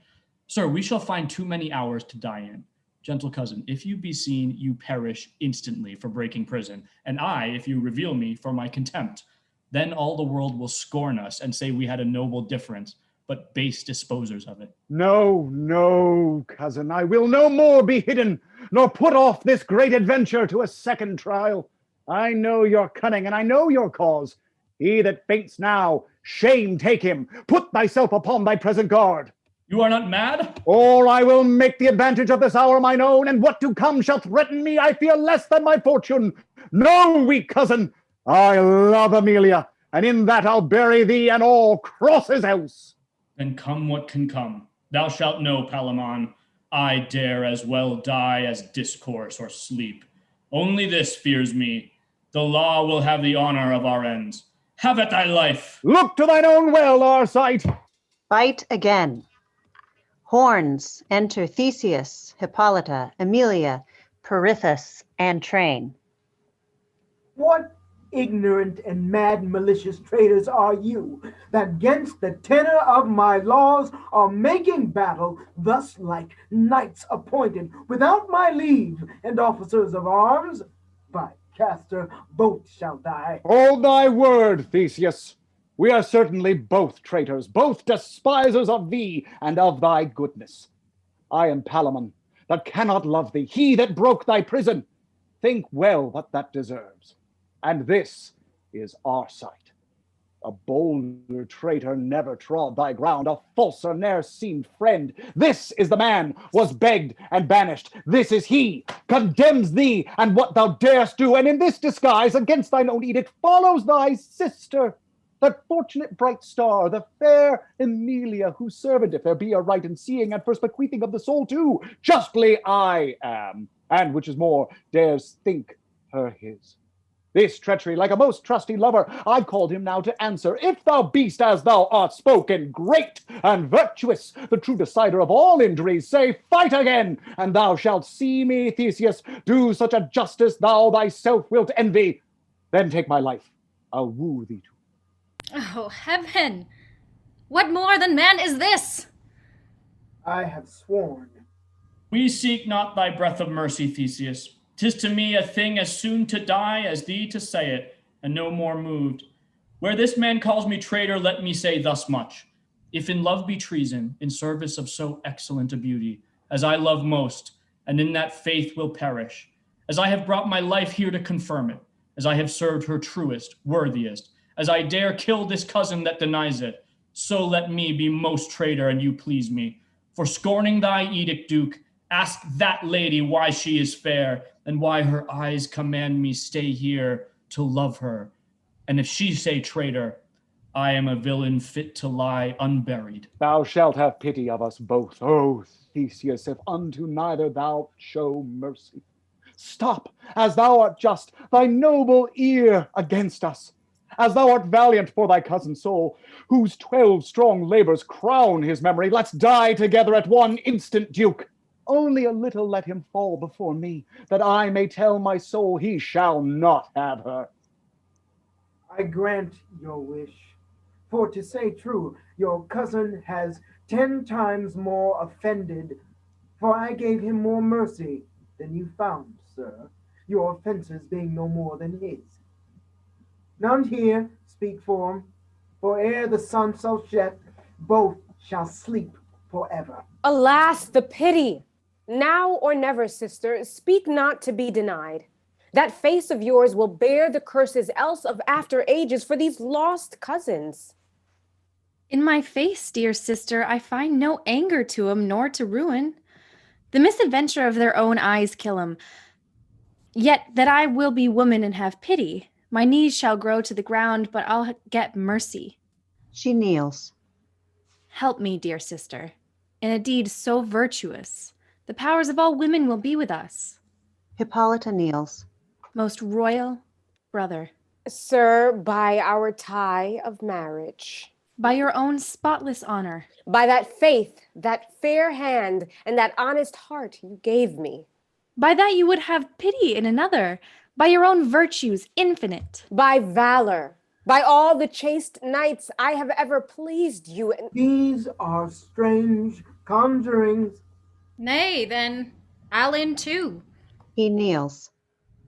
Speaker 9: Sir, we shall find too many hours to die in. Gentle cousin, if you be seen, you perish instantly for breaking prison, and I, if you reveal me, for my contempt. Then all the world will scorn us and say we had a noble difference, but base disposers of it.
Speaker 11: No, no, cousin, I will no more be hidden, nor put off this great adventure to a second trial. I know your cunning, and I know your cause. He that faints now, shame take him. Put thyself upon thy present guard.
Speaker 9: You are not mad?
Speaker 11: Or I will make the advantage of this hour mine own, and what to come shall threaten me, I fear less than my fortune. No, weak cousin, I love Amelia, and in that I'll bury thee and all crosses else.
Speaker 9: Then come what can come. Thou shalt know, Palamon, I dare as well die as discourse or sleep. Only this fears me. The law will have the honor of our ends. Have at thy life.
Speaker 11: Look to thine own well, our sight.
Speaker 1: Fight again. Horns. Enter Theseus, Hippolyta, Amelia, Perithous, and Train.
Speaker 6: What ignorant and mad malicious traitors are you, that against the tenor of my laws are making battle, thus like knights appointed, without my leave, and officers of arms? By Castor, both shall die.
Speaker 11: Hold thy word, Theseus. We are certainly both traitors, both despisers of thee and of thy goodness. I am Palamon, that cannot love thee, he that broke thy prison. Think well what that deserves. And this is our sight. A bolder traitor never trod thy ground, a falser ne'er seemed friend. This is the man was begged and banished. This is he, condemns thee and what thou darest do, and in this disguise against thine own edict follows thy sister, that fortunate bright star, the fair Amelia, whose servant, if there be a right in seeing and first bequeathing of the soul too, justly I am, and which is more, dares think her his. This treachery, like a most trusty lover, I called him now to answer. If thou be'st as thou art spoken, great and virtuous, the true decider of all injuries, say, fight again, and thou shalt see me, Theseus, do such a justice thou thyself wilt envy. Then take my life, I'll woo thee to.
Speaker 10: Oh, heaven! What more than man is this?
Speaker 6: I have sworn.
Speaker 9: We seek not thy breath of mercy, Theseus. 'Tis to me a thing as soon to die as thee to say it, and no more moved. Where this man calls me traitor, let me say thus much. If in love be treason, in service of so excellent a beauty, as I love most, and in that faith will perish, as I have brought my life here to confirm it, as I have served her truest, worthiest, as I dare kill this cousin that denies it, so let me be most traitor, and you please me. For scorning thy edict, Duke, ask that lady why she is fair, and why her eyes command me stay here to love her. And if she say traitor, I am a villain fit to lie unburied.
Speaker 11: Thou shalt have pity of us both, O Theseus, if unto neither thou show mercy. Stop, as thou art just, thy noble ear against us, as thou art valiant for thy cousin's soul, whose 12 strong labors crown his memory. Let's die together at one instant, Duke. Only a little let him fall before me, that I may tell my soul he shall not have her.
Speaker 6: I grant your wish. For to say true, your cousin has 10 times more offended, for I gave him more mercy than you found, sir, your offenses being no more than his. None here speak for him, for ere the sun shall set, both shall sleep forever.
Speaker 7: Alas, the pity! Now or never, sister, speak not to be denied. That face of yours will bear the curses else of after ages for these lost cousins.
Speaker 8: In my face, dear sister, I find no anger to 'em nor to ruin. The misadventure of their own eyes kill 'em. Yet that I will be woman and have pity. My knees shall grow to the ground, but I'll get mercy.
Speaker 1: She kneels.
Speaker 8: Help me, dear sister, in a deed so virtuous. The powers of all women will be with us.
Speaker 1: Hippolyta kneels.
Speaker 8: Most royal brother.
Speaker 7: Sir, by our tie of marriage.
Speaker 8: By your own spotless honor.
Speaker 7: By that faith, that fair hand, and that honest heart you gave me.
Speaker 8: By that you would have pity in another. By your own virtues infinite.
Speaker 7: By valor. By all the chaste knights I have ever pleased you.
Speaker 6: These are strange conjurings.
Speaker 10: Nay, then, I'll in too.
Speaker 1: He kneels.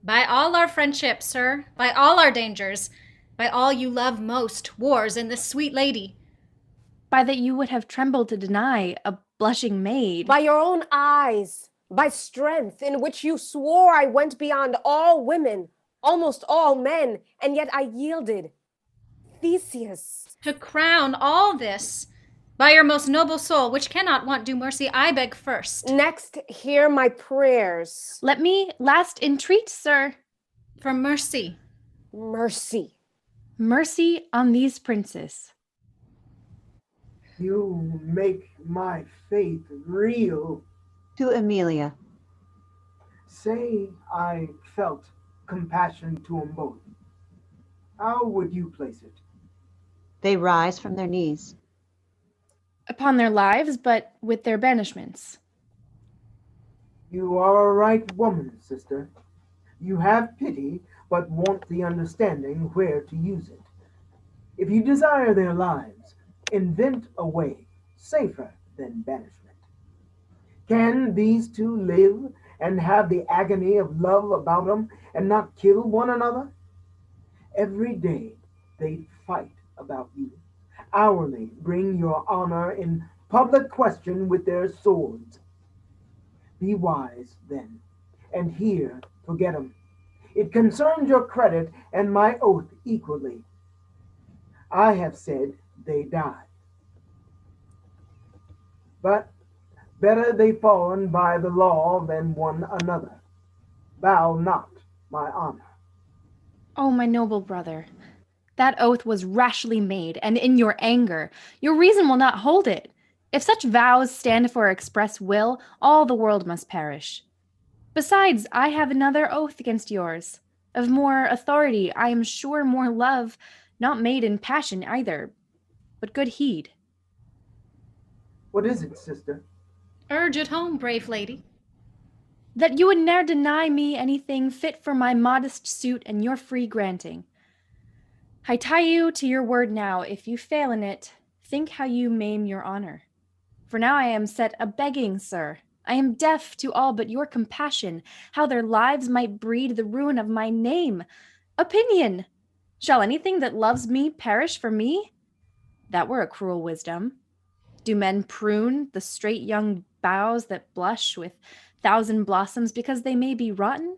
Speaker 10: By all our friendship, sir, by all our dangers, by all you love most, wars in this sweet lady.
Speaker 8: By that you would have trembled to deny a blushing maid.
Speaker 7: By your own eyes, by strength in which you swore I went beyond all women, almost all men, and yet I yielded. Theseus.
Speaker 10: To crown all this, by your most noble soul, which cannot want due mercy, I beg first.
Speaker 7: Next, hear my prayers.
Speaker 8: Let me last entreat, sir.
Speaker 10: For mercy.
Speaker 7: Mercy.
Speaker 8: Mercy on these princes.
Speaker 6: You make my faith real.
Speaker 1: To Emilia.
Speaker 6: Say I felt compassion to them both. How would you place it?
Speaker 1: They rise from their knees.
Speaker 8: Upon their lives, but with their banishments.
Speaker 6: You are a right woman, sister. You have pity, but want the understanding where to use it. If you desire their lives, invent a way safer than banishment. Can these two live and have the agony of love about them and not kill one another? Every day they fight about you. Hourly bring your honor in public question with their swords. Be wise, then, and here forget 'em. It concerns your credit and my oath equally. I have said they die. But better they fallen by the law than one another. Bow not my honor.
Speaker 8: Oh, my noble brother, that oath was rashly made, and in your anger. Your reason will not hold it. If such vows stand for express will, all the world must perish. Besides, I have another oath against yours. Of more authority, I am sure more love, not made in passion either, but good heed.
Speaker 6: What is it, sister?
Speaker 10: Urge it home, brave lady.
Speaker 8: That you would ne'er deny me anything fit for my modest suit and your free granting. I tie you to your word now. If you fail in it, think how you maim your honor. For now I am set a-begging, sir. I am deaf to all but your compassion, how their lives might breed the ruin of my name. Opinion! Shall anything that loves me perish for me? That were a cruel wisdom. Do men prune the straight young boughs that blush with 1,000 blossoms because they may be rotten?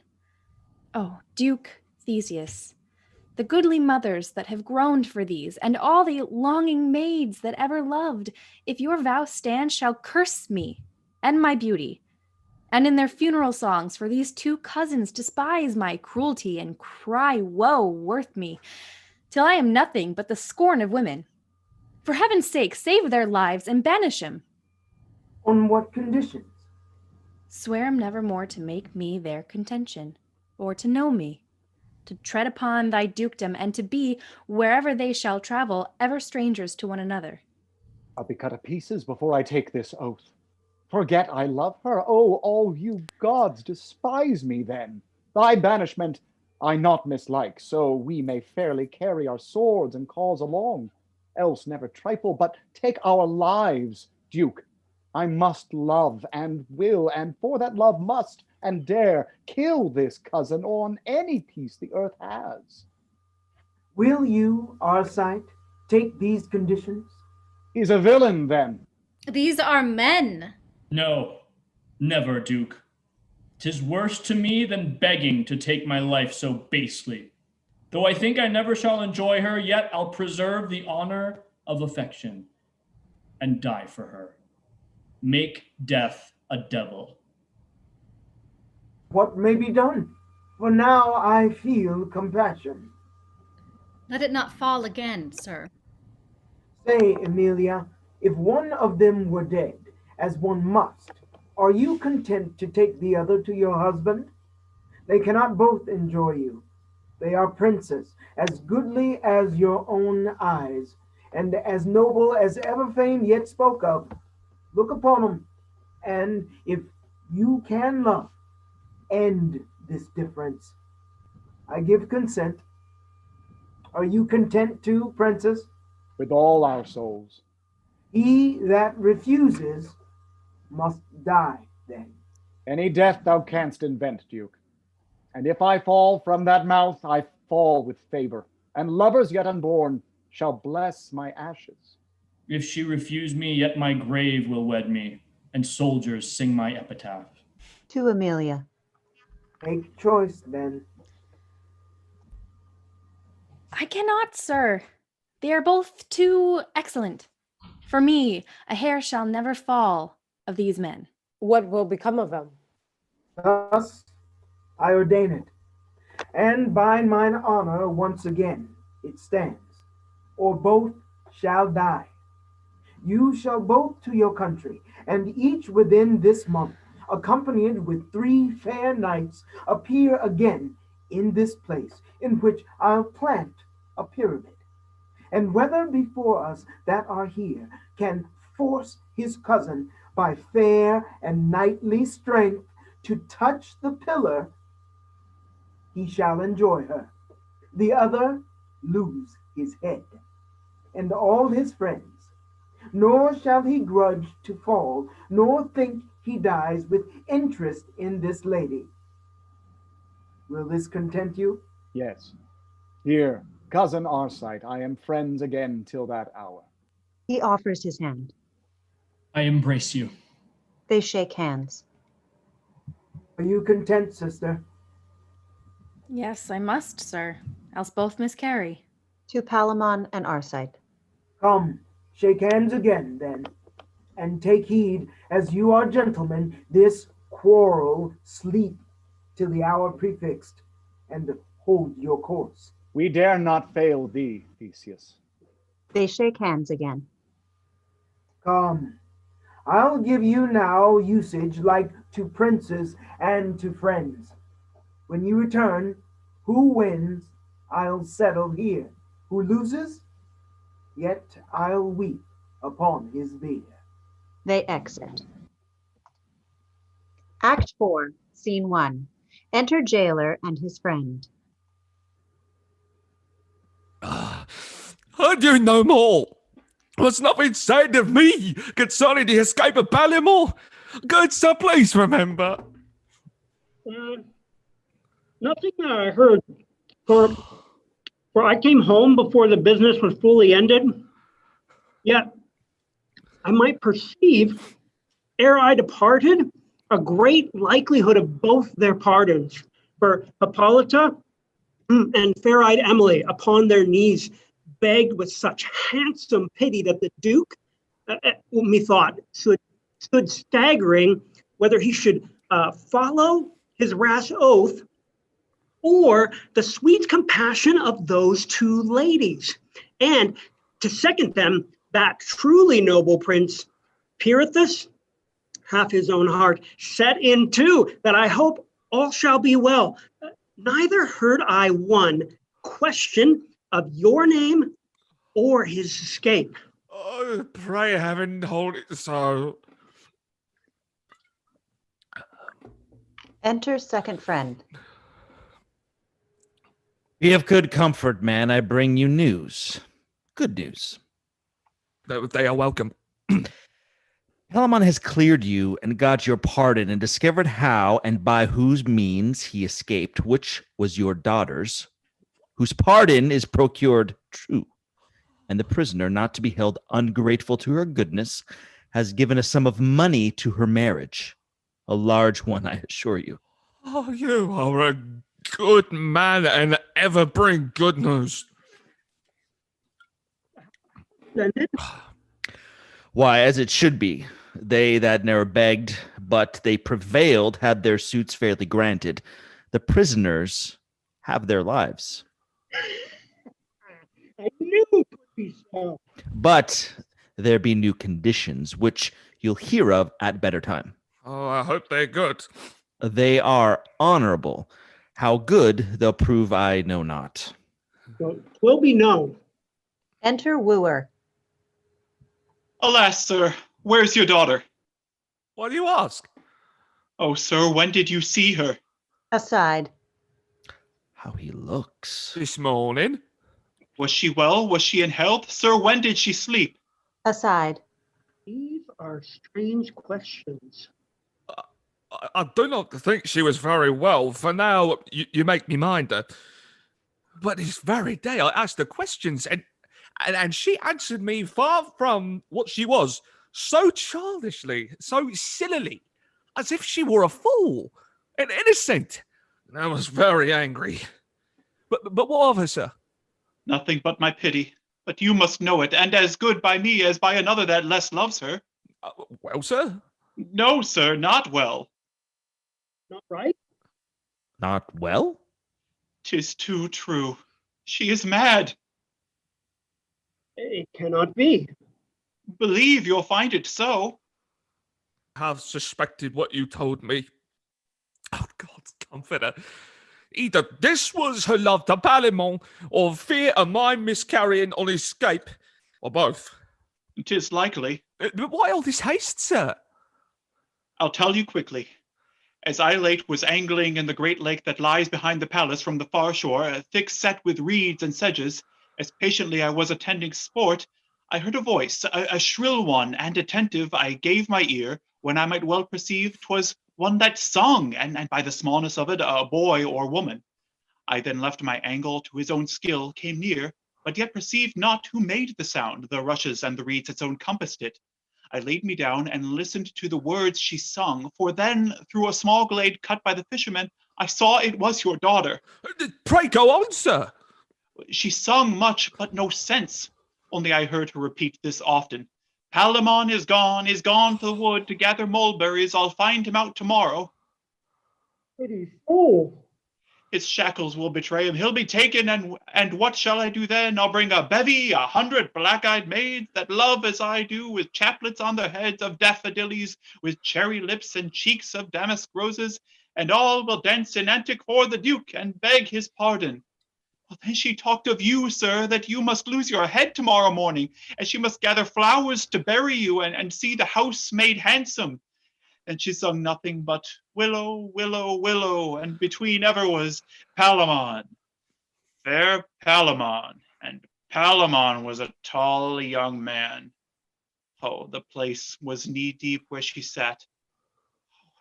Speaker 8: Oh, Duke Theseus, the goodly mothers that have groaned for these, and all the longing maids that ever loved, if your vow stand, shall curse me and my beauty, and in their funeral songs for these two cousins despise my cruelty and cry woe worth me, till I am nothing but the scorn of women. For heaven's sake, save their lives and banish 'em.
Speaker 6: On what conditions?
Speaker 8: Swear 'em never more to make me their contention, or to know me, to tread upon thy dukedom, and to be, wherever they shall travel, ever strangers to one another.
Speaker 11: I'll be cut to pieces before I take this oath. Forget I love her. Oh, all you gods despise me then. Thy banishment I not mislike, so we may fairly carry our swords and cause along. Else never trifle, but take our lives, Duke. I must love and will, and for that love must and dare kill this cousin on any peace the earth has.
Speaker 6: Will you, Arcite, take these conditions?
Speaker 11: He's a villain, then.
Speaker 10: These are men.
Speaker 9: No, never, Duke. 'Tis worse to me than begging to take my life so basely. Though I think I never shall enjoy her, yet I'll preserve the honor of affection and die for her. Make death a devil.
Speaker 6: What may be done? For now I feel compassion.
Speaker 10: Let it not fall again, sir.
Speaker 6: Say, Emilia, if one of them were dead, as one must, are you content to take the other to your husband? They cannot both enjoy you. They are princes, as goodly as your own eyes, and as noble as ever fame yet spoke of. Look upon them, and if you can love, end this difference. I give consent. Are you content too, princess?
Speaker 11: With all our souls.
Speaker 6: He that refuses must die then.
Speaker 11: Any death thou canst invent, Duke. And if I fall from that mouth, I fall with favor, and lovers yet unborn shall bless my ashes.
Speaker 9: If she refuse me, yet my grave will wed me, and soldiers sing my epitaph.
Speaker 1: To Emilia.
Speaker 6: Make choice then.
Speaker 8: I cannot, sir. They are both too excellent. For me, a hair shall never fall of these men.
Speaker 7: What will become of them?
Speaker 6: Thus I ordain it, and by mine honor once again it stands, or both shall die. You shall both to your country, and each within this month, accompanied with 3 fair knights, appear again in this place, in which I'll plant a pyramid. And whether before us that are here can force his cousin by fair and knightly strength to touch the pillar, he shall enjoy her. The other lose his head, and all his friends. Nor shall he grudge to fall, nor think he dies with interest in this lady. Will this content you?
Speaker 11: Yes. Here, cousin Arcite, I am friends again till that hour.
Speaker 1: He offers his hand.
Speaker 9: I embrace you.
Speaker 1: They shake hands.
Speaker 6: Are you content, sister?
Speaker 8: Yes, I must, sir, else both miscarry.
Speaker 1: To Palamon and Arcite.
Speaker 6: Come, shake hands again, then, and take heed, as you are gentlemen, this quarrel sleep till the hour prefixed, and hold your course.
Speaker 11: We dare not fail thee, Theseus.
Speaker 1: They shake hands again.
Speaker 6: Come, I'll give you now usage like to princes and to friends. When you return, who wins, I'll settle here. Who loses, yet I'll weep upon his bier.
Speaker 1: They exit. Act 4, Scene 1. Enter jailer and his friend.
Speaker 14: Heard you no more. Was nothing said of me concerning the escape of Ballymore? Good sir, please remember.
Speaker 18: Nothing that I heard, for I came home before the business was fully ended. Yet I might perceive, ere I departed, a great likelihood of both their pardons. For Hippolyta and fair-eyed Emily, upon their knees, begged with such handsome pity that the Duke, methought, stood staggering whether he should follow his rash oath or the sweet compassion of those 2 ladies. And to second them, that truly noble prince, Pirithous, hath his own heart set in too, that I hope all shall be well. Neither heard I one question of your name or his escape.
Speaker 14: Oh, pray heaven hold it so.
Speaker 1: Enter second friend.
Speaker 19: Be of good comfort, man. I bring you news. Good news.
Speaker 14: They are welcome.
Speaker 19: Palamon has cleared you and got your pardon and discovered how and by whose means he escaped, which was your daughter's, whose pardon is procured true. And the prisoner, not to be held ungrateful to her goodness, has given a sum of money to her marriage. A large one, I assure you.
Speaker 14: Oh, you are a good man and ever bring good news.
Speaker 19: Why, as it should be. They that ne'er begged, but they prevailed, had their suits fairly granted. the prisoners have their lives.
Speaker 18: I knew it would be so.
Speaker 19: But there be new conditions, which you'll hear of at better time.
Speaker 14: Oh, I hope they're good.
Speaker 19: They are honorable. How good they'll prove I know not.
Speaker 18: So, 'twill be known.
Speaker 1: Enter wooer.
Speaker 15: Alas, sir, where's your daughter?
Speaker 14: Why do you ask?
Speaker 15: Oh, sir, when did you see her?
Speaker 1: Aside.
Speaker 19: How he looks.
Speaker 14: This morning.
Speaker 15: Was she well? Was she in health? Sir, when did she sleep?
Speaker 1: Aside.
Speaker 18: These are strange questions.
Speaker 14: I do not think she was very well. For now, you make me mind her. But this very day I asked her questions, and she answered me far from what she was, so childishly, so sillily, as if she were a fool, and innocent. And I was very angry. But what of her, sir?
Speaker 15: Nothing but my pity. But you must know it, and as good by me as by another that less loves her.
Speaker 14: Well, sir?
Speaker 15: No, sir, not well.
Speaker 18: Not right?
Speaker 19: Not well?
Speaker 15: 'Tis too true. She is mad.
Speaker 18: It cannot be.
Speaker 15: Believe you'll find it so.
Speaker 14: I have suspected what you told me. Oh, God's comforter. Either this was her love to Palamon, or fear of my miscarrying on escape, or both.
Speaker 15: 'Tis likely.
Speaker 14: But why all this haste, sir?
Speaker 15: I'll tell you quickly. As I late was angling in the great lake that lies behind the palace from the far shore, thick set with reeds and sedges, as patiently I was attending sport, I heard a voice, a shrill one, and attentive I gave my ear, when I might well perceive 'twas one that sung, and by the smallness of it, a boy or woman. I then left my angle to his own skill, came near, but yet perceived not who made the sound, the rushes and the reeds that so encompassed it. I laid me down and listened to the words she sung, for then, through a small glade cut by the fishermen, I saw it was your daughter.
Speaker 14: Pray go on, sir.
Speaker 15: She sung much, but no sense. Only I heard her repeat this often. Palamon is gone to the wood to gather mulberries. I'll find him out tomorrow.
Speaker 18: Pretty fool.
Speaker 15: His shackles will betray him. He'll be taken, and what shall I do then? I'll bring a bevy, 100 black-eyed maids that love as I do, with chaplets on their heads of daffodillies, with cherry lips and cheeks of damask roses, and all will dance in antic for the duke and beg his pardon. Well, then she talked of you, sir, that you must lose your head tomorrow morning, and she must gather flowers to bury you, and see the house made handsome. And she sung nothing but willow, willow, willow, and between ever was Palamon, fair Palamon, and Palamon was a tall young man. Oh, the place was knee-deep where she sat.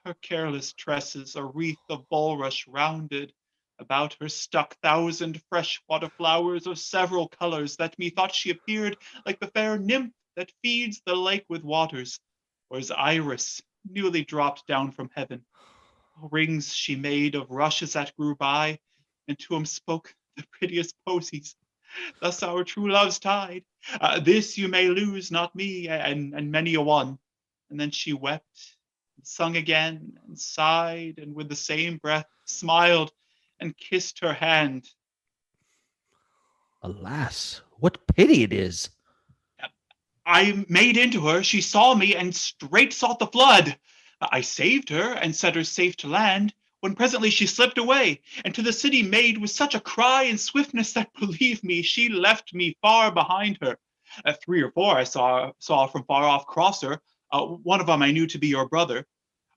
Speaker 15: Her careless tresses, a wreath of bulrush rounded, about her stuck 1,000 fresh-water flowers of several colors, that methought she appeared like the fair nymph that feeds the lake with waters, or as Iris, newly dropped down from heaven. Rings she made of rushes that grew by, and to him spoke the prettiest posies. Thus our true love's tied. This you may lose, not me, and many a one. And then she wept, and sung again, and sighed, and with the same breath smiled, and kissed her hand.
Speaker 19: Alas, what pity it is.
Speaker 15: I made into her, she saw me, and straight sought the flood. I saved her, and set her safe to land, when presently she slipped away, and to the city made with such a cry and swiftness that, believe me, she left me far behind her. 3 or 4 I saw from far off cross her, one of them I knew to be your brother,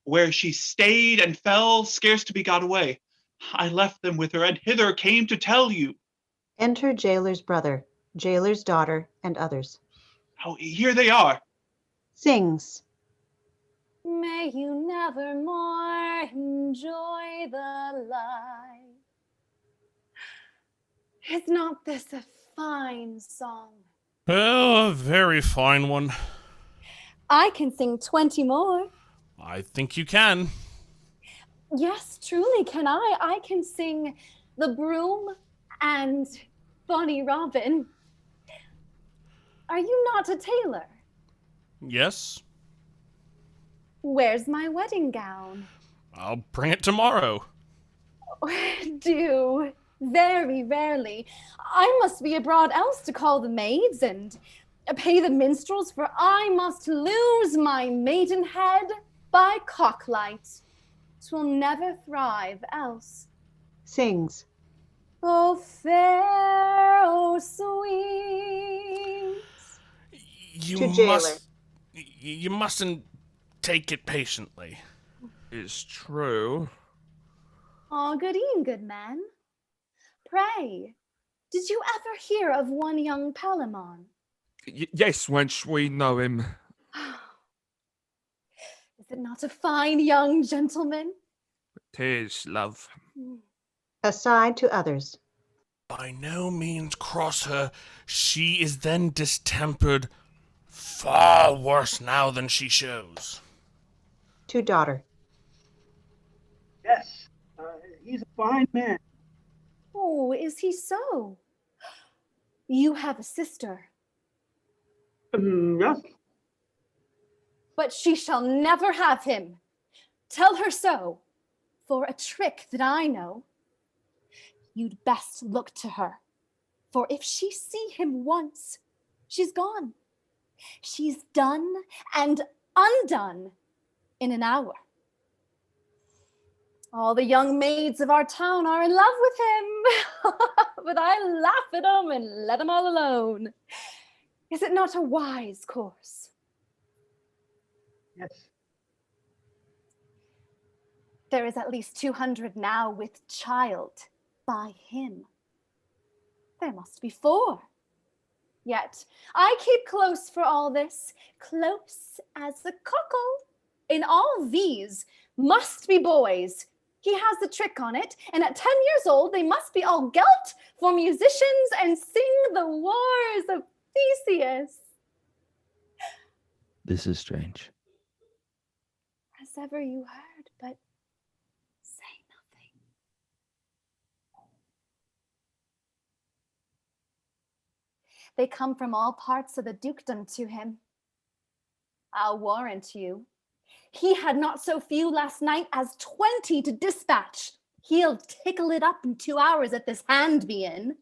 Speaker 15: where she stayed and fell, scarce to be got away. I left them with her, and hither came to tell you.
Speaker 1: Enter jailer's brother, jailer's daughter, and others.
Speaker 15: Oh, here they are.
Speaker 1: Sings.
Speaker 17: May you never more enjoy the light. Is not this a fine song?
Speaker 20: Oh, a very fine one.
Speaker 17: I can sing 20 more.
Speaker 20: I think you can.
Speaker 17: Yes, truly can I. I can sing The Broom and Bonnie Robin. Are you not a tailor?
Speaker 20: Yes.
Speaker 17: Where's my wedding gown?
Speaker 20: I'll bring it tomorrow.
Speaker 17: Do. Very rarely. I must be abroad else to call the maids and pay the minstrels, for I must lose my maidenhead by cocklight. 'Twill never thrive else.
Speaker 1: Sings.
Speaker 17: Oh fair, oh sweet.
Speaker 20: You mustn't take it patiently.
Speaker 14: It's true.
Speaker 17: Ah, good e'en, good man. Pray, did you ever hear of one young Palamon?
Speaker 14: Yes, wench, we know him.
Speaker 17: Is it not a fine young gentleman?
Speaker 14: 'Tis, love.
Speaker 1: Aside to others.
Speaker 20: By no means cross her. She is then distempered, far worse now than she shows.
Speaker 1: To daughter.
Speaker 18: Yes, he's a fine man.
Speaker 17: Oh, is he so? You have a sister.
Speaker 18: Yes.
Speaker 17: But she shall never have him. Tell her so. For a trick that I know, you'd best look to her. For if she see him once, she's gone. She's done and undone in an hour. All the young maids of our town are in love with him, but I laugh at them and let them all alone. Is it not a wise course?
Speaker 18: Yes.
Speaker 17: There is at least 200 now with child by him. There must be 4. Yet I keep close for all this, close as a cockle. In all these must be boys. He has the trick on it, and at 10 years old they must be all gelt for musicians and sing the wars of Theseus.
Speaker 19: This is strange.
Speaker 17: As ever you heard, but say nothing. They come from all parts of the dukedom to him. I'll warrant you, he had not so few last night as 20 to dispatch. He'll tickle it up in 2 hours if this hand be in.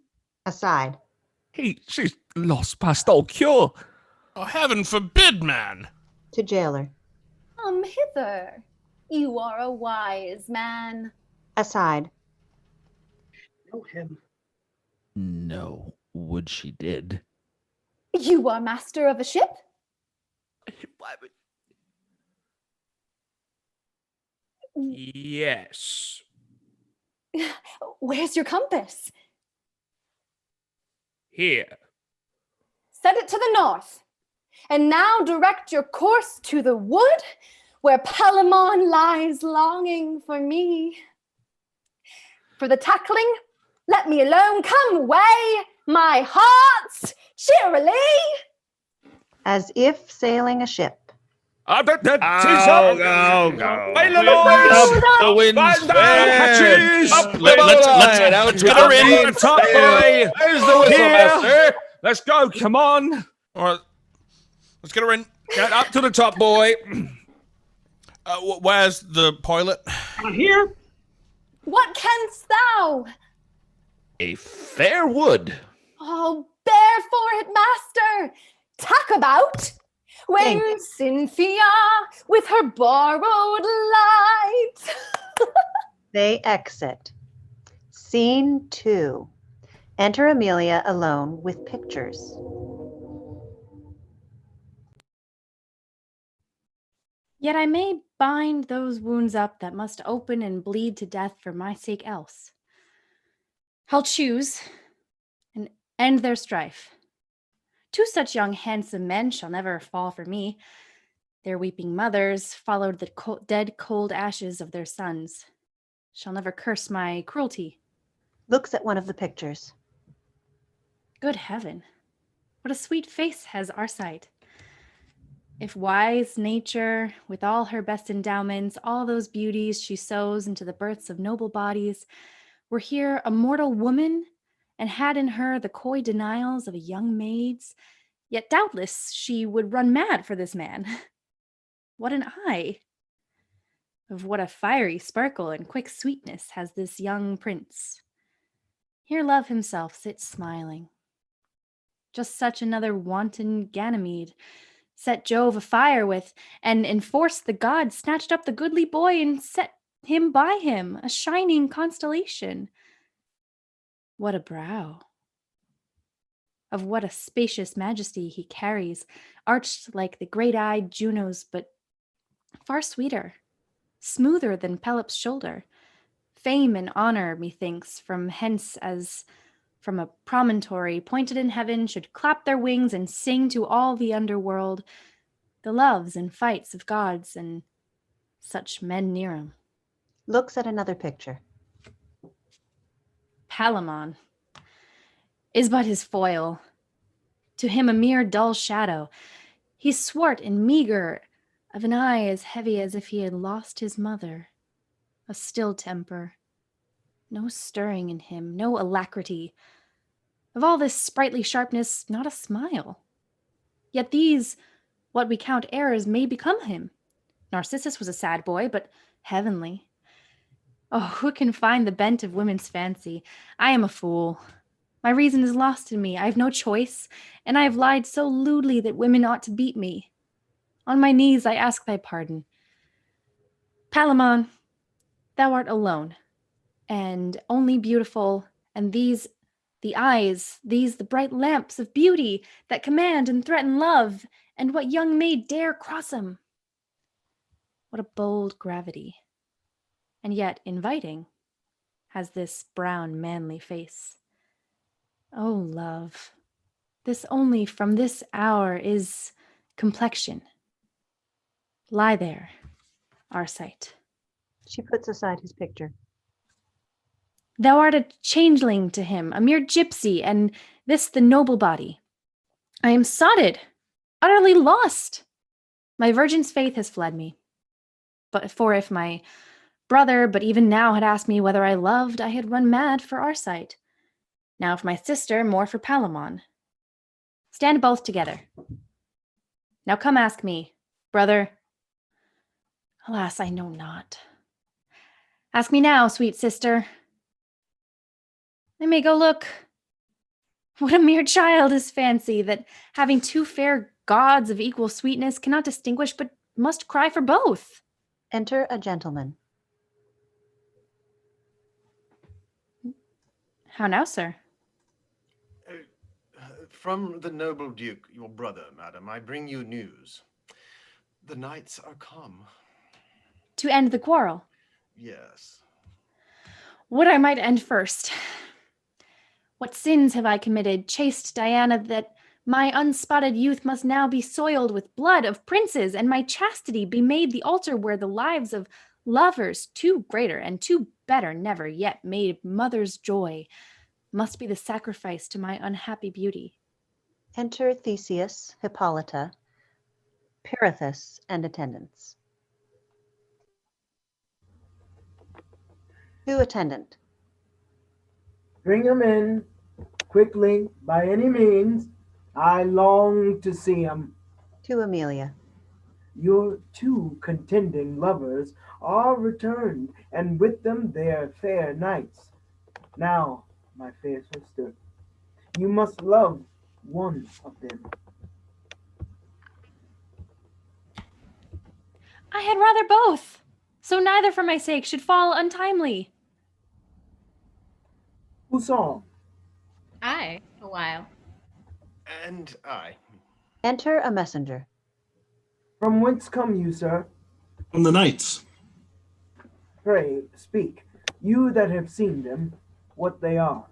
Speaker 1: Aside.
Speaker 14: She's lost past all cure.
Speaker 20: Oh, heaven forbid, man.
Speaker 1: To jailer.
Speaker 17: Come hither. You are a wise man.
Speaker 1: Aside.
Speaker 18: Know him.
Speaker 19: No, would she did.
Speaker 17: You are master of a ship?
Speaker 14: Yes.
Speaker 17: Where's your compass?
Speaker 14: Here.
Speaker 17: Set it to the north. And now direct your course to the wood where Palamon lies longing for me. For the tackling, let me alone. Come away, my hearts, cheerily.
Speaker 1: As if sailing a ship.
Speaker 14: Up.
Speaker 19: Go.
Speaker 14: The
Speaker 19: wind's
Speaker 14: hatches.
Speaker 20: Let's get her in.
Speaker 14: Top boy. Where's the whistle, master? Let's go. Come on.
Speaker 20: All right. Let's get her in.
Speaker 14: Get up to the top, boy.
Speaker 20: Where's the pilot?
Speaker 18: Here.
Speaker 17: What canst thou?
Speaker 19: A fair wood.
Speaker 17: Oh, bear for it, master. Tack about. When Cynthia with her borrowed light.
Speaker 1: They exit. Scene 2. Enter Amelia alone with pictures.
Speaker 8: Yet I may bind those wounds up that must open and bleed to death for my sake else. I'll choose and end their strife. 2 such young handsome men shall never fall for me. Their weeping mothers followed the dead cold ashes of their sons, shall never curse my cruelty.
Speaker 1: Looks at one of the pictures.
Speaker 8: Good heaven, what a sweet face has Arcite. If wise nature, with all her best endowments, all those beauties she sows into the births of noble bodies, were here a mortal woman, and had in her the coy denials of a young maid's, yet doubtless she would run mad for this man. What an eye! Of what a fiery sparkle and quick sweetness has this young prince. Here Love himself sits smiling. Just such another wanton Ganymede set Jove afire with, and enforced the gods snatched up the goodly boy and set him by him, a shining constellation. What a brow! Of what a spacious majesty he carries, arched like the great-eyed Juno's, but far sweeter, smoother than Pelops' shoulder. Fame and honor, methinks, from hence as from a promontory pointed in heaven should clap their wings and sing to all the underworld the loves and fights of gods and such men near 'em.
Speaker 1: Looks at another picture.
Speaker 8: Palamon is but his foil, to him a mere dull shadow. He's swart and meager, of an eye as heavy as if he had lost his mother, a still temper, no stirring in him, no alacrity. Of all this sprightly sharpness, not a smile. Yet these, what we count errors, may become him. Narcissus was a sad boy, but heavenly. Oh, who can find the bent of women's fancy? I am a fool. My reason is lost in me. I have no choice, and I have lied so lewdly that women ought to beat me. On my knees I ask thy pardon. Palamon, thou art alone, and only beautiful, and these the eyes, these the bright lamps of beauty that command and threaten love, and what young maid dare cross 'em? What a bold gravity, and yet inviting, has this brown manly face. Oh, love, this only from this hour is complexion. Lie there, Arcite.
Speaker 1: She puts aside his picture.
Speaker 8: Thou art a changeling to him, a mere gypsy, and this the noble body. I am sotted, utterly lost. My virgin's faith has fled me. But for if my brother but even now had asked me whether I loved, I had run mad for Arcite. Now for my sister, more for Palamon. Stand both together. Now come ask me, brother. Alas, I know not. Ask me now, sweet sister. I may go look. What a mere child is fancy, that having two fair gods of equal sweetness cannot distinguish, but must cry for both.
Speaker 1: Enter a gentleman.
Speaker 8: How now, sir?
Speaker 13: From the noble duke, your brother, madam, I bring you news. The knights are come.
Speaker 8: To end the quarrel?
Speaker 13: Yes.
Speaker 8: Would I might end first. What sins have I committed, chaste Diana, that my unspotted youth must now be soiled with blood of princes, and my chastity be made the altar where the lives of lovers, too greater and too better never yet made mother's joy, must be the sacrifice to my unhappy beauty?
Speaker 1: Enter Theseus, Hippolyta, Pirithous, and attendants. Who attendant?
Speaker 6: Bring him in, quickly, by any means. I long to see him.
Speaker 1: To Amelia.
Speaker 6: Your two contending lovers are returned, and with them their fair knights. Now, my fair sister, you must love one of them.
Speaker 8: I had rather both, so neither for my sake should fall untimely.
Speaker 6: Who saw?
Speaker 10: I, a while.
Speaker 13: And I.
Speaker 1: Enter a messenger.
Speaker 6: From whence come you, sir?
Speaker 12: From the knights.
Speaker 6: Pray, speak, you that have seen them, what they are.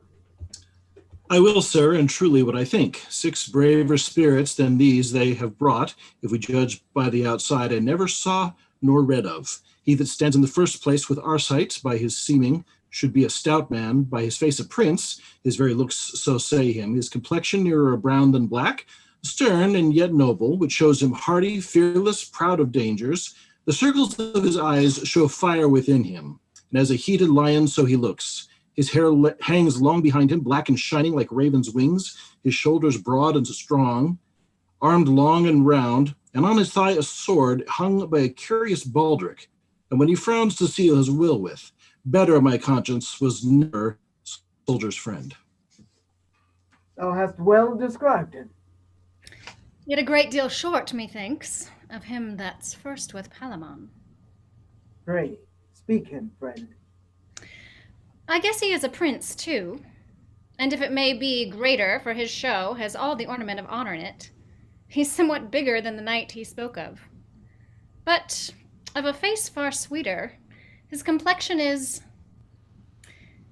Speaker 12: I will, sir, and truly what I think. 6 braver spirits than these they have brought, if we judge by the outside, I never saw nor read of. He that stands in the first place with Arcite, by his seeming, should be a stout man, by his face a prince, his very looks so say him, his complexion nearer brown than black, stern and yet noble, which shows him hardy, fearless, proud of dangers. The circles of his eyes show fire within him, and as a heated lion so he looks. His hair hangs long behind him, black and shining like raven's wings, his shoulders broad and strong, armed long and round, and on his thigh a sword hung by a curious baldric. and when he frowns to seal his will with. Better, my conscience, was never soldier's friend.
Speaker 6: Thou hast well described him.
Speaker 10: Yet a great deal short, methinks, of him that's first with Palamon.
Speaker 6: Pray, speak him, friend.
Speaker 10: I guess he is a prince, too. And if it may be greater, for his show has all the ornament of honor in it, he's somewhat bigger than the knight he spoke of. But of a face far sweeter, his complexion is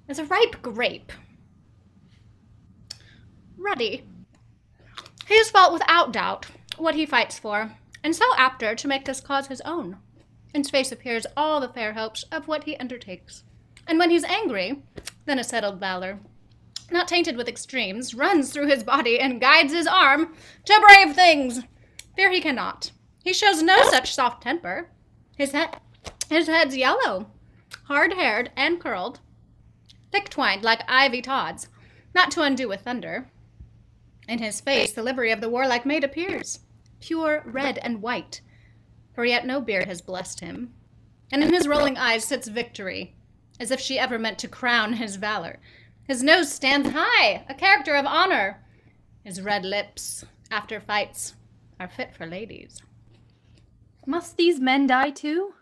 Speaker 10: as a ripe grape. Ruddy. He has fought without doubt what he fights for, and so apter to make this cause his own. In his face appears all the fair hopes of what he undertakes. And when he's angry, then a settled valor, not tainted with extremes, runs through his body and guides his arm to brave things. Fear he cannot. He shows no such soft temper. His head's yellow, hard-haired and curled, thick-twined like ivy tods, not to undo with thunder. In his face the livery of the warlike maid appears, pure red and white, for yet no beard has blessed him. And in his rolling eyes sits victory, as if she ever meant to crown his valor. His nose stands high, a character of honor. His red lips, after fights, are fit for ladies.
Speaker 8: Must these men die too?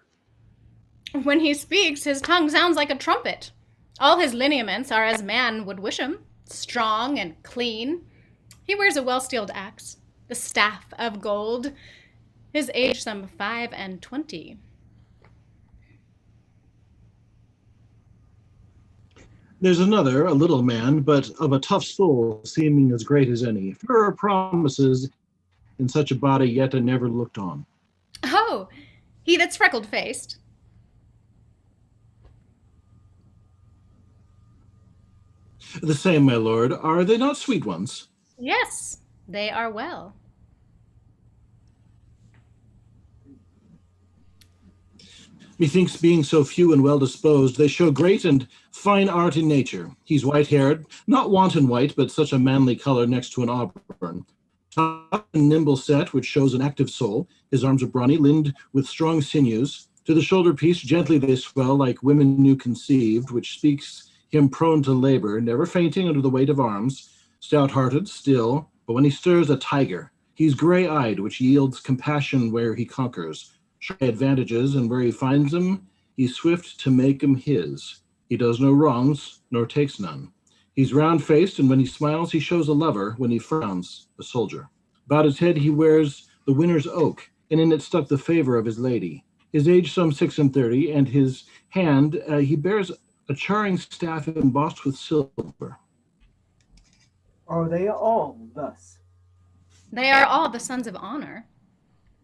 Speaker 10: When he speaks, his tongue sounds like a trumpet. All his lineaments are as man would wish 'em, strong and clean. He wears a well-steeled axe, the staff of gold. His age some 25.
Speaker 12: There's another, a little man, but of a tough soul, seeming as great as any. Fairer promises in such a body yet I never looked on.
Speaker 10: Oh, he that's freckled-faced.
Speaker 12: The same, my lord. Are they not sweet ones?
Speaker 10: Yes, they are well.
Speaker 12: Methinks being so few and well disposed, they show great and fine art in nature. He's white-haired, not wanton white, but such a manly color next to an auburn. Tough and nimble set, which shows an active soul. His arms are brawny, limbed with strong sinews. To the shoulder piece gently they swell, like women new conceived, which speaks him prone to labor, never fainting under the weight of arms. Stout-hearted, still, but when he stirs, a tiger. He's gray-eyed, which yields compassion where he conquers. Shy advantages, and where he finds them, he's swift to make them his. He does no wrongs, nor takes none. He's round-faced, and when he smiles, he shows a lover. When he frowns, a soldier. About his head he wears the winner's oak, and in it stuck the favor of his lady. His age some 36, and his hand he bears a charring staff embossed with silver.
Speaker 6: Are they all thus?
Speaker 10: They are all the sons of honor.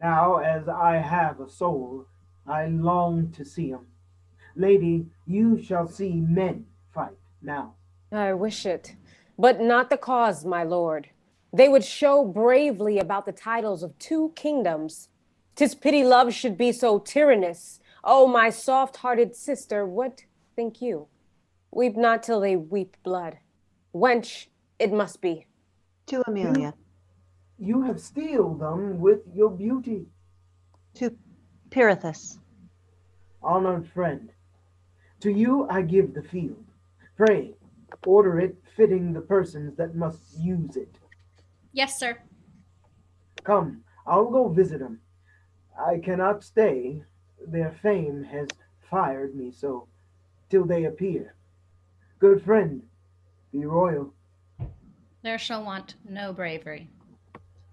Speaker 6: Now, as I have a soul, I long to see 'em. Lady, you shall see men fight now.
Speaker 7: I wish it, but not the cause, my lord. They would show bravely about the titles of 2 kingdoms. 'Tis pity love should be so tyrannous. Oh, my soft-hearted sister, what think you? Weep not till they weep blood. Wench, it must be.
Speaker 1: To Amelia.
Speaker 6: You have steeled them with your beauty.
Speaker 1: To Pirithous.
Speaker 6: Honored friend, to you I give the field. Pray, order it fitting the persons that must use it.
Speaker 10: Yes, sir.
Speaker 6: Come, I'll go visit them. I cannot stay. Their fame has fired me so, till they appear. Good friend, be royal.
Speaker 10: There shall want no bravery.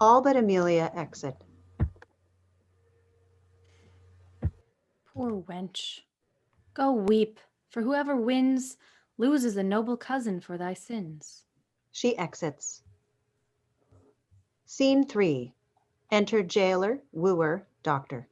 Speaker 1: All but Amelia exit.
Speaker 8: Poor wench. Go weep, for whoever wins loses a noble cousin for thy sins.
Speaker 1: She exits. Scene 3. Enter jailer, wooer, doctor.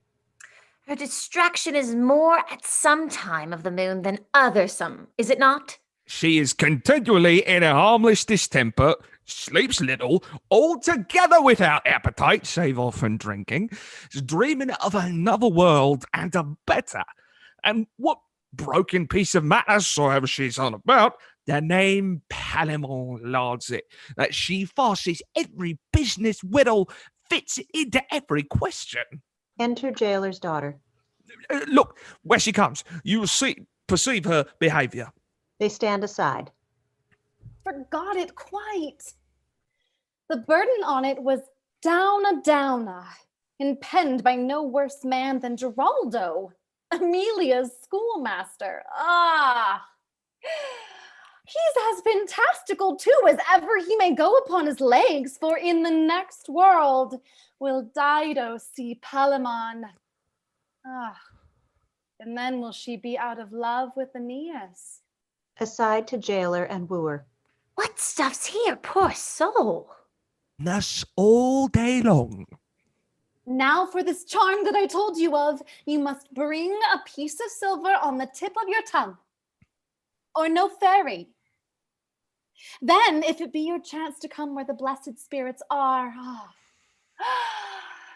Speaker 21: Her distraction is more at some time of the moon than other some, is it not?
Speaker 14: She is continually in a harmless distemper, sleeps little, altogether without appetite, save often drinking, is dreaming of another world and a better. And what broken piece of matter soever she's on about, the name Palamon lards it, that she farces every business whittle, fits into every question.
Speaker 1: Enter jailer's daughter.
Speaker 14: Look, where she comes. You will perceive her behavior.
Speaker 1: They stand aside.
Speaker 17: Forgot it quite. The burden on it was downa, and penned by no worse man than Geraldo, Amelia's schoolmaster. Ah! He's as fantastical too as ever he may go upon his legs, for in the next world will Dido see Palamon. Ah, and then will she be out of love with Aeneas.
Speaker 1: Aside to jailer and wooer.
Speaker 21: What stuff's here, poor soul?
Speaker 14: Thus all day long.
Speaker 17: Now for this charm that I told you of, you must bring a piece of silver on the tip of your tongue, or no fairy. Then, if it be your chance to come where the blessed spirits are,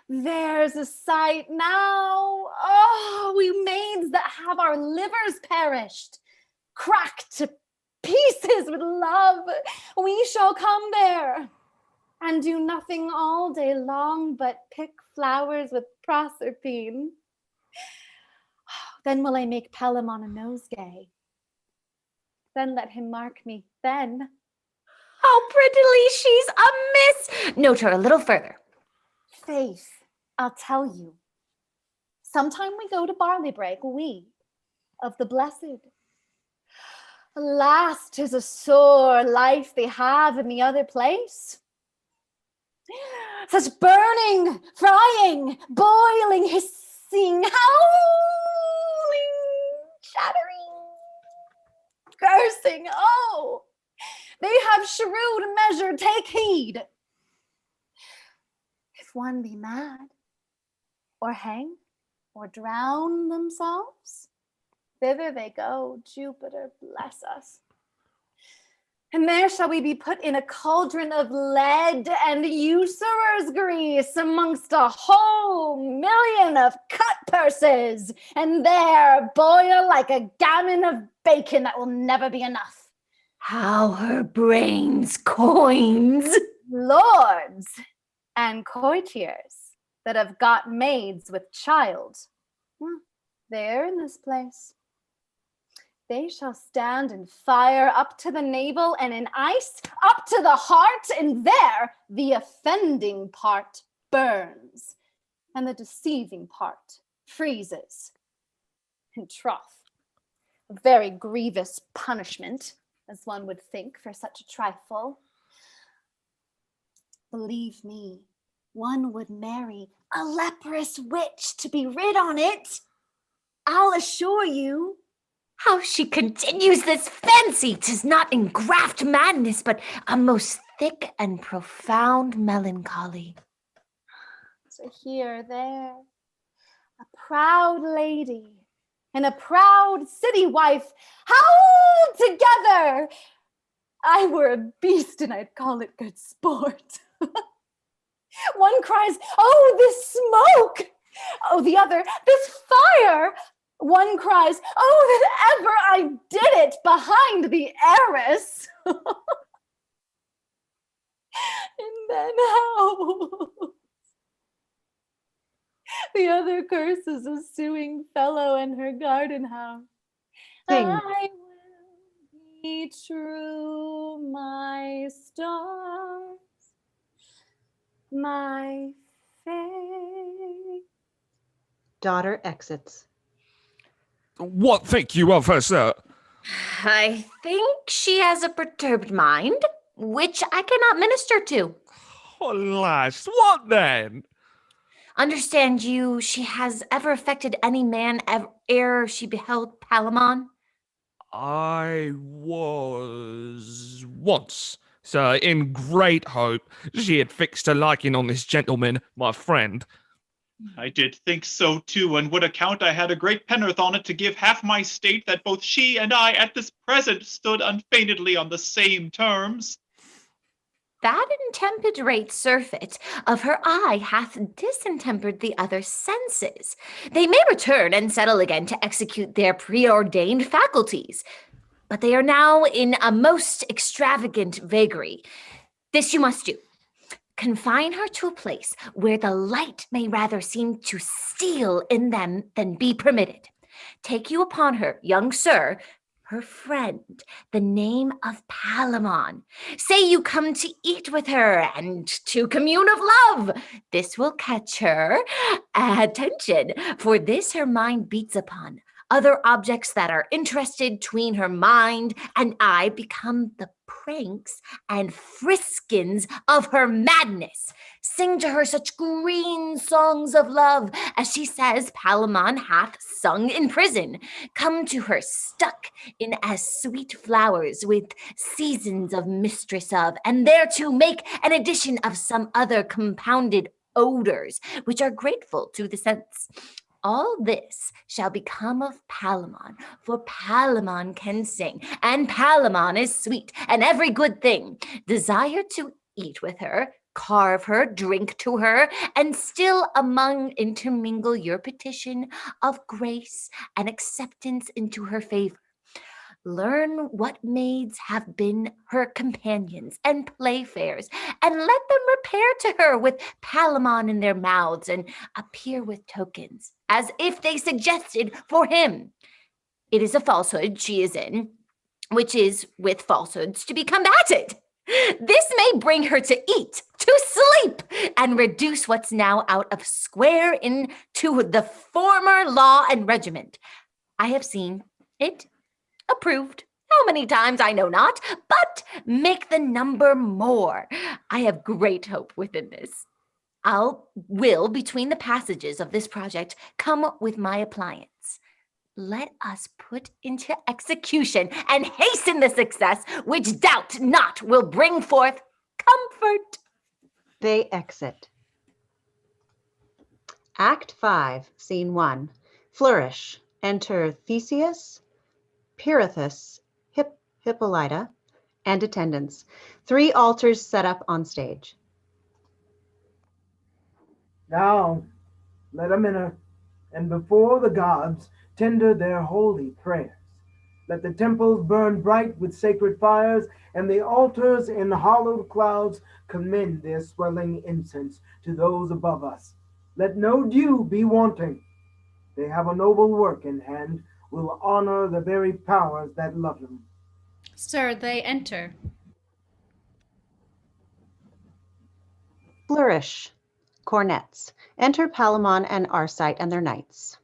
Speaker 17: there's a sight now. Oh, we maids that have our livers perished, cracked to pieces with love, we shall come there and do nothing all day long but pick flowers with Proserpine. Then will I make Palamon a nosegay. Then let him mark me then.
Speaker 21: How prettily she's a miss! Note her a little further.
Speaker 17: Faith, I'll tell you. Sometime we go to barley break, we, of the blessed. Alas, 'tis a sore life they have in the other place. Such burning, frying, boiling, hissing, howling, chattering, cursing. Oh, they have shrewd measure, take heed. If one be mad, or hang, or drown themselves, thither they go, Jupiter bless us. And there shall we be put in a cauldron of lead and usurer's grease amongst a whole million of cut purses, and there boil like a gammon of bacon that will never be enough.
Speaker 21: How her brains coins.
Speaker 17: Lords and courtiers that have got maids with child, they're in this place. They shall stand in fire up to the navel and in ice up to the heart, and there the offending part burns and the deceiving part freezes. In troth, a very grievous punishment, as one would think for such a trifle. Believe me, one would marry a leprous witch to be rid on it. I'll assure you.
Speaker 21: How she continues this fancy! 'Tis not engraft madness, but a most thick and profound melancholy.
Speaker 17: So here, there, a proud lady and a proud city wife howl together. I were a beast and I'd call it good sport. One cries, "Oh, this smoke!" Oh, the other, "This fire!" One cries, "Oh, that ever I did it behind the arras!" And then howls. The other curses a suing fellow in her garden house.
Speaker 1: Sing.
Speaker 17: I will be true, my stars, my fate.
Speaker 1: Daughter exits.
Speaker 14: What think you of her, sir?
Speaker 21: I think she has a perturbed mind, which I cannot minister to.
Speaker 14: Alas, what then?
Speaker 21: Understand you, she has ever affected any man ere she beheld Palamon?
Speaker 14: I was once, sir, in great hope she had fixed her liking on this gentleman, my friend.
Speaker 15: I did think so too, and would account I had a great pennorth on it to give half my state that both she and I at this present stood unfeignedly on the same terms.
Speaker 21: That intemperate surfeit of her eye hath distempered the other senses. They may return and settle again to execute their preordained faculties, but they are now in a most extravagant vagary. This you must do. Confine her to a place where the light may rather seem to steal in them than be permitted. Take you upon her, young sir, her friend, the name of Palamon. Say you come to eat with her and to commune of love. This will catch her attention, for this her mind beats upon. Other objects that are interested tween her mind and eye become the pranks and friskins of her madness. Sing to her such green songs of love as she says Palamon hath sung in prison. Come to her stuck in as sweet flowers with seasons of mistress of, and thereto make an addition of some other compounded odors which are grateful to the sense. All this shall become of Palamon, for Palamon can sing, and Palamon is sweet, and every good thing. Desire to eat with her, carve her, drink to her, and still among intermingle your petition of grace and acceptance into her favor. Learn what maids have been her companions and playfares, and let them repair to her with Palamon in their mouths, and appear with tokens, as if they suggested for him. It is a falsehood she is in, which is with falsehoods to be combated. This may bring her to eat, to sleep, and reduce what's now out of square into the former law and regiment. I have seen it. Approved. How many times I know not, but make the number more. I have great hope within this. Will between the passages of this project come with my appliance. Let us put into execution and hasten the success which doubt not will bring forth comfort.
Speaker 1: They exit. Act 5, Scene 1. Flourish. Enter Theseus, Pirithous, Hippolyta, and attendants. 3 altars set up on stage.
Speaker 6: Now, let them enter, and before the gods tender their holy prayers. Let the temples burn bright with sacred fires, and the altars in hallowed clouds commend their swelling incense to those above us. Let no dew be wanting. They have a noble work in hand, will honor the very powers that love them.
Speaker 10: Sir, they enter.
Speaker 1: Flourish. Cornets. Enter Palamon and Arcite and their knights.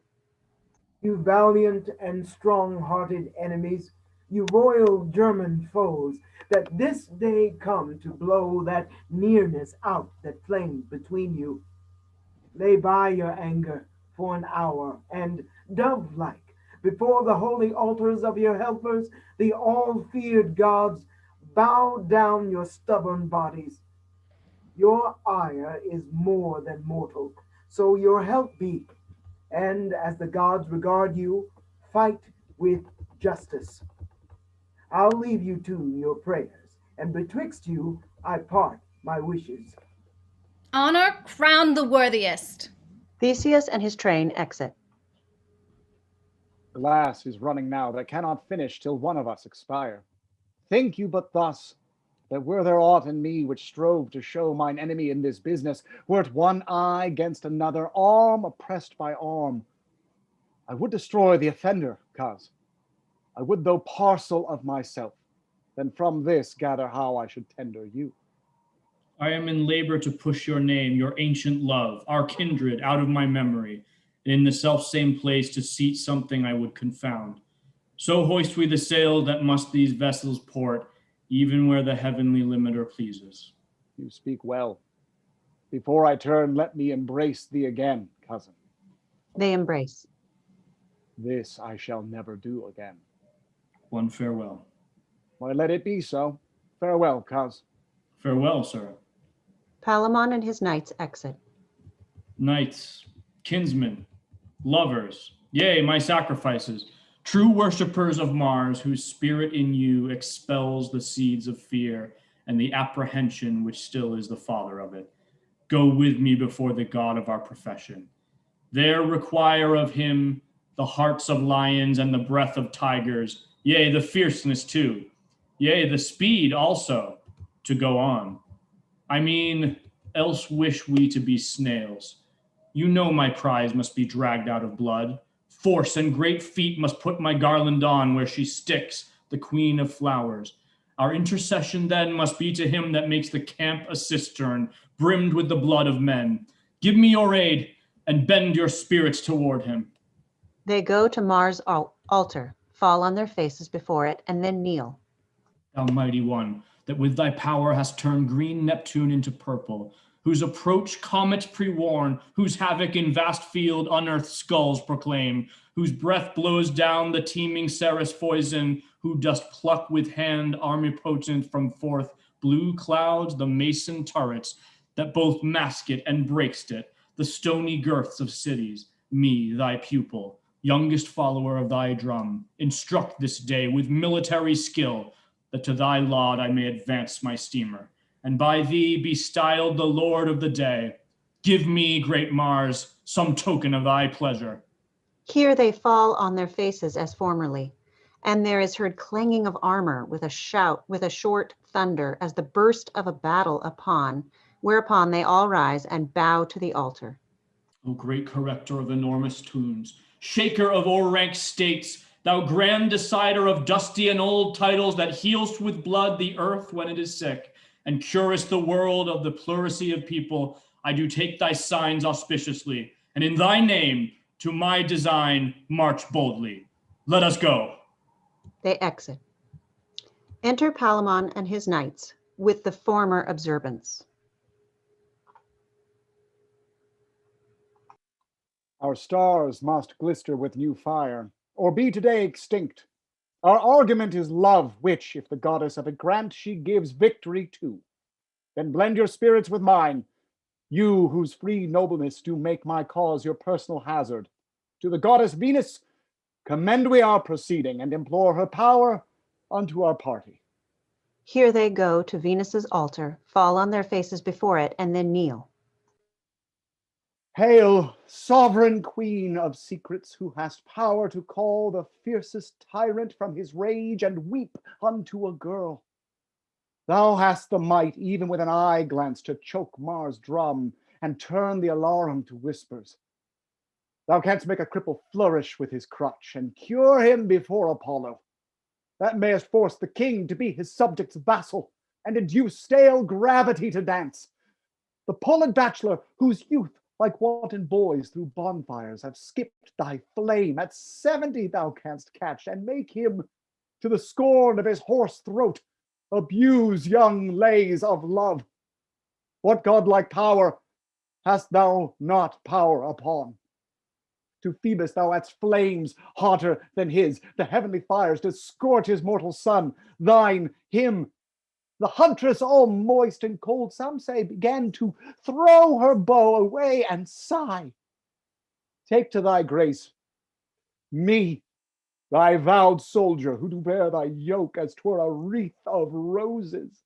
Speaker 6: You valiant and strong-hearted enemies, you royal German foes, that this day come to blow that nearness out that flamed between you. Lay by your anger for an hour, and dove-like, before the holy altars of your helpers, the all-feared gods, bow down your stubborn bodies. Your ire is more than mortal, so your help be. And as the gods regard you, fight with justice. I'll leave you to your prayers, and betwixt you I part my wishes.
Speaker 10: Honor crown the worthiest.
Speaker 1: Theseus and his train exit.
Speaker 11: The glass is running now that cannot finish till one of us expire. Think you but thus, that were there aught in me which strove to show mine enemy in this business, were it one eye against another, arm oppressed by arm, I would destroy the offender, cause I would though parcel of myself, then from this gather how I should tender you.
Speaker 9: I am in labor to push your name, your ancient love, our kindred, out of my memory, and in the self-same place to seat something I would confound. So hoist we the sail that must these vessels port, even where the heavenly limiter pleases.
Speaker 11: You speak well. Before I turn, let me embrace thee again, cousin.
Speaker 1: They embrace.
Speaker 11: This I shall never do again.
Speaker 9: One farewell.
Speaker 11: Why, let it be so. Farewell, cuz.
Speaker 9: Farewell, sir.
Speaker 1: Palamon and his knights exit.
Speaker 9: Knights, kinsmen, lovers, yea, my sacrifices, true worshippers of Mars, whose spirit in you expels the seeds of fear and the apprehension which still is the father of it. Go with me before the God of our profession. There require of him the hearts of lions and the breath of tigers, yea, the fierceness too, yea, the speed also to go on. I mean, else wish we to be snails. You know my prize must be dragged out of blood. Force and great feet must put my garland on where she sticks, the queen of flowers. Our intercession then must be to him that makes the camp a cistern, brimmed with the blood of men. Give me your aid, and bend your spirits toward him.
Speaker 1: They go to Mars' altar, fall on their faces before it, and then kneel.
Speaker 9: Thou mighty one, that with thy power hast turned green Neptune into purple, whose approach comets pre-warn, whose havoc in vast field unearthed skulls proclaim, whose breath blows down the teeming Ceres foison, who dost pluck with hand armipotent from forth blue clouds the mason turrets, that both mask it and breakst it, the stony girths of cities, me, thy pupil, youngest follower of thy drum, instruct this day with military skill, that to thy laud I may advance my steamer, and by thee be styled the lord of the day. Give me, great Mars, some token of thy pleasure.
Speaker 1: Here they fall on their faces as formerly, and there is heard clanging of armor with a shout, with a short thunder, as the burst of a battle whereupon they all rise and bow to the altar.
Speaker 9: O great corrector of enormous tunes, shaker of o'er-ranked states, thou grand decider of dusty and old titles that healst with blood the earth when it is sick, and curest the world of the pleurisy of people, I do take thy signs auspiciously, and in thy name, to my design, march boldly. Let us go.
Speaker 1: They exit. Enter Palamon and his knights, with the former observance.
Speaker 11: Our stars must glister with new fire, or be today extinct. Our argument is love, which, if the goddess of it grant, she gives victory to. Then blend your spirits with mine, you whose free nobleness do make my cause your personal hazard. To the goddess Venus commend we our proceeding, and implore her power unto our party.
Speaker 1: Here they go to Venus's altar, fall on their faces before it, and then kneel.
Speaker 11: Hail, sovereign queen of secrets, who hast power to call the fiercest tyrant from his rage and weep unto a girl. Thou hast the might, even with an eye glance, to choke Mars' drum and turn the alarum to whispers. Thou canst make a cripple flourish with his crutch and cure him before Apollo. That mayest force the king to be his subject's vassal and induce stale gravity to dance. The pallid bachelor whose youth, like wanton boys through bonfires, have skipped thy flame, at 70 thou canst catch, and make him, to the scorn of his hoarse throat, abuse young lays of love. What godlike power hast thou not power upon? To Phoebus thou hadst flames hotter than his, the heavenly fires to scorch his mortal son, thine, him. The huntress, all moist and cold, some say, began to throw her bow away and sigh. Take to thy grace me, thy vowed soldier, who do bear thy yoke as 'twere a wreath of roses,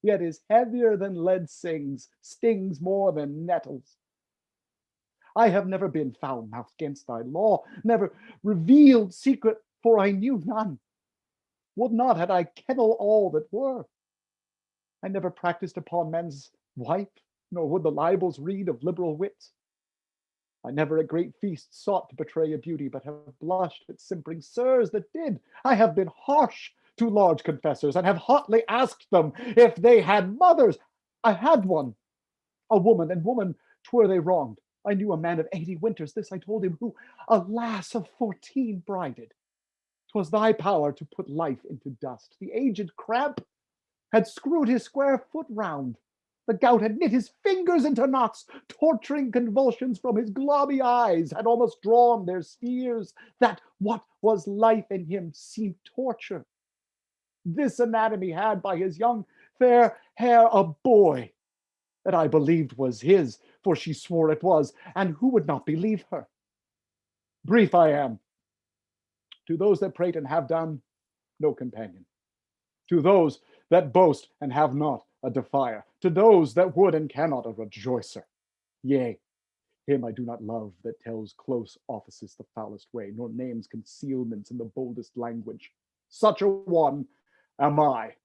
Speaker 11: yet is heavier than lead stings more than nettles. I have never been foul-mouthed against thy law, never revealed secret, for I knew none. Would not had I kennel all that were. I never practiced upon men's wife, nor would the libels read of liberal wits. I never at great feasts sought to betray a beauty, but have blushed at simpering sirs that did. I have been harsh to large confessors, and have hotly asked them if they had mothers. I had one, a woman, and woman 'twere they wronged. I knew a man of 80 winters, this I told him, who a lass of 14 brided. 'Twas thy power to put life into dust. The aged cramp had screwed his square foot round. The gout had knit his fingers into knots. Torturing convulsions from his globby eyes had almost drawn their spheres, that what was life in him seemed torture. This anatomy had by his young fair hair a boy that I believed was his, for she swore it was, and who would not believe her? Brief I am. To those that prate and have done, no companion. To those that boast and have not, a defier. To those that would and cannot, a rejoicer. Yea, him I do not love that tells close offices the foulest way, nor names concealments in the boldest language. Such a one am I,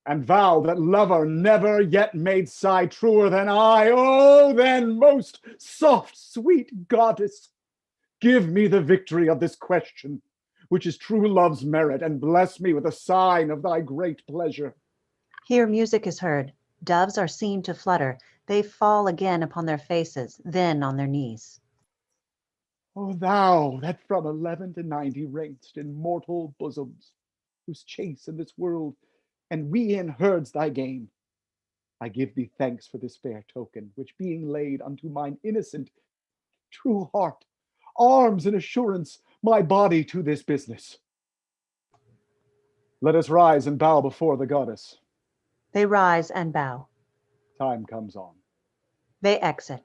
Speaker 11: and vow that lover never yet made sigh truer than I. Oh, then, most soft, sweet goddess, give me the victory of this question, which is true love's merit, and bless me with a sign of thy great pleasure.
Speaker 1: Here music is heard. Doves are seen to flutter. They fall again upon their faces, then on their knees.
Speaker 11: O thou that from 11 to 90 reign'st in mortal bosoms, whose chase in this world and we in herds thy game, I give thee thanks for this fair token, which being laid unto mine innocent true heart, arms in assurance my body to this business. Let us rise and bow before the goddess.
Speaker 1: They rise and bow.
Speaker 11: Time comes on.
Speaker 1: They exit.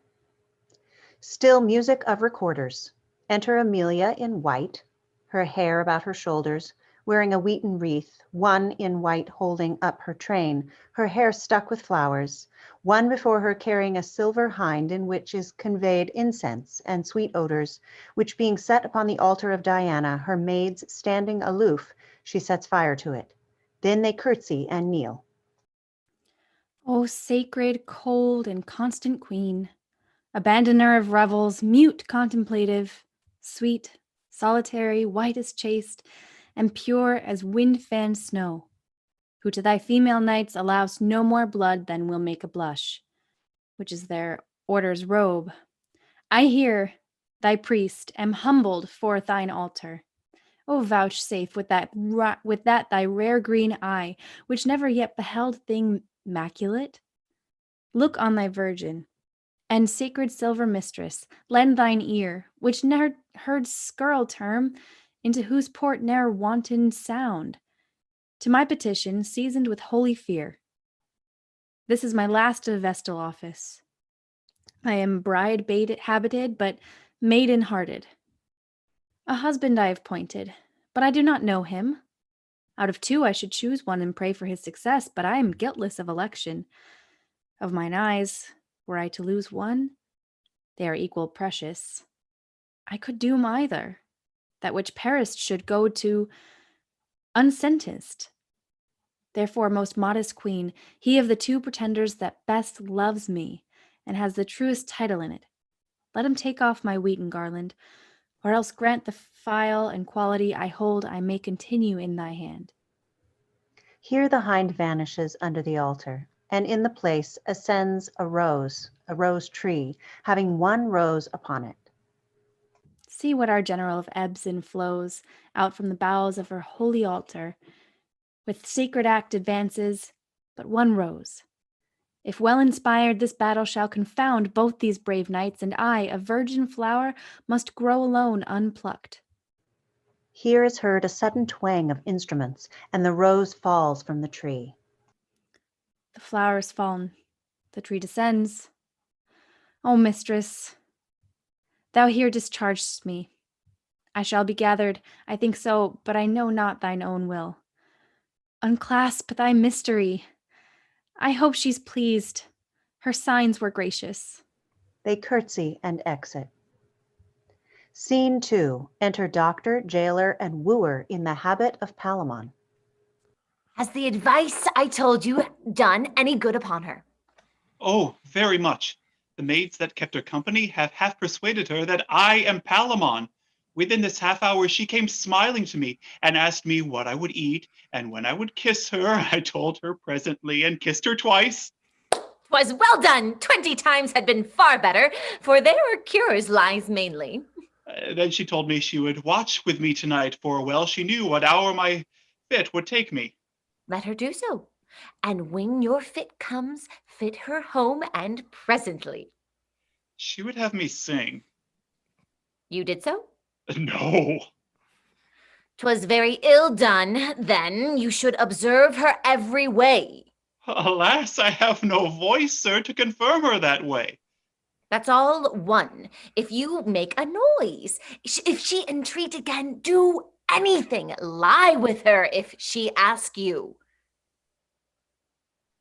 Speaker 1: Still music of recorders. Enter Amelia in white, her hair about her shoulders, wearing a wheaten wreath, one in white holding up her train, her hair stuck with flowers, one before her carrying a silver hind in which is conveyed incense and sweet odors, which being set upon the altar of Diana, her maids standing aloof, she sets fire to it. Then they curtsy and kneel.
Speaker 8: O sacred, cold, and constant queen, abandoner of revels, mute, contemplative, sweet, solitary, white as chaste, and pure as wind-fanned snow, who to thy female knights allowest no more blood than will make a blush, which is their order's robe. I here, thy priest, am humbled for thine altar. O vouchsafe with that thy rare green eye, which never yet beheld thing immaculate. Look on thy virgin, and sacred silver mistress, lend thine ear, which ne'er heard skirl term, into whose port ne'er wanton sound, to my petition seasoned with holy fear. This is my last of vestal office. I am bride habited, but maiden hearted. A husband I have pointed, but I do not know him. Out of two I should choose one and pray for his success, but I am guiltless of election. Of mine eyes, were I to lose one, they are equal precious. I could doom either, that which perished should go to unsentenced. Therefore, most modest queen, he of the two pretenders that best loves me, and has the truest title in it, let him take off my wheaten garland, or else grant the file and quality I hold I may continue in thy hand.
Speaker 1: Here the hind vanishes under the altar, and in the place ascends a rose tree, having one rose upon it.
Speaker 8: See what our general of ebbs and flows out from the boughs of her holy altar, with sacred act advances, but one rose. If well inspired, this battle shall confound both these brave knights, and I, a virgin flower, must grow alone unplucked.
Speaker 1: Here is heard a sudden twang of instruments, and the rose falls from the tree.
Speaker 8: The flower is fallen, the tree descends. O mistress, thou here dischargest me. I shall be gathered, I think so, but I know not thine own will. Unclasp thy mystery. I hope she's pleased. Her signs were gracious.
Speaker 1: They curtsy and exit. Scene 2. Enter doctor, jailer, and wooer in the habit of Palamon.
Speaker 21: Has the advice I told you done any good upon her?
Speaker 15: Oh, very much. The maids that kept her company have half persuaded her that I am Palamon. Within this half hour she came smiling to me and asked me what I would eat, and when I would kiss her, I told her presently and kissed her twice.
Speaker 21: 'Twas well done. 20 times had been far better, for there her cures lies mainly.
Speaker 15: Then she told me she would watch with me tonight, for well she knew what hour my fit would take me.
Speaker 21: Let her do so, and when your fit comes, fit her home and presently.
Speaker 15: She would have me sing.
Speaker 21: You did so?
Speaker 15: No.
Speaker 21: 'Twas very ill done, then. You should observe her every way.
Speaker 15: Alas, I have no voice, sir, to confirm her that way.
Speaker 21: That's all one. If you make a noise, if she entreat again, do anything. Lie with her if she ask you.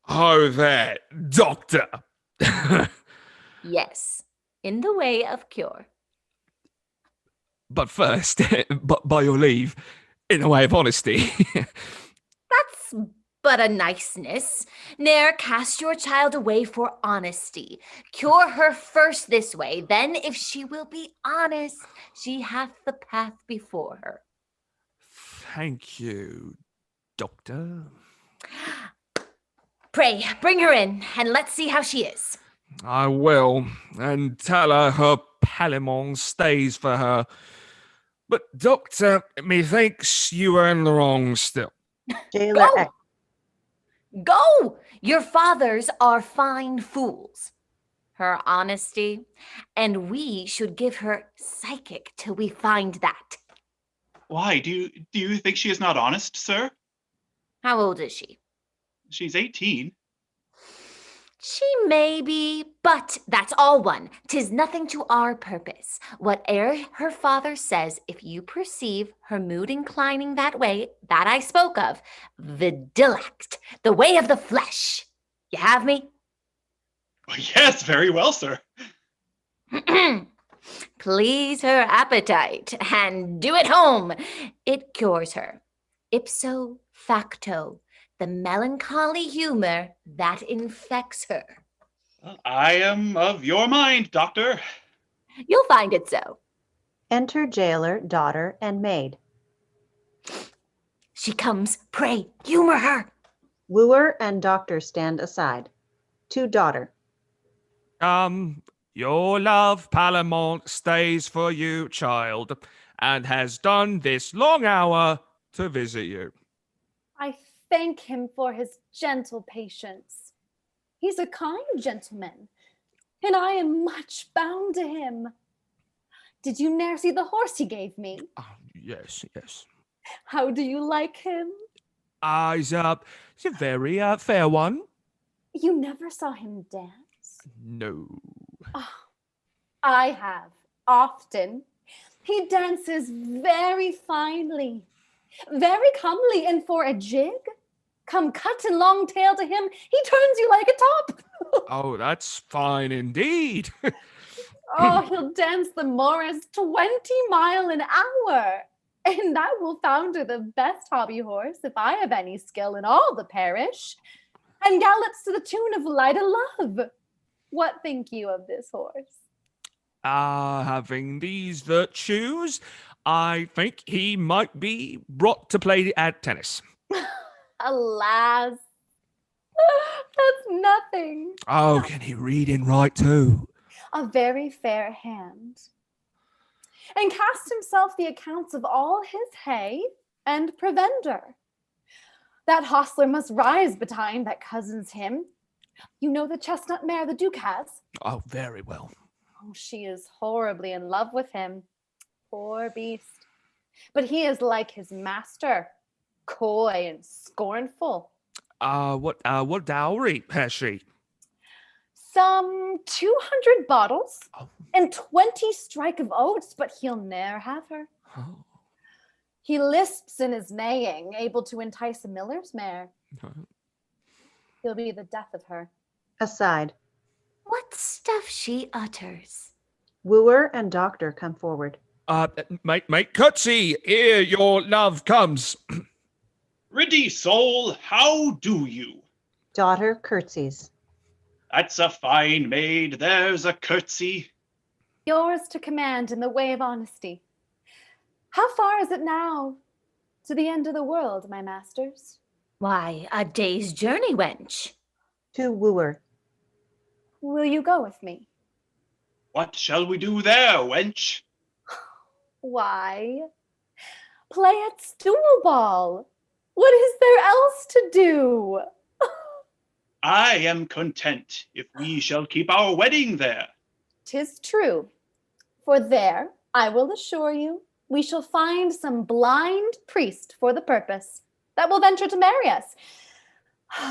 Speaker 14: Oh, there, doctor.
Speaker 21: Yes, in the way of cure.
Speaker 14: But first, but by your leave, in a way of honesty.
Speaker 21: That's but a niceness. Ne'er cast your child away for honesty. Cure her first this way, then if she will be honest, she hath the path before her.
Speaker 14: Thank you, Doctor.
Speaker 21: Pray, bring her in, and let's see how she is.
Speaker 14: I will, and tell her Palamon stays for her. But, Doctor, methinks you are in the wrong still.
Speaker 1: Jailer
Speaker 21: Go!
Speaker 1: X.
Speaker 21: Go! Your fathers are fine fools. Her honesty, and we should give her psychic till we find that.
Speaker 15: Why? Do you think she is not honest, sir?
Speaker 21: How old is she?
Speaker 15: She's 18.
Speaker 21: She may be, but that's all one. 'Tis nothing to our purpose. Whate'er her father says, if you perceive her mood inclining that way, that I spoke of, vidilect, the way of the flesh. You have me?
Speaker 15: Yes, very well, sir.
Speaker 21: Please her appetite, and do it home. It cures her. Ipso facto, the melancholy humor that infects her.
Speaker 15: I am of your mind, Doctor.
Speaker 21: You'll find it so.
Speaker 1: Enter jailer, daughter, and maid.
Speaker 21: She comes. Pray, humor her.
Speaker 1: Wooer and doctor stand aside. To daughter.
Speaker 14: Your love, Palamon, stays for you, child, and has done this long hour to visit you.
Speaker 17: I thank him for his gentle patience. He's a kind gentleman, and I am much bound to him. Did you ne'er see the horse he gave me?
Speaker 14: Yes.
Speaker 17: How do you like him?
Speaker 14: He's a very fair one.
Speaker 17: You never saw him dance?
Speaker 14: No.
Speaker 17: Oh, I have, often. He dances very finely, very comely, and for a jig, come cut and long tail to him, he turns you like a top.
Speaker 14: Oh, that's fine indeed.
Speaker 17: Oh, he'll dance the Morris 20 mile an hour. And that will founder the best hobby horse, if I have any skill in all the parish, and gallops to the tune of Light of Love. What think you of this horse?
Speaker 14: Having these virtues, I think he might be brought to play at tennis.
Speaker 17: Alas, that's nothing.
Speaker 14: Oh, can he read and write too?
Speaker 17: A very fair hand. And cast himself the accounts of all his hay and provender. That hostler must rise betime that cousins him. You know the chestnut mare the Duke has?
Speaker 14: Oh, very well.
Speaker 17: Oh, she is horribly in love with him. Poor beast. But he is like his master, coy and scornful.
Speaker 14: What dowry has she?
Speaker 17: Some 200 bottles and 20 strike of oats, but he'll ne'er have her.
Speaker 14: Oh.
Speaker 17: He lisps in his neighing, able to entice a miller's mare. He'll be the death of her.
Speaker 1: Aside.
Speaker 21: What stuff she utters.
Speaker 1: Wooer and doctor come forward.
Speaker 14: Mate curtsy, here your love comes.
Speaker 15: Riddy soul, how do you?
Speaker 1: Daughter curtsies.
Speaker 15: That's a fine maid, there's a curtsy.
Speaker 17: Yours to command in the way of honesty. How far is it now to the end of the world, my masters?
Speaker 21: Why, a day's journey, wench.
Speaker 1: To wooer.
Speaker 17: Will you go with me?
Speaker 15: What shall we do there, wench?
Speaker 17: Why, play at stool ball. What is there else to do?
Speaker 15: I am content if we shall keep our wedding there.
Speaker 17: 'Tis true, for there, I will assure you, we shall find some blind priest for the purpose that will venture to marry us.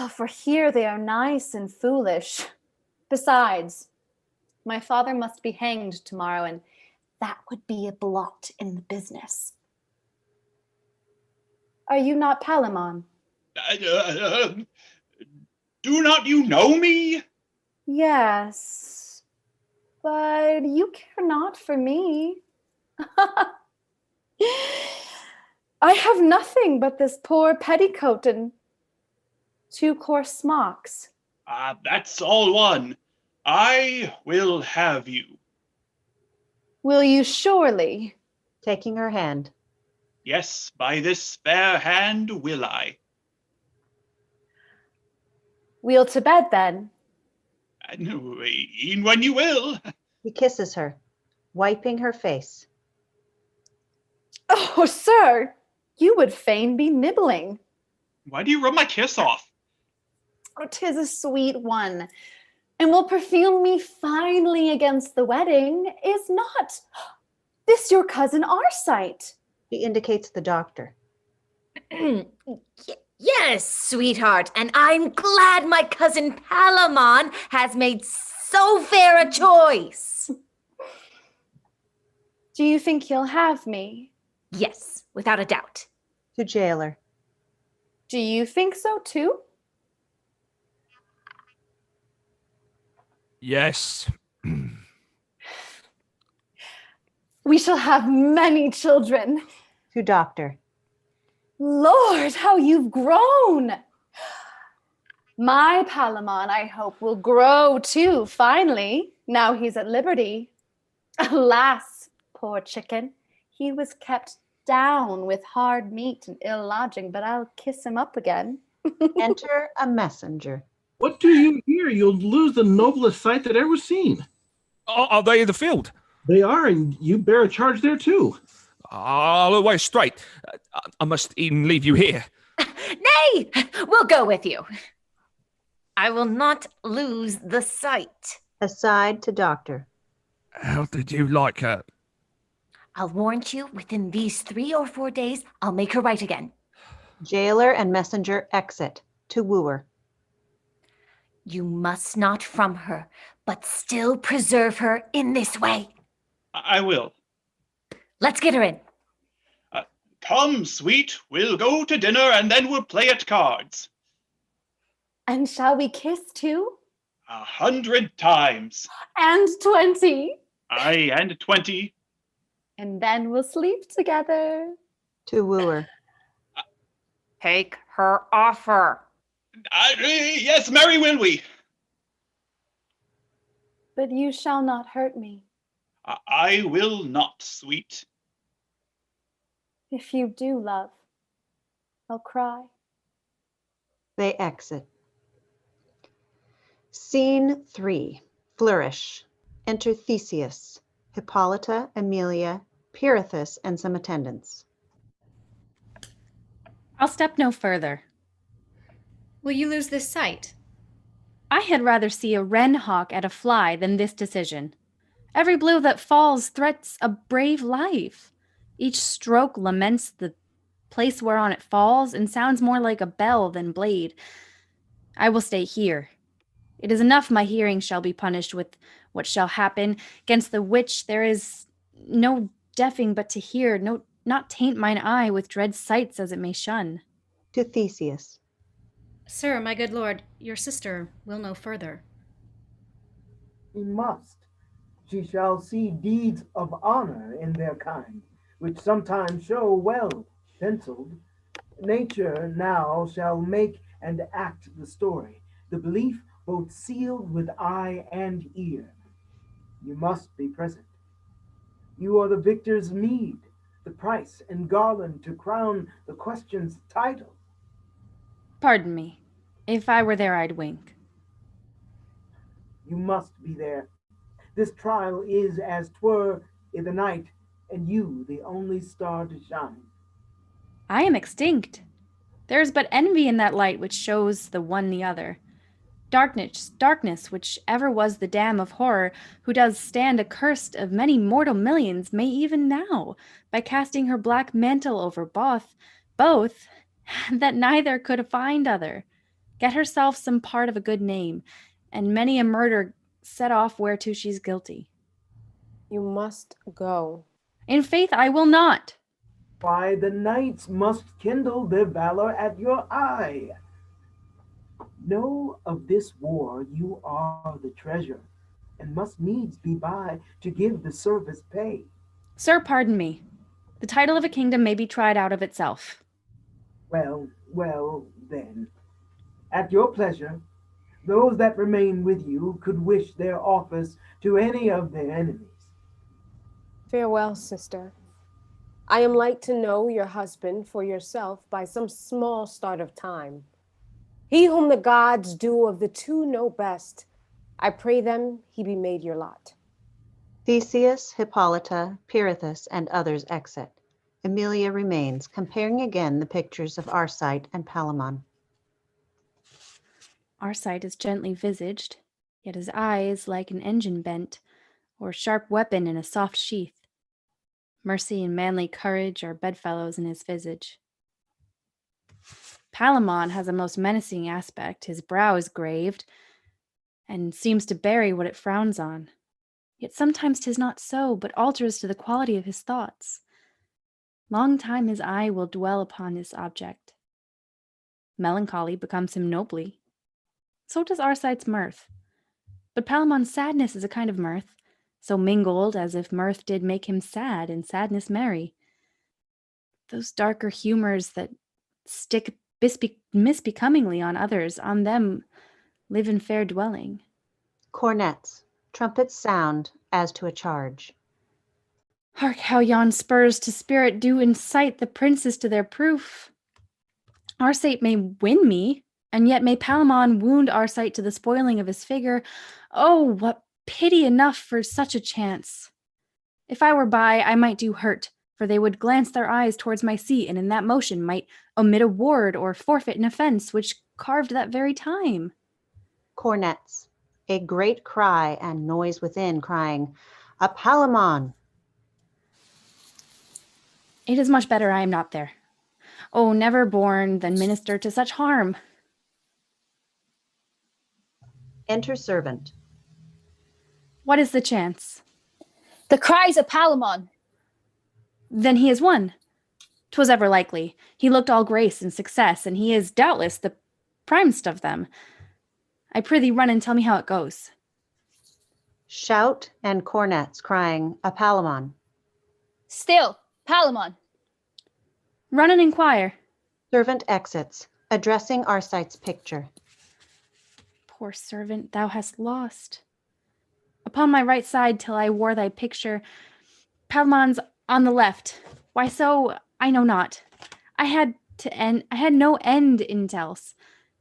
Speaker 17: For here they are nice and foolish. Besides, my father must be hanged tomorrow, and that would be a blot in the business. Are you not Palamon?
Speaker 15: Do not you know me?
Speaker 17: Yes, but you care not for me. I have nothing but this poor petticoat, and
Speaker 8: 2 coarse smocks.
Speaker 15: That's all one. I will have you.
Speaker 8: Will you surely?
Speaker 1: Taking her hand.
Speaker 15: Yes, by this fair hand will I.
Speaker 8: We'll to bed then.
Speaker 15: E'en when you will.
Speaker 1: He kisses her, wiping her face.
Speaker 8: Oh, sir, you would fain be nibbling.
Speaker 15: Why do you rub my kiss off?
Speaker 8: Oh, 'tis a sweet one, and will perfume me finely against the wedding. Is not this your cousin Arcite?
Speaker 1: He indicates the doctor.
Speaker 21: Yes, sweetheart, and I'm glad my cousin Palamon has made so fair a choice.
Speaker 8: Do you think he'll have me?
Speaker 21: Yes, without a doubt.
Speaker 1: To jailer.
Speaker 8: Do you think so too?
Speaker 14: Yes.
Speaker 8: We shall have many children.
Speaker 1: To doctor.
Speaker 8: Lord, how you've grown. My Palamon, I hope, will grow too, finally, now he's at liberty. Alas, poor chicken, he was kept down with hard meat and ill lodging, but I'll kiss him up again.
Speaker 1: Enter a messenger.
Speaker 12: What do you hear? You'll lose the noblest sight that ever was seen.
Speaker 14: Are they in the field?
Speaker 12: They are, and you bear a charge there too.
Speaker 14: I'll away straight. I must even leave you here.
Speaker 21: Nay, we'll go with you. I will not lose the sight.
Speaker 1: Aside to doctor.
Speaker 14: How did you like her?
Speaker 21: I'll warrant you, within these 3 or 4 days, I'll make her right again.
Speaker 1: Jailer and messenger exit. To wooer.
Speaker 21: You must not from her, but still preserve her in this way.
Speaker 15: I will.
Speaker 21: Let's get her in.
Speaker 15: Come, sweet, we'll go to dinner and then we'll play at cards.
Speaker 8: And shall we kiss too?
Speaker 15: 100 times.
Speaker 8: And 20.
Speaker 15: Aye, and 20.
Speaker 8: And then we'll sleep together.
Speaker 1: To wooer.
Speaker 21: Take her offer.
Speaker 15: Yes, marry will we.
Speaker 8: But you shall not hurt me.
Speaker 15: I will not, sweet.
Speaker 8: If you do, love, I'll cry.
Speaker 1: They exit. Scene 3. Flourish. Enter Theseus, Hippolyta, Amelia, Pirithous, and some attendants.
Speaker 8: I'll step no further.
Speaker 10: Will you lose this sight?
Speaker 8: I had rather see a wren hawk at a fly than this decision. Every blow that falls threats a brave life. Each stroke laments the place whereon it falls and sounds more like a bell than blade. I will stay here. It is enough my hearing shall be punished with what shall happen, 'gainst the which there is no deafing but to hear, not taint mine eye with dread sights as it may shun.
Speaker 1: To Theseus.
Speaker 10: Sir, my good lord, your sister will know further.
Speaker 6: He must. She shall see deeds of honor in their kind, which sometimes show well penciled. Nature now shall make and act the story, the belief both sealed with eye and ear. You must be present. You are the victor's meed, the price and garland to crown the question's title.
Speaker 8: Pardon me. If I were there, I'd wink.
Speaker 6: You must be there. This trial is as 'twere in the night, and you the only star to shine.
Speaker 8: I am extinct. There is but envy in that light which shows the one the other. Darkness, which ever was the dam of horror, who does stand accursed of many mortal millions, may even now, by casting her black mantle over both, that neither could find other, get herself some part of a good name, and many a murder set off whereto she's guilty.
Speaker 7: You must go.
Speaker 8: In faith, I will not.
Speaker 6: Why, the knights must kindle their valor at your eye. Know of this war you are the treasure, and must needs be by to give the service pay.
Speaker 8: Sir, pardon me. The title of a kingdom may be tried out of itself.
Speaker 6: Well, then. At your pleasure, those that remain with you could wish their office to any of their enemies.
Speaker 7: Farewell, sister. I am like to know your husband for yourself by some small start of time. He whom the gods do of the two know best, I pray them he be made your lot.
Speaker 1: Theseus, Hippolyta, Pirithous, and others exit. Emilia remains, comparing again the pictures of Arcite and Palamon.
Speaker 8: Arcite is gently visaged, yet his eye is like an engine bent, or sharp weapon in a soft sheath. Mercy and manly courage are bedfellows in his visage. Palamon has a most menacing aspect. His brow is graved, and seems to bury what it frowns on. Yet sometimes 'tis not so, but alters to the quality of his thoughts. Long time his eye will dwell upon this object. Melancholy becomes him nobly. So does Arcite's mirth. But Palamon's sadness is a kind of mirth, so mingled as if mirth did make him sad and sadness merry. Those darker humors that stick misbecomingly on others, on them live in fair dwelling.
Speaker 1: Cornets, trumpets sound as to a charge.
Speaker 8: Hark how yon spurs to spirit do incite the princes to their proof. Arcite may win me, and yet may Palamon wound Arcite to the spoiling of his figure. Oh, what pity enough for such a chance! If I were by, I might do hurt, for they would glance their eyes towards my seat, and in that motion might omit a word or forfeit an offense which carved that very time.
Speaker 1: Cornets, a great cry and noise within, crying, "A Palamon!"
Speaker 8: It is much better I am not there. Oh, never born than minister to such harm.
Speaker 1: Enter servant.
Speaker 8: What is the chance?
Speaker 16: The cries of Palamon.
Speaker 8: Then he is won. 'Twas ever likely. He looked all grace and success, and he is doubtless the primest of them. I prithee run and tell me how it goes.
Speaker 1: Shout and cornets crying, "A Palamon!"
Speaker 16: Still, Palamon.
Speaker 8: Run and inquire.
Speaker 1: Servant exits, addressing Arcite's picture.
Speaker 8: Poor servant, thou hast lost. Upon my right side till I wore thy picture, Palamon's on the left. Why so, I know not. I had no end in else.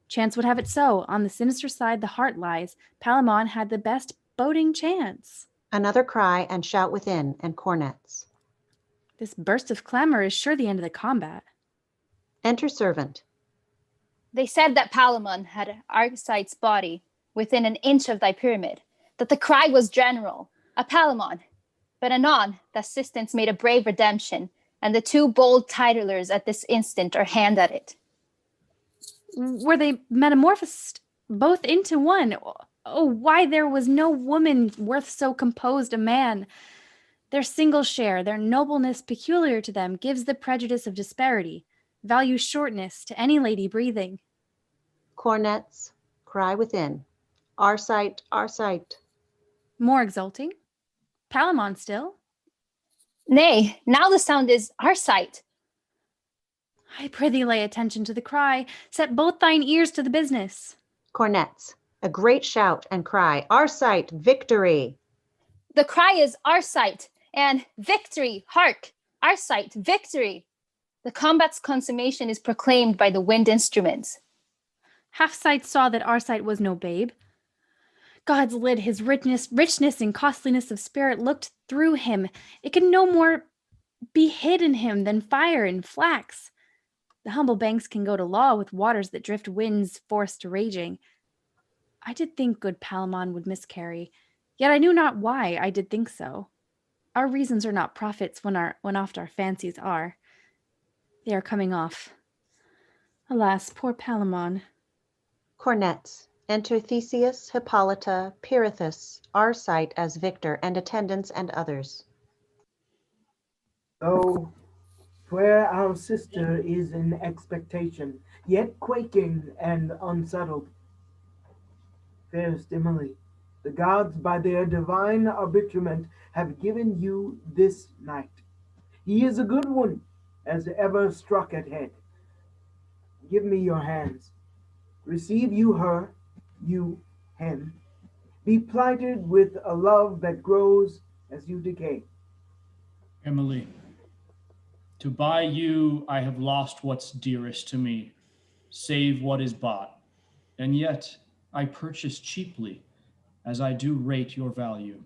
Speaker 8: Chance would have it so. On the sinister side the heart lies. Palamon had the best boding chance.
Speaker 1: Another cry and shout within, and cornets.
Speaker 8: This burst of clamor is sure the end of the combat.
Speaker 1: Enter servant.
Speaker 16: They said that Palamon had Arcite's body within an inch of thy pyramid, that the cry was general, "A Palamon!" But anon the assistants made a brave redemption, and the two bold titlers at this instant are hand at it.
Speaker 8: Were they metamorphosed both into one? Oh, why there was no woman worth so composed a man. Their single share, their nobleness peculiar to them, gives the prejudice of disparity, value shortness to any lady breathing.
Speaker 1: Cornets, cry within, "Arcite, Arcite!"
Speaker 8: More exulting? Palamon still?
Speaker 16: Nay, now the sound is Arcite.
Speaker 8: I prithee lay attention to the cry. Set both thine ears to the business.
Speaker 1: Cornets, a great shout and cry, "Arcite, victory!"
Speaker 16: The cry is Arcite, and victory, hark! Arcite, victory! The combat's consummation is proclaimed by the wind instruments.
Speaker 8: Half-sight saw that Arcite was no babe. God's lid, his richness and costliness of spirit looked through him. It could no more be hid in him than fire in flax. The humble banks can go to law with waters that drift winds forced raging. I did think good Palamon would miscarry, yet I knew not why I did think so. Our reasons are not profits when oft our fancies are. They are coming off. Alas, poor Palamon.
Speaker 1: Cornets, enter Theseus, Hippolyta, Pirithous, Arcite as victor, and attendants and others.
Speaker 6: So, where our sister is in expectation, yet quaking and unsettled. Fairest Emily, the gods by their divine arbitrament have given you this night. He is a good one, as ever struck at head. Give me your hands. Receive you her, you him. Be plighted with a love that grows as you decay.
Speaker 9: Emily, to buy you, I have lost what's dearest to me, save what is bought. And yet I purchase cheaply, as I do rate your value.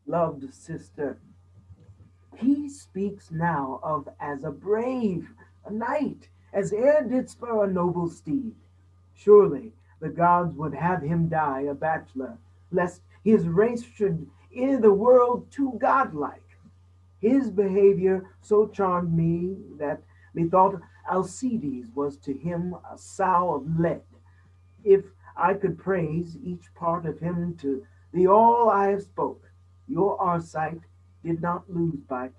Speaker 6: Loved sister, he speaks now of as a brave, a knight, as e'er did spur a noble steed. Surely the gods would have him die a bachelor, lest his race should ere the world too godlike. His behavior so charmed me that methought Alcides was to him a sow of lead. If I could praise each part of him to the all I have spoke, your Arcite did not lose by't,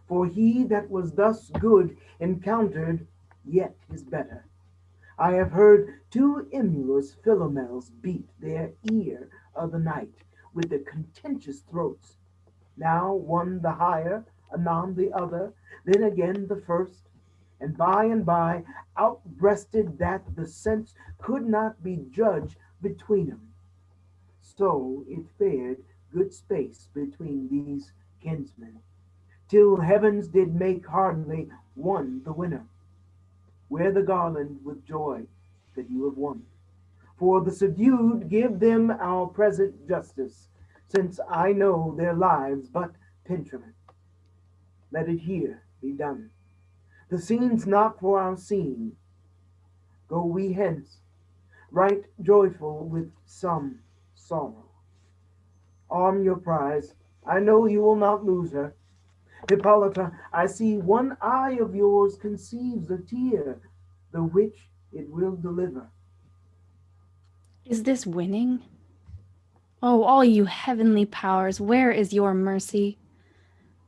Speaker 6: for he that was thus good encountered yet is better. I have heard two emulous Philomels beat their ear of the night with the contentious throats. Now one the higher, anon the other, then again the first, and by outbreasted that the sense could not be judged between 'em. So it fared good space between these kinsmen, till heavens did make hardly one the winner. Wear the garland with joy that you have won. For the subdued give them our present justice, since I know their lives but pentriment. Let it here be done. The scene's not for our scene. Go we hence, right joyful with some sorrow. Arm your prize. I know you will not lose her. Hippolyta, I see one eye of yours conceives a tear, the which it will deliver.
Speaker 8: Is this winning? Oh, all you heavenly powers, where is your mercy?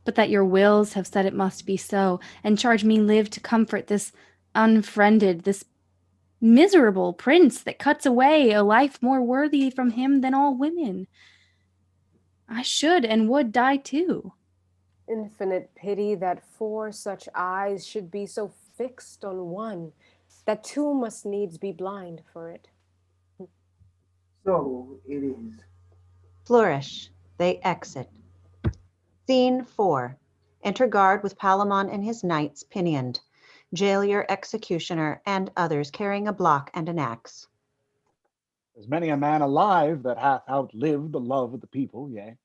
Speaker 8: But that your wills have said it must be so, and charge me live to comfort this unfriended, this miserable prince that cuts away a life more worthy from him than all women. I should and would die too.
Speaker 7: Infinite pity that four such eyes should be so fixed on one, that two must needs be blind for it.
Speaker 6: So it is.
Speaker 1: Flourish. They exit. Scene 4. Enter guard with Palamon and his knights pinioned, jailor, executioner, and others carrying a block and an axe.
Speaker 11: There's many a man alive that hath outlived the love of the people, yea.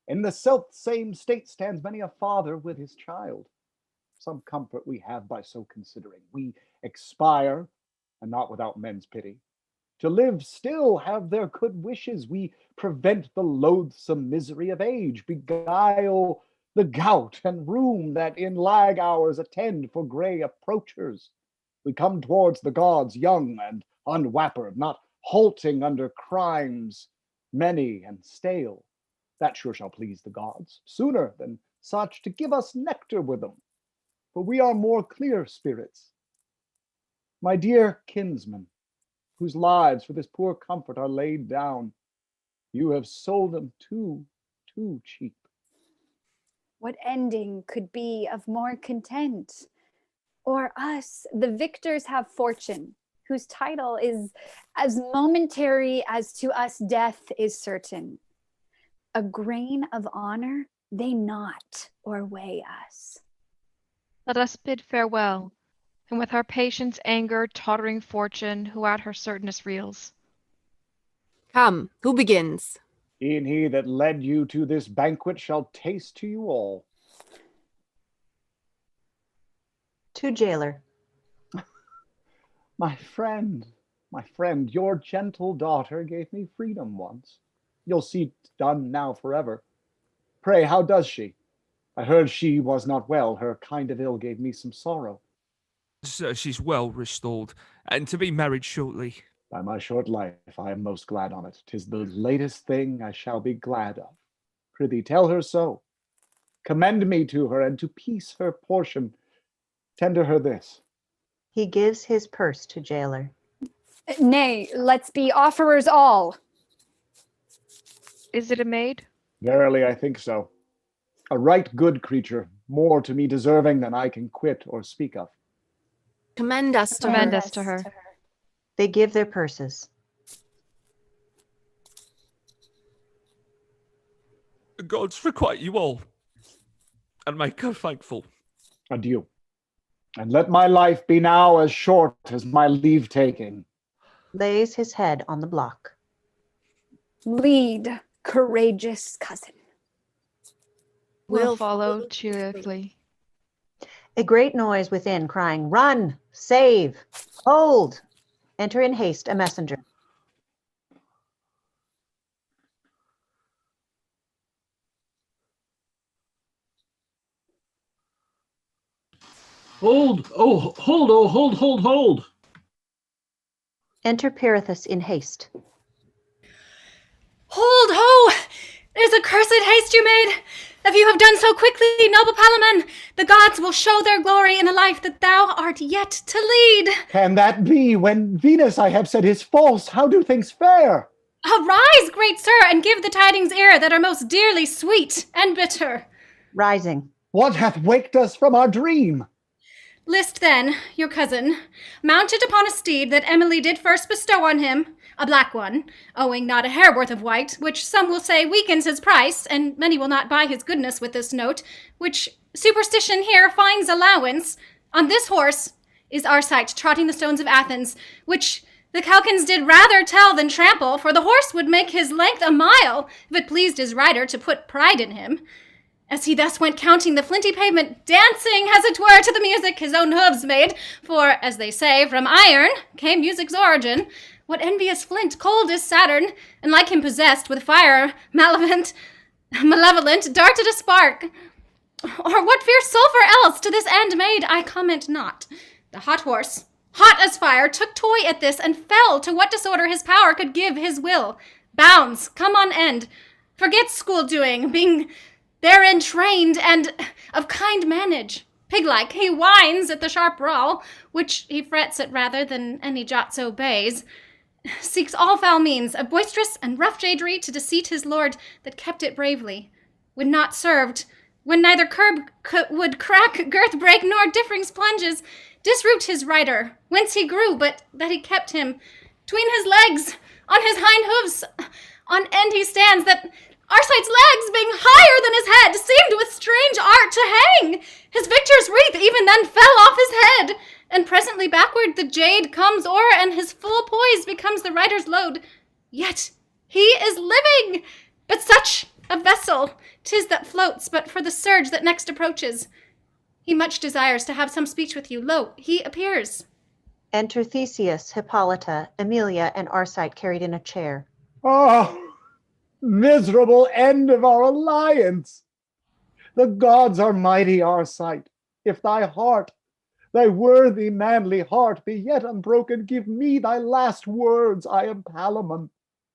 Speaker 11: In the self same state stands many a father with his child. Some comfort we have by so considering. We expire, and not without men's pity. To live still have their good wishes. We prevent the loathsome misery of age, beguile the gout and rheum that in lag hours attend for grey approachers. We come towards the gods young and unwappered, not halting under crimes many and stale. That sure shall please the gods, sooner than such to give us nectar with them, for we are more clear spirits. My dear kinsmen, whose lives for this poor comfort are laid down, you have sold them too cheap.
Speaker 3: What ending could be of more content? Or us, the victors have fortune, whose title is as momentary as to us death is certain. A grain of honor they not or weigh us.
Speaker 4: Let us bid farewell, and with our patience anger tottering fortune, who at her certainty reels.
Speaker 5: Come, who begins?
Speaker 11: E'en he that led you to this banquet shall taste to you all.
Speaker 1: To jailor.
Speaker 11: My friend, your gentle daughter gave me freedom once. You'll see it done now forever. Pray, how does she? I heard she was not well. Her kind of ill gave me some sorrow.
Speaker 14: She's well restored, and to be married shortly.
Speaker 11: By my short life, I am most glad on it. 'Tis the latest thing I shall be glad of. Prithee, tell her so. Commend me to her, and to peace her portion. Tender her this.
Speaker 1: He gives his purse to jailor.
Speaker 3: Nay, let's be offerers all.
Speaker 4: Is it a maid?
Speaker 11: Verily, I think so. A right good creature, more to me deserving than I can quit or speak of.
Speaker 5: Commend us to
Speaker 4: Commend
Speaker 5: her.
Speaker 4: us to her.
Speaker 1: They give their purses.
Speaker 14: The gods requite you all, and make her thankful.
Speaker 11: Adieu. And let my life be now as short as my leave-taking.
Speaker 1: Lays his head on the block.
Speaker 3: Lead, courageous cousin.
Speaker 4: Will follow cheerfully.
Speaker 1: A great noise within, crying, "Run! Save! Hold!" Enter in haste a messenger.
Speaker 12: Hold! Oh, hold! Oh, hold! Hold! Hold!
Speaker 1: Enter Pirithous in haste.
Speaker 10: Hold, ho! It is a cursed haste you made. If you have done so quickly, noble Palamon, the gods will show their glory in a life that thou art yet to lead.
Speaker 11: Can that be? When Venus, I have said, is false, how do things fare?
Speaker 10: Arise, great sir, and give the tidings ear that are most dearly sweet and bitter.
Speaker 1: Rising.
Speaker 11: What hath waked us from our dream?
Speaker 10: List then, your cousin, mounted upon a steed that Emily did first bestow on him, a black one, owing not a hairworth of white, which some will say weakens his price, and many will not buy his goodness with this note, which superstition here finds allowance. On this horse is Arcite trotting the stones of Athens, which the Calkins did rather tell than trample, for the horse would make his length a mile, if it pleased his rider to put pride in him. As he thus went counting the flinty pavement, dancing, as it were, to the music his own hooves made, for, as they say, from iron came music's origin. What envious flint, cold as Saturn, and like him possessed with fire malevolent, darted a spark. Or what fierce sulphur else to this end made, I comment not. The hot horse, hot as fire, took toy at this, and fell to what disorder his power could give his will. Bounds, come on end, forgets school-doing, being therein trained, and of kind manage. Pig-like, he whines at the sharp brawl, which he frets at rather than any jot obeys. Seeks all foul means of boisterous and rough jadery to deceit his lord that kept it bravely. When not served, when neither curb would crack, girth break, nor differings plunges, disroot his rider, whence he grew, but that he kept him. Tween his legs, on his hind hoofs, on end he stands, that Arcite's legs, being higher than his head, seemed with strange art to hang. His victor's wreath even then fell off his head, and presently backward the jade comes o'er, and his full poise becomes the rider's load. Yet he is living, but such a vessel 'tis that floats but for the surge that next approaches. He much desires to have some speech with you. Lo, he appears.
Speaker 1: Enter Theseus, Hippolyta, Emilia, and Arcite carried in a chair.
Speaker 11: Oh, miserable end of our alliance! The gods are mighty, Arcite. If thy heart, thy worthy manly heart, be yet unbroken, give me thy last words. I am Palamon,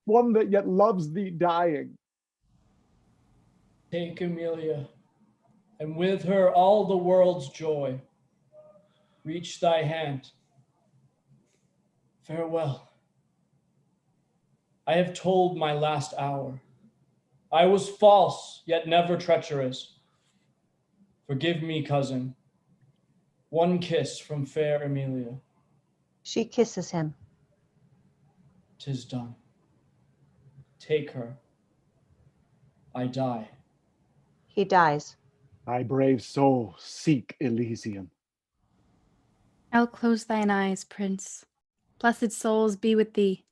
Speaker 11: one that yet loves thee dying.
Speaker 9: Take Emilia, and with her all the world's joy. Reach thy hand. Farewell. I have told my last hour. I was false, yet never treacherous. Forgive me, cousin. One kiss from fair Emilia.
Speaker 1: She kisses him.
Speaker 9: 'Tis done. Take her. I die.
Speaker 1: He dies.
Speaker 11: Thy brave soul seek Elysium.
Speaker 8: I'll close thine eyes, Prince. Blessed souls be with thee.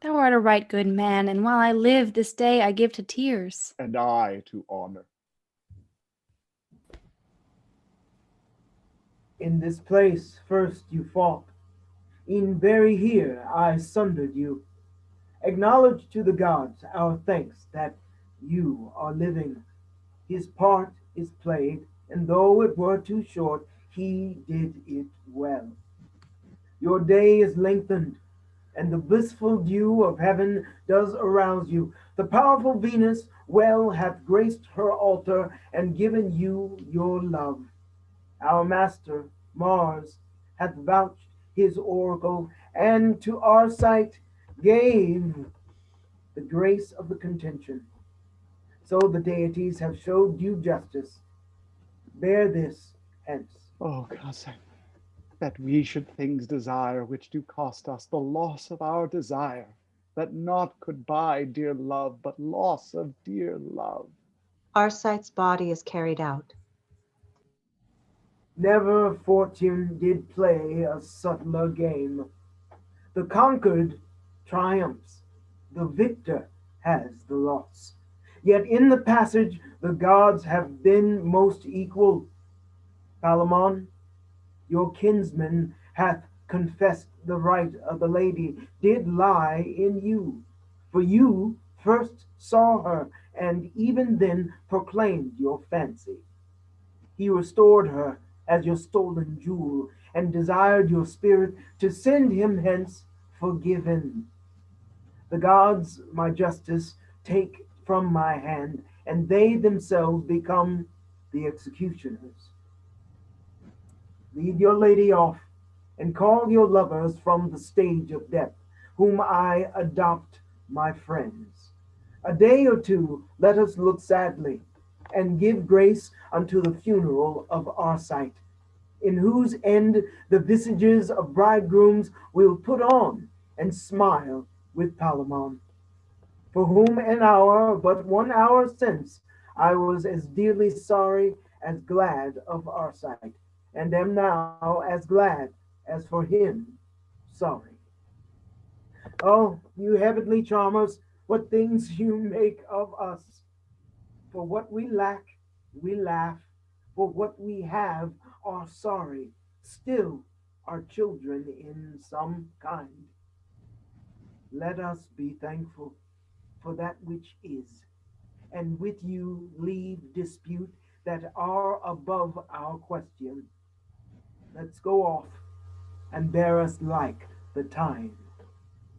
Speaker 8: Thou art a right good man, and while I live, this day I give to tears.
Speaker 11: And I to honor.
Speaker 6: In this place first you fought. In very here I sundered you. Acknowledge to the gods our thanks that you are living. His part is played, and though it were too short, he did it well. Your day is lengthened, and the blissful dew of heaven does arouse you. The powerful Venus well hath graced her altar and given you your love. Our master, Mars, hath vouched his oracle, and to our sight gave the grace of the contention. So the deities have showed you justice. Bear this hence.
Speaker 11: Oh, cousin, that we should things desire which do cost us the loss of our desire, that naught could buy dear love but loss of dear love.
Speaker 1: Arcite's body is carried out.
Speaker 6: Never fortune did play a subtler game. The conquered triumphs, the victor has the loss. Yet in the passage the gods have been most equal. Palamon, your kinsman hath confessed the right of the lady did lie in you. For you first saw her, and even then proclaimed your fancy. He restored her as your stolen jewel, and desired your spirit to send him hence forgiven. The gods, my justice, take from my hand, and they themselves become the executioners. Lead your lady off, and call your lovers from the stage of death, whom I adopt my friends. A day or two let us look sadly, and give grace unto the funeral of Arcite, in whose end the visages of bridegrooms will put on and smile with Palamon, for whom an hour, but 1 hour since, I was as dearly sorry as glad of Arcite, and am now as glad as for him sorry. Oh, you heavenly charmers, what things you make of us! For what we lack, we laugh. For what we have, are sorry. Still are children in some kind. Let us be thankful for that which is, and with you leave dispute that are above our question. Let's go off, and bear us like the time.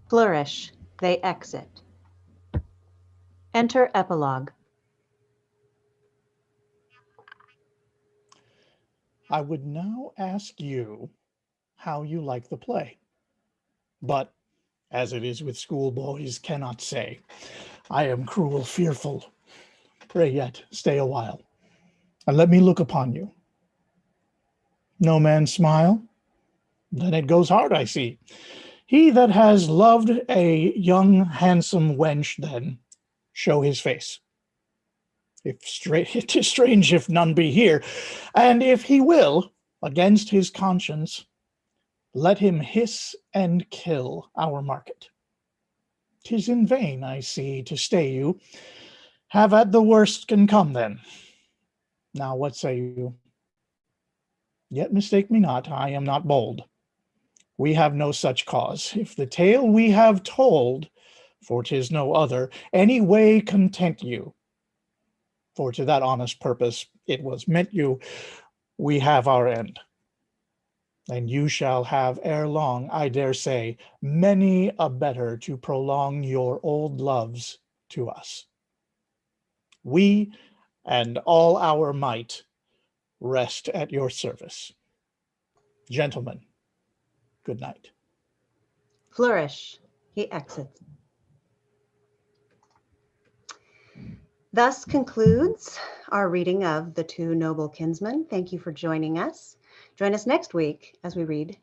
Speaker 1: Flourish. They exit. Enter epilogue.
Speaker 2: I would now ask you how you like the play. But, as it is with schoolboys, cannot say. I am cruel, fearful. Pray yet, stay a while, and let me look upon you. No man smile? Then it goes hard, I see. He that has loved a young, handsome wench, then show his face. It is strange if none be here, and if he will, against his conscience, let him hiss and kill our market. 'Tis in vain, I see, to stay you. Have at the worst can come then. Now what say you? Yet mistake me not, I am not bold. We have no such cause. If the tale we have told, for 'tis no other, any way content you, for to that honest purpose it was meant you, we have our end. And you shall have ere long, I dare say, many a better to prolong your old loves to us. We and all our might rest at your service. Gentlemen, good night.
Speaker 1: Flourish. He exits. Thus concludes our reading of The Two Noble Kinsmen. Thank you for joining us. Join us next week as we read